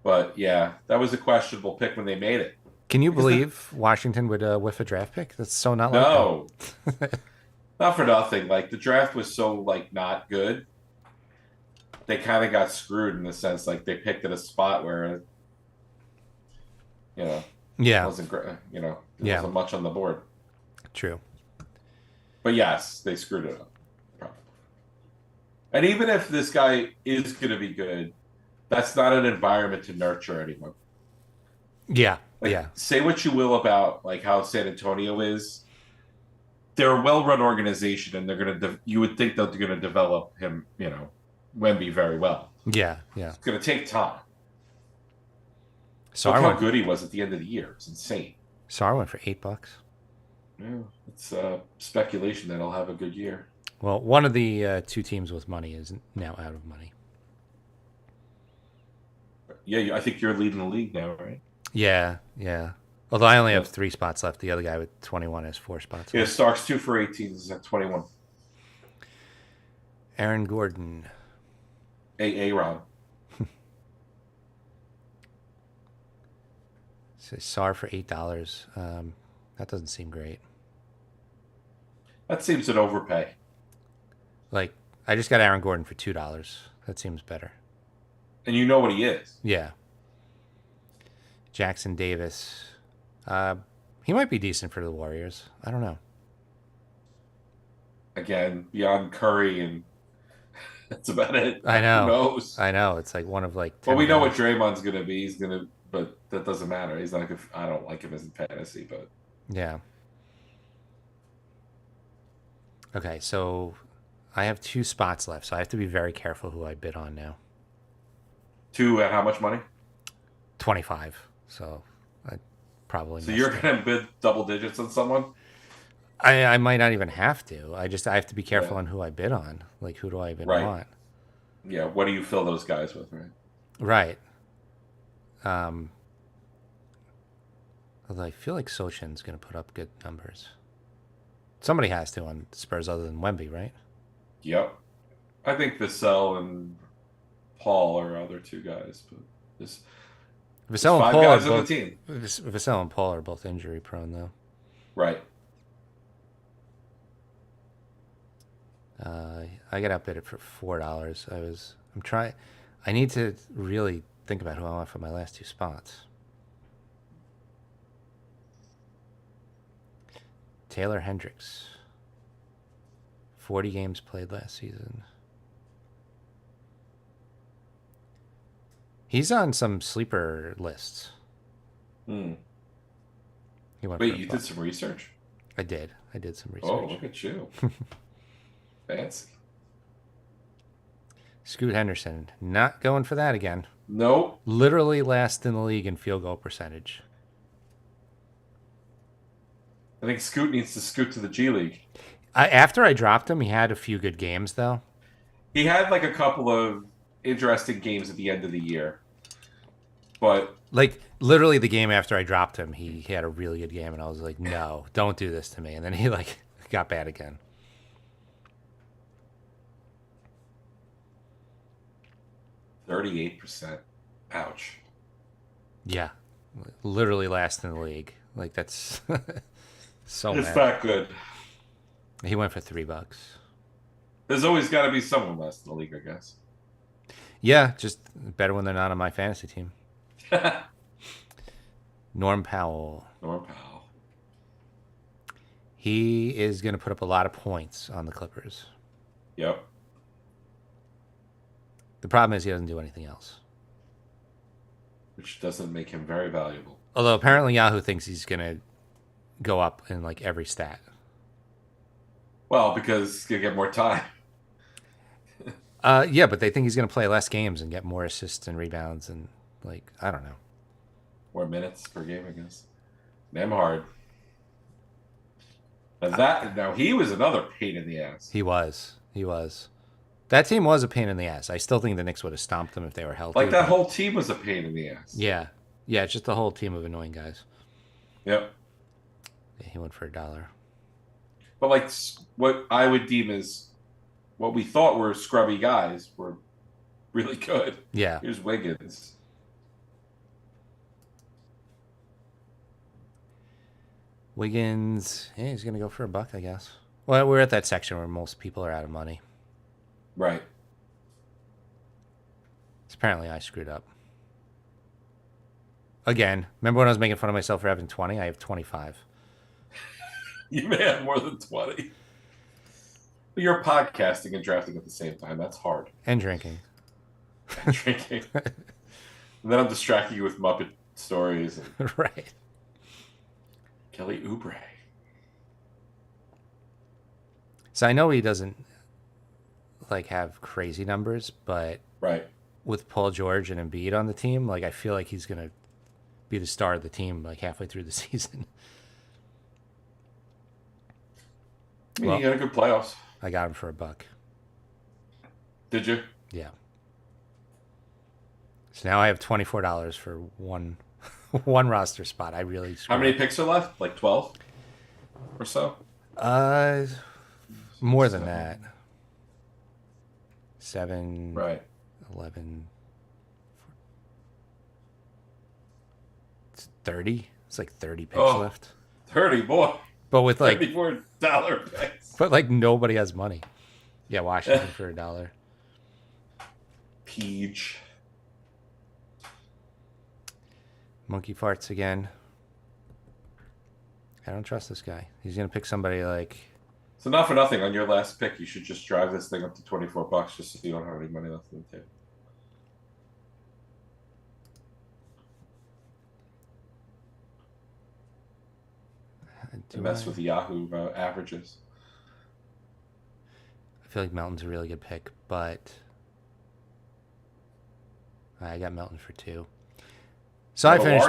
But yeah, that was a questionable pick when they made it. Can you believe Washington would whiff a draft pick? That's so not like No. Not for nothing. Like the draft was so like not good. They kind of got screwed in the sense like they picked at a spot where yeah, wasn't great. There Yeah. wasn't much on the board. True. But yes, they screwed it up. Probably. And even if this guy is going to be good, that's not an environment to nurture anyone. Yeah. Like, yeah. say what you will about like how San Antonio is. They're a well-run organization, and they're gonna. You would think that they're gonna develop him, Wemby very well. Yeah. Yeah. It's gonna take time. Sarr Look how went, good he was at the end of the year. It's insane. Sarr went for $8. Yeah, it's speculation that he'll have a good year. Well, one of the 2 teams with money is now out of money. Yeah, I think you're leading the league now, right? Yeah. Yeah. Although I only have 3 spots left. The other guy with 21 has 4 spots Yeah, left. Starks 2 for 18 is at 21. Aaron Gordon. Ron. Sarr for $8. That doesn't seem great. That seems an overpay. Like, I just got Aaron Gordon for $2. That seems better. And you know what he is. Yeah. Jackson Davis. He might be decent for the Warriors. I don't know. Again, beyond Curry, and that's about it. I know. Who knows? I know. It's like one of like 10 Well, we know what guys. Draymond's going to be. But that doesn't matter. He's not good. I don't like him as in fantasy, but Yeah. Okay, so I have 2 spots left, so I have to be very careful who I bid on now. 2 at how much money? 25. So I probably. So missed you're it. going to bid double digits on someone? I might not even have to. I have to be careful Yeah. on who I bid on. Like, who do I even Right. want? Yeah. What do you fill those guys with, right? Right. Although I feel like Sochan's going to put up good numbers. Somebody has to on Spurs other than Wemby, right? Yep. I think Vassell and Paul are other 2 guys, but there's Vassell and 5 Paul are guys on the both. team. Vassell and Paul are both injury prone, though. Right. I got outbid it for $4. I need to really think about who I want for my last 2 spots. Taylor Hendricks. 40 games played last season. He's on some sleeper lists. Hmm. He went Wait, for you $1. did some research? I did some research. Oh, look at you. Fancy. Scoot Henderson, not going for that again. Nope. Literally last in the league in field goal percentage. I think Scoot needs to scoot to the G League. After I dropped him, he had a few good games, though. He had like a couple of interesting games at the end of the year. But Like, literally the game after I dropped him, he had a really good game, and I was like, no, don't do this to me. And then he, like, got bad again. 38%. Ouch. Yeah. Literally last in the league. Like, that's so It's mad. not good. He went for $3. There's always got to be someone last in the league, I guess. Yeah, just better when they're not on my fantasy team. Norm Powell. Norm Powell. He is going to put up a lot of points on the Clippers. Yep. The problem is he doesn't do anything else. Which doesn't make him very valuable. Although apparently Yahoo thinks he's going to go up in like every stat. Well, because he's going to get more time. Yeah, but they think he's going to play less games and get more assists and rebounds and like, I don't know. More minutes per game, I guess. Damn hard. Now he was another pain in the ass. He was. That team was a pain in the ass. I still think the Knicks would have stomped them if they were healthy. Like that whole team was a pain in the ass. Yeah. Yeah, it's just a whole team of annoying guys. Yep. Yeah, he went for $1. But like what I would deem as what we thought were scrubby guys were really good. Yeah. Here's Wiggins. Wiggins, yeah, he's going to go for $1, I guess. Well, we're at that section where most people are out of money. Right. So apparently I screwed up. Again, remember when I was making fun of myself for having 20? I have 25. You may have more than 20. But you're podcasting and drafting at the same time. That's hard. And drinking. And drinking. And then I'm distracting you with Muppet stories. And Right. Kelly Oubre. So I know he doesn't like have crazy numbers, but Right. with Paul George and Embiid on the team, like I feel like he's going to be the star of the team like halfway through the season. I mean, you got a good playoffs. I got him for $1. Did you? Yeah. So now I have $24 for one roster spot. I really How many picks are left? Like 12 or so? More than that. 7, Right. 11, 30. It's like 30 picks left. 30, boy. But with like $34 picks. But like nobody has money. Yeah, Washington for $1. Peach. Monkey farts again. I don't trust this guy. He's gonna pick somebody like. So not for nothing, on your last pick, you should just drive this thing up to $24 just so you don't have any money left in the table. To mess with the Yahoo averages. I feel like Melton's a really good pick, but I got Melton for $2. So I finished.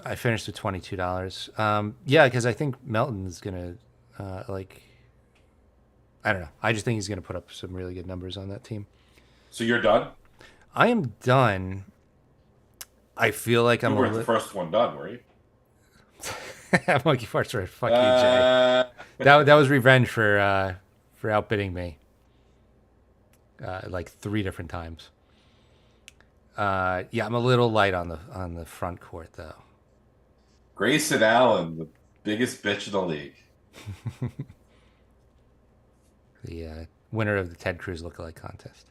I finished with $22. Yeah, because I think Melton's gonna like. I don't know. I just think he's gonna put up some really good numbers on that team. So you're done? I am done. I feel like I'm. You weren't the first one done, were you? Monkey farts right. Fuck you, Jay. That was revenge for outbidding me. Like 3 different times. Yeah, I'm a little light on the front court though. Grayson Allen, the biggest bitch in the league. The winner of the Ted Cruz lookalike contest.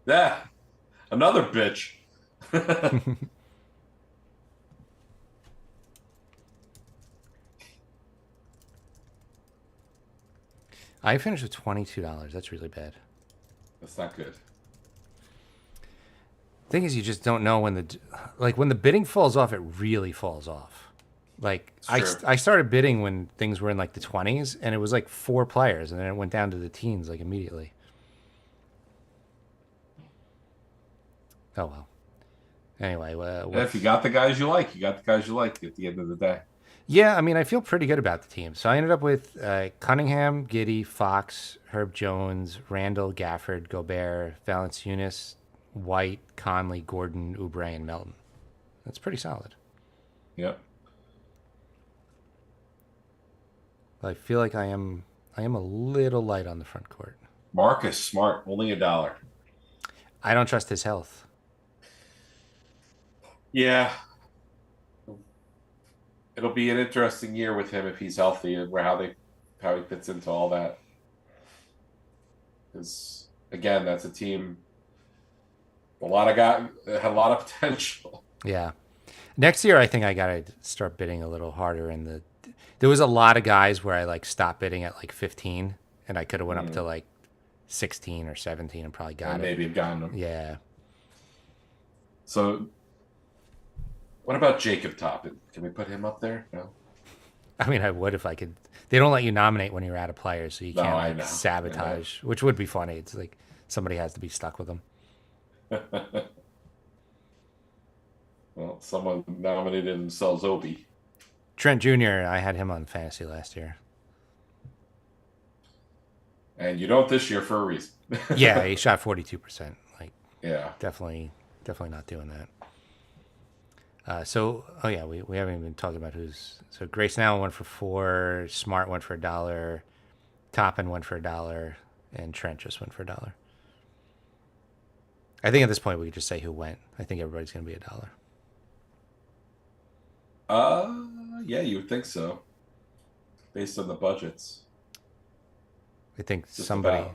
Yeah, another bitch. I finished with $22. That's really bad. That's not good. Thing is, you just don't know when the bidding falls off. It really falls off. Like I started bidding when things were in like the 20s, and it was like 4 players, and then it went down to the teens like immediately. Oh well. Anyway, if you got the guys you like, you got the guys you like at the end of the day. Yeah, I mean, I feel pretty good about the team. So I ended up with Cunningham, Giddey, Fox, Herb Jones, Randall, Gafford, Gobert, Valanciunas, White, Conley, Gordon, Oubre, and Melton. That's pretty solid. Yep. I feel like I am a little light on the front court. Marcus Smart, only $1. I don't trust his health. Yeah. It'll be an interesting year with him if he's healthy and how he fits into all that. Because again, that's a team. A lot of guy had a lot of potential. Yeah. Next year, I think I gotta start bidding a little harder. There was a lot of guys where I like stopped bidding at like 15, and I could have went up to like 16 or 17 and probably got And it. maybe have gotten them. Yeah. So, what about Jacob Toppin? Can we put him up there? No. I mean, I would if I could. They don't let you nominate when you're out of players, so you No, can't I like know. sabotage, which would be funny. It's like somebody has to be stuck with them. Well, someone nominated themselves Obi. Trent Jr., I had him on fantasy last year. And you don't this year for a reason. Yeah, he shot 42%. Like, Yeah. definitely not doing that. Oh yeah, we haven't even talked about who's. So Grace now went for $4, Smart went for $1, Toppin went for $1, and Trent just went for $1. I think at this point we could just say who went. I think everybody's going to be $1. Yeah, you would think so. Based on the budgets. I think Just somebody.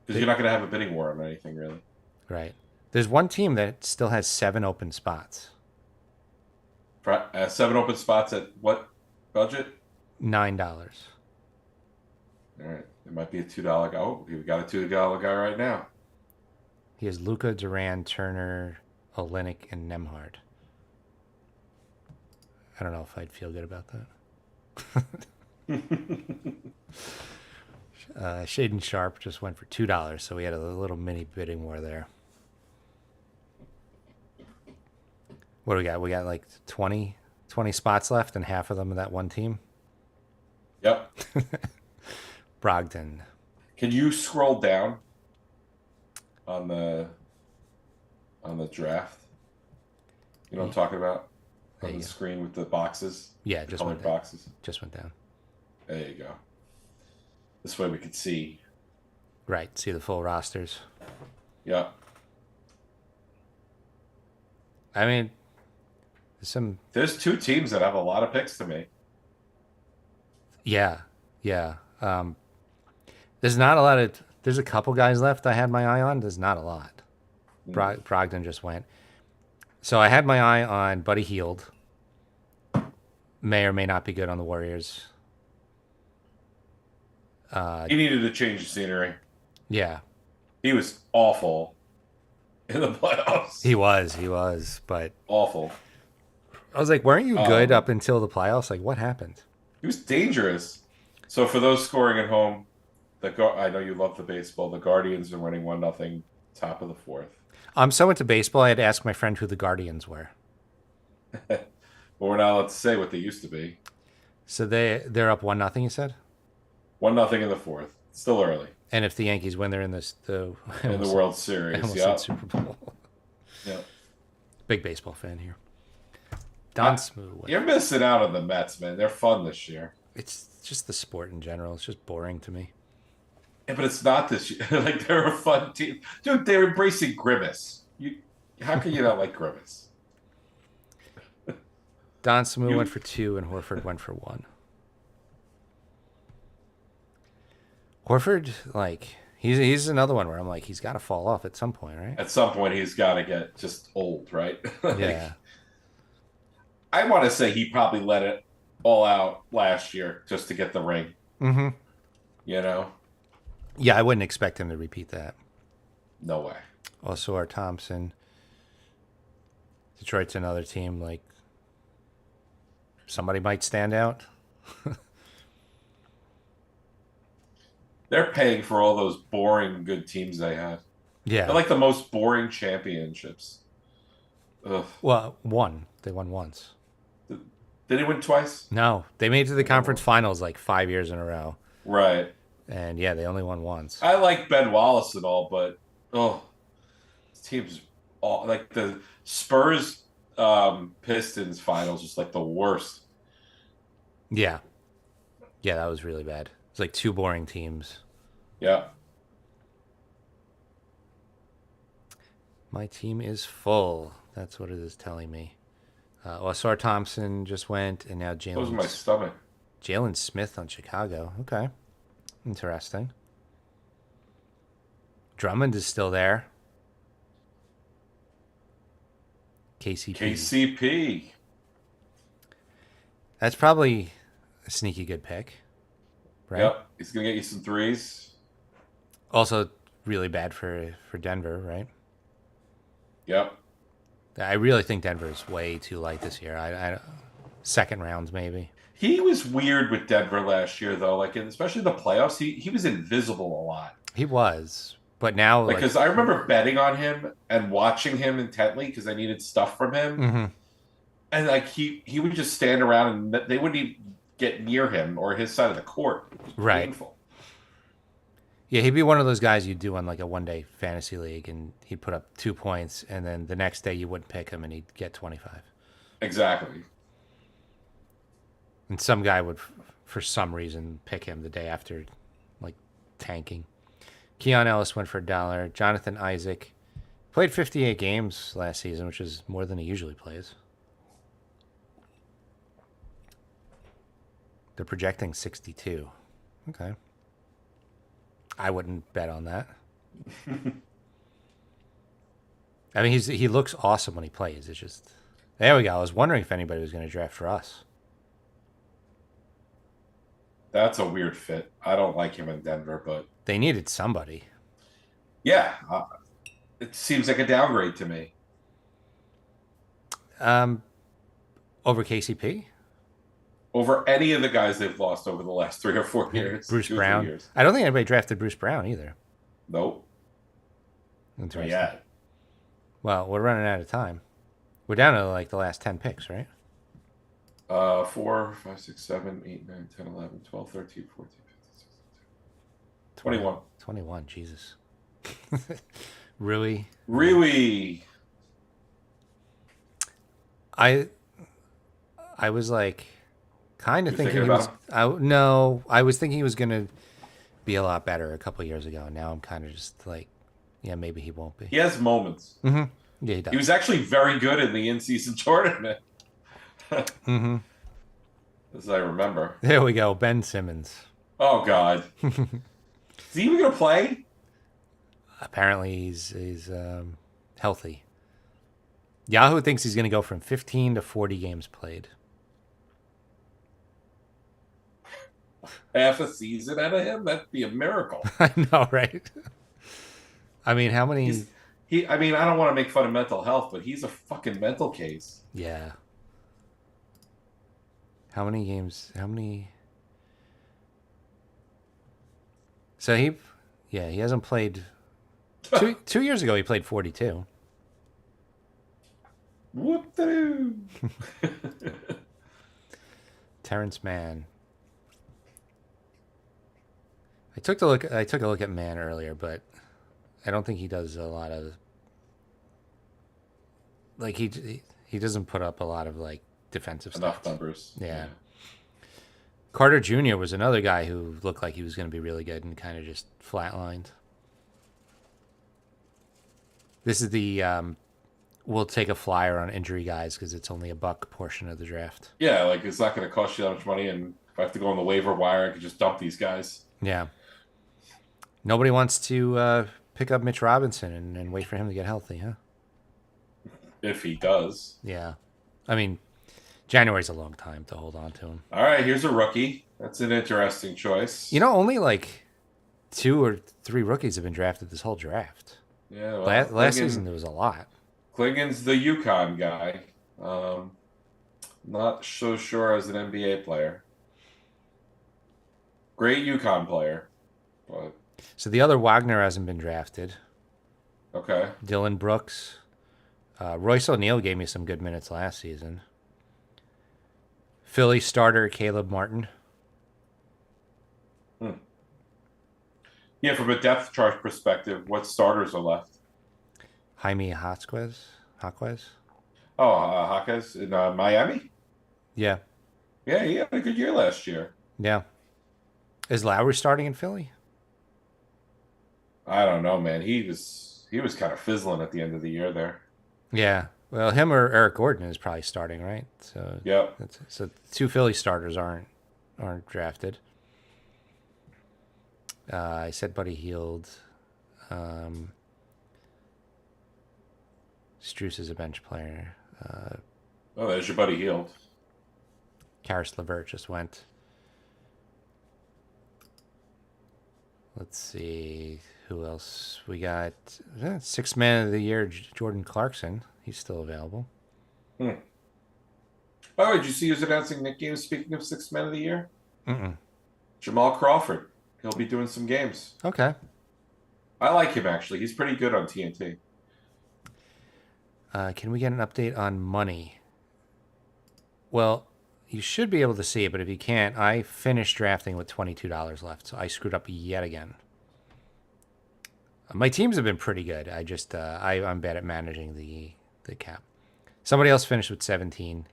Because you're not going to have a bidding war on anything, really. Right. There's one team that still has 7 open spots. 7 open spots at what budget? $9. All right. It might be a $2 guy. Oh, we got a $2 guy right now. He has Luca, Duran, Turner, Olenek, and Nemhard. I don't know if I'd feel good about that. Shaden Sharp just went for $2, so we had a little mini bidding war there. What do we got? We got like 20 spots left, and half of them are that one team. Yep. Brogdon. Can you scroll down on the draft? You know what I'm talking about? There On you the go. screen with the boxes? Yeah, The just colored went down. boxes. Just went down. There you go. This way we could see. Right. See the full rosters. Yep. I mean, There's 2 teams that have a lot of picks to me. Yeah. There's not a lot of. There's a couple guys left I had my eye on. There's not a lot. Brogdon just went. So I had my eye on Buddy Hield. May or may not be good on the Warriors. He needed to change the scenery. Yeah, He was awful in the playoffs. he was. But Awful. I was like, weren't you good up until the playoffs? Like, what happened? He was dangerous. So for those scoring at home, I know you love the baseball. The Guardians are winning 1-0, top of the 4th. I'm so into baseball. I had to ask my friend who the Guardians were. But we're not allowed to say what they used to be. So they're up 1-0. You said. 1-0 in the 4th. Still early And if the Yankees win, they're in the in the World I Series. almost Yeah. said Super Bowl. Yeah. Big baseball fan here. Don Smooth. You're missing out on the Mets, man. They're fun this year. It's just the sport in general. It's just boring to me. Yeah, but it's not this year. Like, they're a fun team. Dude, they're embracing Grimace. How can you not like Grimace? Don Smooth went for 2 and Horford went for 1. Horford, like, he's another one where I'm like, he's got to fall off at some point, right? At some point, he's got to get just old, right? Like, Yeah. I want to say he probably let it all out last year just to get the ring. Mm-hmm. You know? Yeah, I wouldn't expect him to repeat that. No way. Also, our Thompson. Detroit's another team, like, somebody might stand out. They're paying for all those boring good teams they had. Yeah. They're like the most boring championships. Ugh. Well, one. They won once. Did they win twice? No, they made it to the conference finals like 5 years in a row. Right. And yeah, they only won once. I like Ben Wallace and all, but this team's all like the Spurs Pistons finals was like the worst. Yeah. Yeah, that was really bad. It's like 2 boring teams. Yeah. My team is full. That's what it is telling me. Osar Thompson just went, and now That was my stomach. Jalen Smith on Chicago. Okay. Interesting. Drummond is still there. KCP. KCP. That's probably a sneaky good pick, right? Yep. He's going to get you some threes. Also, really bad for Denver, right? Yep. I really think Denver is way too light this year. I second rounds maybe. He was weird with Denver last year, though. Like, especially the playoffs, he was invisible a lot. He was, but now Like, because I remember betting on him and watching him intently because I needed stuff from him. Mm-hmm. And like he would just stand around and they wouldn't even get near him or his side of the court. It was Right. painful. Yeah, he'd be one of those guys you'd do on like a one-day fantasy league, and he'd put up 2 points, and then the next day you wouldn't pick him, and he'd get 25. Exactly. And some guy would, for some reason, pick him the day after, like, tanking. Keon Ellis went for $1. Jonathan Isaac played 58 games last season, which is more than he usually plays. They're projecting 62. Okay. I wouldn't bet on that. I mean, he looks awesome when he plays. It's just... There we go. I was wondering if anybody was going to draft for us. That's a weird fit. I don't like him in Denver, but They needed somebody. yeah, it seems like a downgrade to me. Over KCP? Over any of the guys they've lost over the last 3 or 4 years. Bruce 2 or 3 Brown. years. I don't think anybody drafted Bruce Brown either. Nope. Not Interesting. yet. Well, we're running out of time. We're down to like the last 10 picks, right? 4, 5, 6, 7, 8, 9, 10, 11, 12, 13, 14, 15, 16, 21. 21, Jesus. Really? Really? I was like kind of You're thinking he thinking was no, I was thinking he was going to be a lot better a couple years ago. Now I'm kind of just like, yeah, maybe he won't be. He has moments. Mm-hmm. Yeah, he does. He was actually very good in the in-season tournament. Mm-hmm. As I remember. There we go, Ben Simmons. Oh, God. Is he even going to play? Apparently he's healthy. Yahoo thinks he's going to go from 15 to 40 games played. Half a season out of him? That'd be a miracle. I know, right? I mean, how many... I mean, I don't want to make fun of mental health, but he's a fucking mental case. Yeah. How many games? How many? So he hasn't played. 2 years ago, he played 42. Whoop-de-doo. Terrence Mann. I took a look at Mann earlier, but I don't think he does a lot of like he doesn't put up a lot of like defensive Enough stuff. numbers. Yeah. Carter Jr. was another guy who looked like he was going to be really good and kind of just flatlined. This is the we'll take a flyer on injury guys because it's only $1 portion of the draft. Yeah, like it's not going to cost you that much money, and if I have to go on the waiver wire, I could just dump these guys. Yeah. Nobody wants to pick up Mitch Robinson and wait for him to get healthy, huh? If he does. Yeah. I mean, January's a long time to hold on to him. All right, here's a rookie. That's an interesting choice. You know, only like 2 or 3 rookies have been drafted this whole draft. Yeah, well, Last season there was a lot. Klingon's the UConn guy. Not so sure as an NBA player. Great UConn player, but So the other Wagner hasn't been drafted. okay. Dylan Brooks. Royce O'Neal gave me some good minutes last season. Philly starter Caleb Martin. Yeah, from a depth chart perspective, what starters are left? Jaime Jaquez. Oh, Jaquez in Miami? Yeah. Yeah, he had a good year last year. Yeah. Is Lowry starting in Philly? I don't know, man. He was kind of fizzling at the end of the year there. Yeah. Well, him or Eric Gordon is probably starting, right? So Yep. so 2 Philly starters aren't drafted. I said Buddy Hield. Struess is a bench player. Oh, there's your buddy Healed. Karis LeVert just went. Let's see who else we got. Sixth man of the year, Jordan Clarkson. He's still available. By the way, did you see who's announcing Nick games? Speaking of sixth man of the year, Jamal Crawford. He'll be doing some games. Okay. I like him actually. He's pretty good on TNT. Can we get an update on money? Well, you should be able to see it, but if you can't, I finished drafting with $22 left, so I screwed up yet again. My teams have been pretty good. I just I'm bad at managing the cap. Somebody else finished with 17,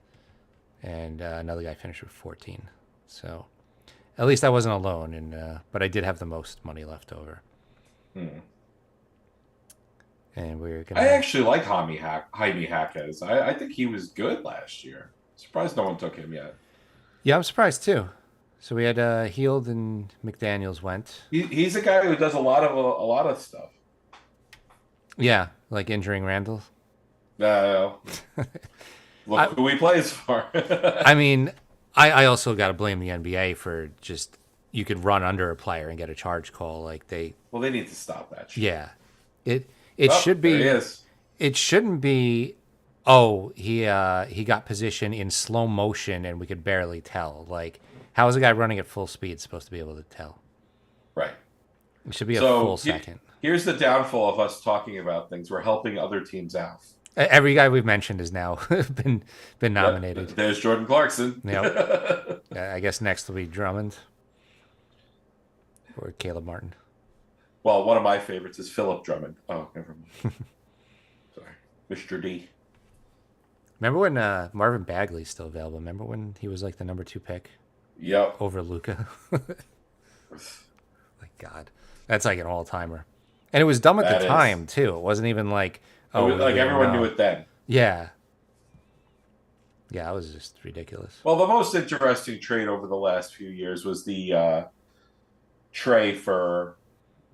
and another guy finished with 14. So at least I wasn't alone, and but I did have the most money left over. And we're gonna. I actually like Jaime Jaquez. I think he was good last year. Surprised no one took him yet. Yeah, I'm surprised too. So we had Healed and McDaniels went. He's a guy who does a lot of stuff. Yeah, like injuring Randall. Look who he plays for. I mean, I also got to blame the NBA for just you could run under a player and get a charge call like they. Well, they need to stop that shit. Yeah, it should be. There he is. It shouldn't be. Oh, he got position in slow motion and we could barely tell. Like, how is a guy running at full speed supposed to be able to tell? Right. It should be a full second. Here's the downfall of us talking about things. We're helping other teams out. Every guy we've mentioned has now been nominated. There's Jordan Clarkson. Yep. I guess next will be Drummond or Caleb Martin. Well, one of my favorites is Philip Drummond. Oh, never mind. Sorry. Mr. D. Remember when Marvin Bagley's still available? Remember when he was like the number 2 pick? Yep. Over Luka? My God. That's like an all-timer. And it was dumb at the time, too. It wasn't even like... Oh, like everyone knew it then. Yeah. Yeah, it was just ridiculous. Well, the most interesting trade over the last few years was the Trey for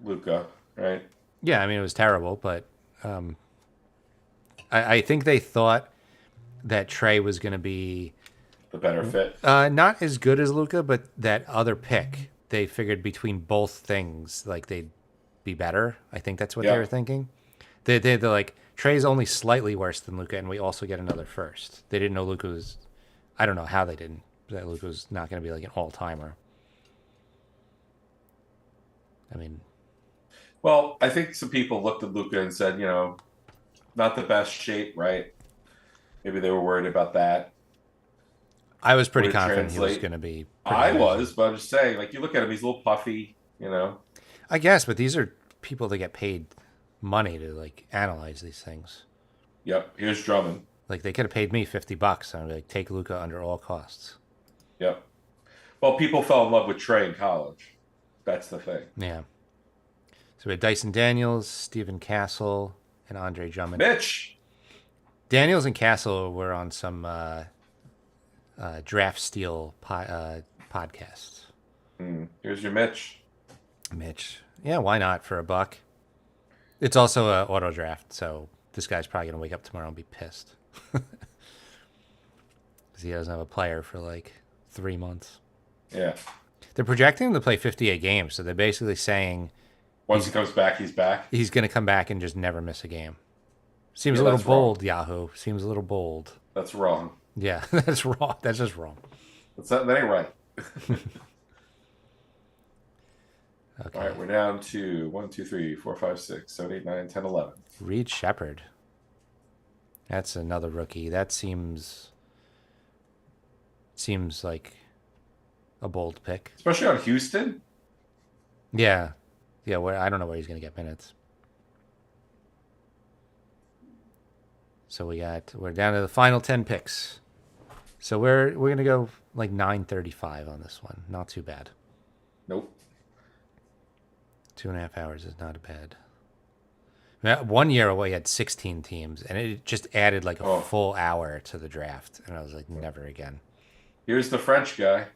Luka, right? Yeah, I mean, it was terrible, but I think they thought that Trey was going to be... The better fit. Not as good as Luka, but that other pick, they figured between both things, like they'd be better. I think that's what they were thinking. They're like, Trey's only slightly worse than Luka, and we also get another first. They didn't know Luka was... I don't know how they didn't. That Luka was not going to be like an all-timer. I mean... Well, I think some people looked at Luka and said, not the best shape, right? Maybe they were worried about that. I was pretty confident he was going to be... I was, but I'm just saying, like, you look at him, he's a little puffy, I guess, but these are people that get paid money to, like, analyze these things. Yep, here's Drummond. Like, they could have paid me $50. I'd be like, take Luka under all costs. Yep. Well, people fell in love with Trey in college. That's the thing. Yeah. So we had Dyson Daniels, Stephen Castle, and Andre Drummond. Mitch! Daniels and Castle were on some draft steal podcasts. Here's your Mitch. Mitch. Yeah, why not for $1? It's also an auto draft, so this guy's probably going to wake up tomorrow and be pissed. Because he doesn't have a player for like 3 months. Yeah. They're projecting him to play 58 games, so they're basically saying... Once he comes back, he's back? He's going to come back and just never miss a game. Seems a little bold, wrong. Yahoo. Seems a little bold. That's wrong. Yeah, that's wrong. That's just wrong. That ain't right. Okay. All right, we're down to 1, 2, 3, 4, 5, 6, 7, 8, 9, 10, 11. Reed Shepherd. That's another rookie. That seems like a bold pick. Especially on Houston? Yeah. Yeah, I don't know where he's going to get minutes. So we're down to the final 10 picks. So we're going to go like 9:35 on this one. Not too bad. Nope. 2.5 hours is not bad. 1 year away, had 16 teams, and it just added like a full hour to the draft. And I was like, never again. Here's the French guy.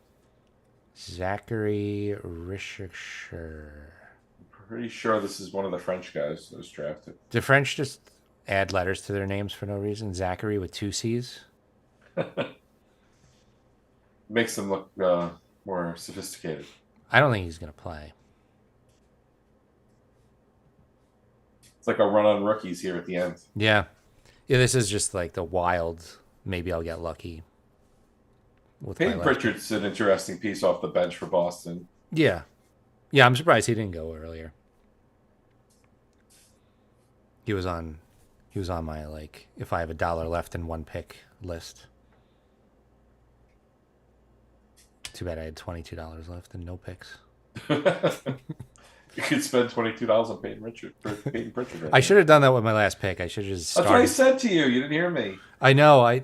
Zachary Richer. Pretty sure this is one of the French guys that was drafted. The French just add letters to their names for no reason. Zachary with 2 C's. Makes them look more sophisticated. I don't think he's going to play. It's like a run on rookies here at the end. Yeah. Yeah, this is just like the wild, maybe I'll get lucky. With Peyton Pritchard's an interesting piece off the bench for Boston. Yeah. Yeah, I'm surprised he didn't go earlier. He was on my, like, if I have $1 left in one pick list. Too bad I had $22 left and no picks. You could spend $22 on Peyton Pritchard. Right I should have done that with my last pick. I should have just started. That's what I said to you. You didn't hear me. I know. I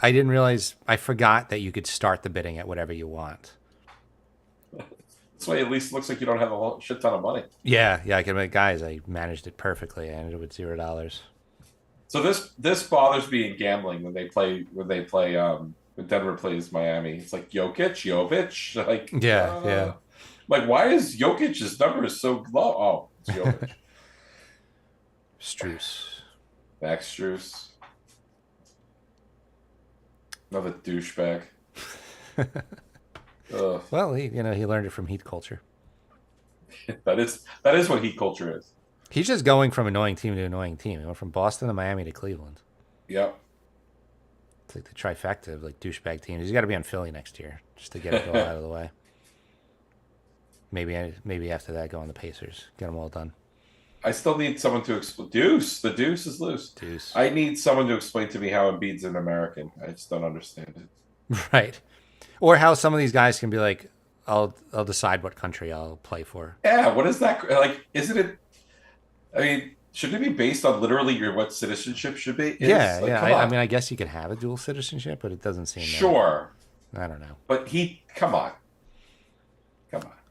didn't realize. I forgot that you could start the bidding at whatever you want. This way, at least it looks like you don't have a whole shit ton of money. Yeah. I can make guys. I managed it perfectly. I ended with $0. So this bothers me in gambling when they play when Denver plays Miami. It's like Jovic, like yeah. Like, why is Jokic's number so low? Oh, it's Jovic. Struess. Max Struess. Another douchebag. Well, he learned it from Heat culture. That is what Heat culture is. He's just going from annoying team to annoying team. He went from Boston to Miami to Cleveland. Yep. It's like the trifecta of like douchebag teams. He's got to be on Philly next year just to get it all out of the way. Maybe after that, go on the Pacers. Get them all done. I still need someone to explain. The deuce is loose. Deuce. I need someone to explain to me how Embiid's an American. I just don't understand it. Right. Or how some of these guys can be like, I'll decide what country I'll play for. Yeah, what is that like? Isn't it? I mean, shouldn't it be based on literally what citizenship should be? Yeah, like, yeah. I mean, I guess you could have a dual citizenship, but it doesn't seem. Sure. I don't know. But come on.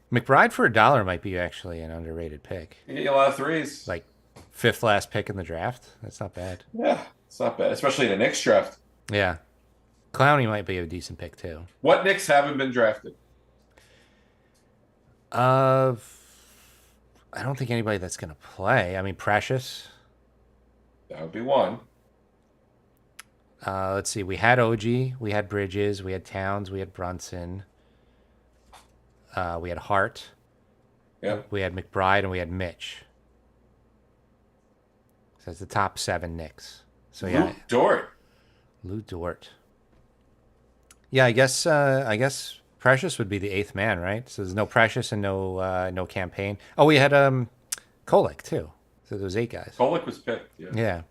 McBride for $1 might be actually an underrated pick. You get a lot of threes. Like 5th last pick in the draft. That's not bad. Yeah, it's not bad, especially in the Knicks draft. Yeah. Clowney might be a decent pick too. What Knicks haven't been drafted? I don't think anybody that's going to play. I mean, Precious. That would be one. Let's see. We had OG. We had Bridges. We had Towns. We had Brunson. We had Hart. Yeah. We had McBride and we had Mitch. So it's the top 7 Knicks. So yeah. Lou Dort. Yeah, I guess Precious would be the 8th man, right? So there's no Precious and no campaign. Oh, we had Kolek too. So there was 8 guys. Kolek was picked. Yeah. Yeah.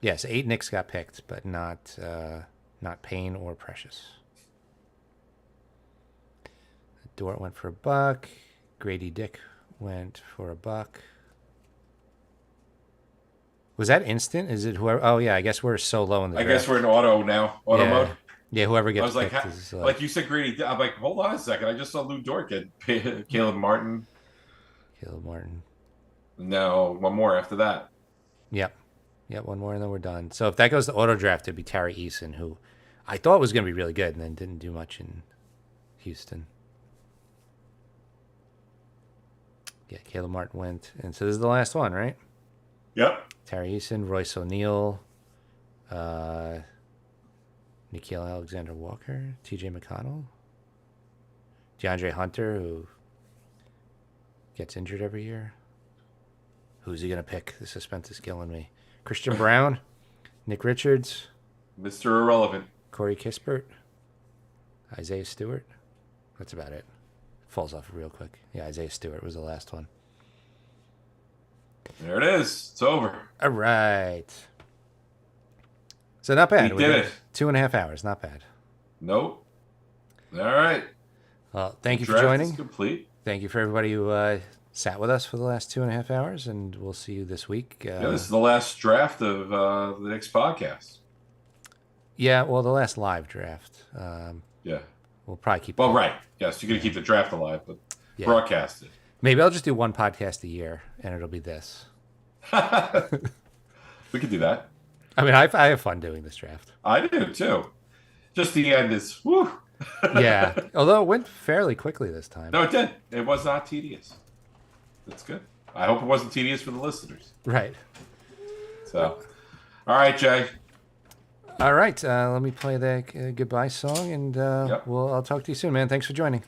Yes, 8 Knicks got picked, but not Payne or Precious. Dort went for $1. Grady Dick went for $1. Was that instant? Is it whoever? Oh yeah, I guess we're so low in the draft. I guess we're in auto now. Auto mode. Yeah, whoever gets I was like, picked is, like you said, Grady. I'm like, hold on a second. I just saw Lou Dort get Caleb Martin. No, one more after that. Yep, one more and then we're done. So if that goes to auto draft, it'd be Tari Eason, who I thought was going to be really good and then didn't do much in Houston. Yeah, Caleb Martin went. And so this is the last one, right? Yep. Tari Eason, Royce O'Neal, Nickeil Alexander-Walker, TJ McConnell, DeAndre Hunter, who gets injured every year. Who's he going to pick? The suspense is killing me. Christian Brown, Nick Richards, Mr. Irrelevant, Corey Kispert, Isaiah Stewart. That's about it. Falls off real quick. Yeah, Isaiah Stewart was the last one. There it is. It's over. All right. So not bad. We did it. 2.5 hours. Not bad. Nope. All right. Well, thank you for Draft joining. is complete. Thank you for everybody who sat with us for the last 2.5 hours, and we'll see you this week. Yeah, this is the last draft of the next podcast. Yeah, well, the last live draft. Yeah. We'll probably keep. Well, right. Yes, you're going to keep the draft alive, but broadcast it. Maybe I'll just do one podcast a year, and it'll be this. We could do that. I mean, I have fun doing this draft. I do too. Just the end is woo. Yeah, although it went fairly quickly this time. No, it did. It was not tedious. That's good. I hope it wasn't tedious for the listeners. Right. So, all right, Jay. All right. Let me play that goodbye song, and Yep. I'll talk to you soon, man. Thanks for joining.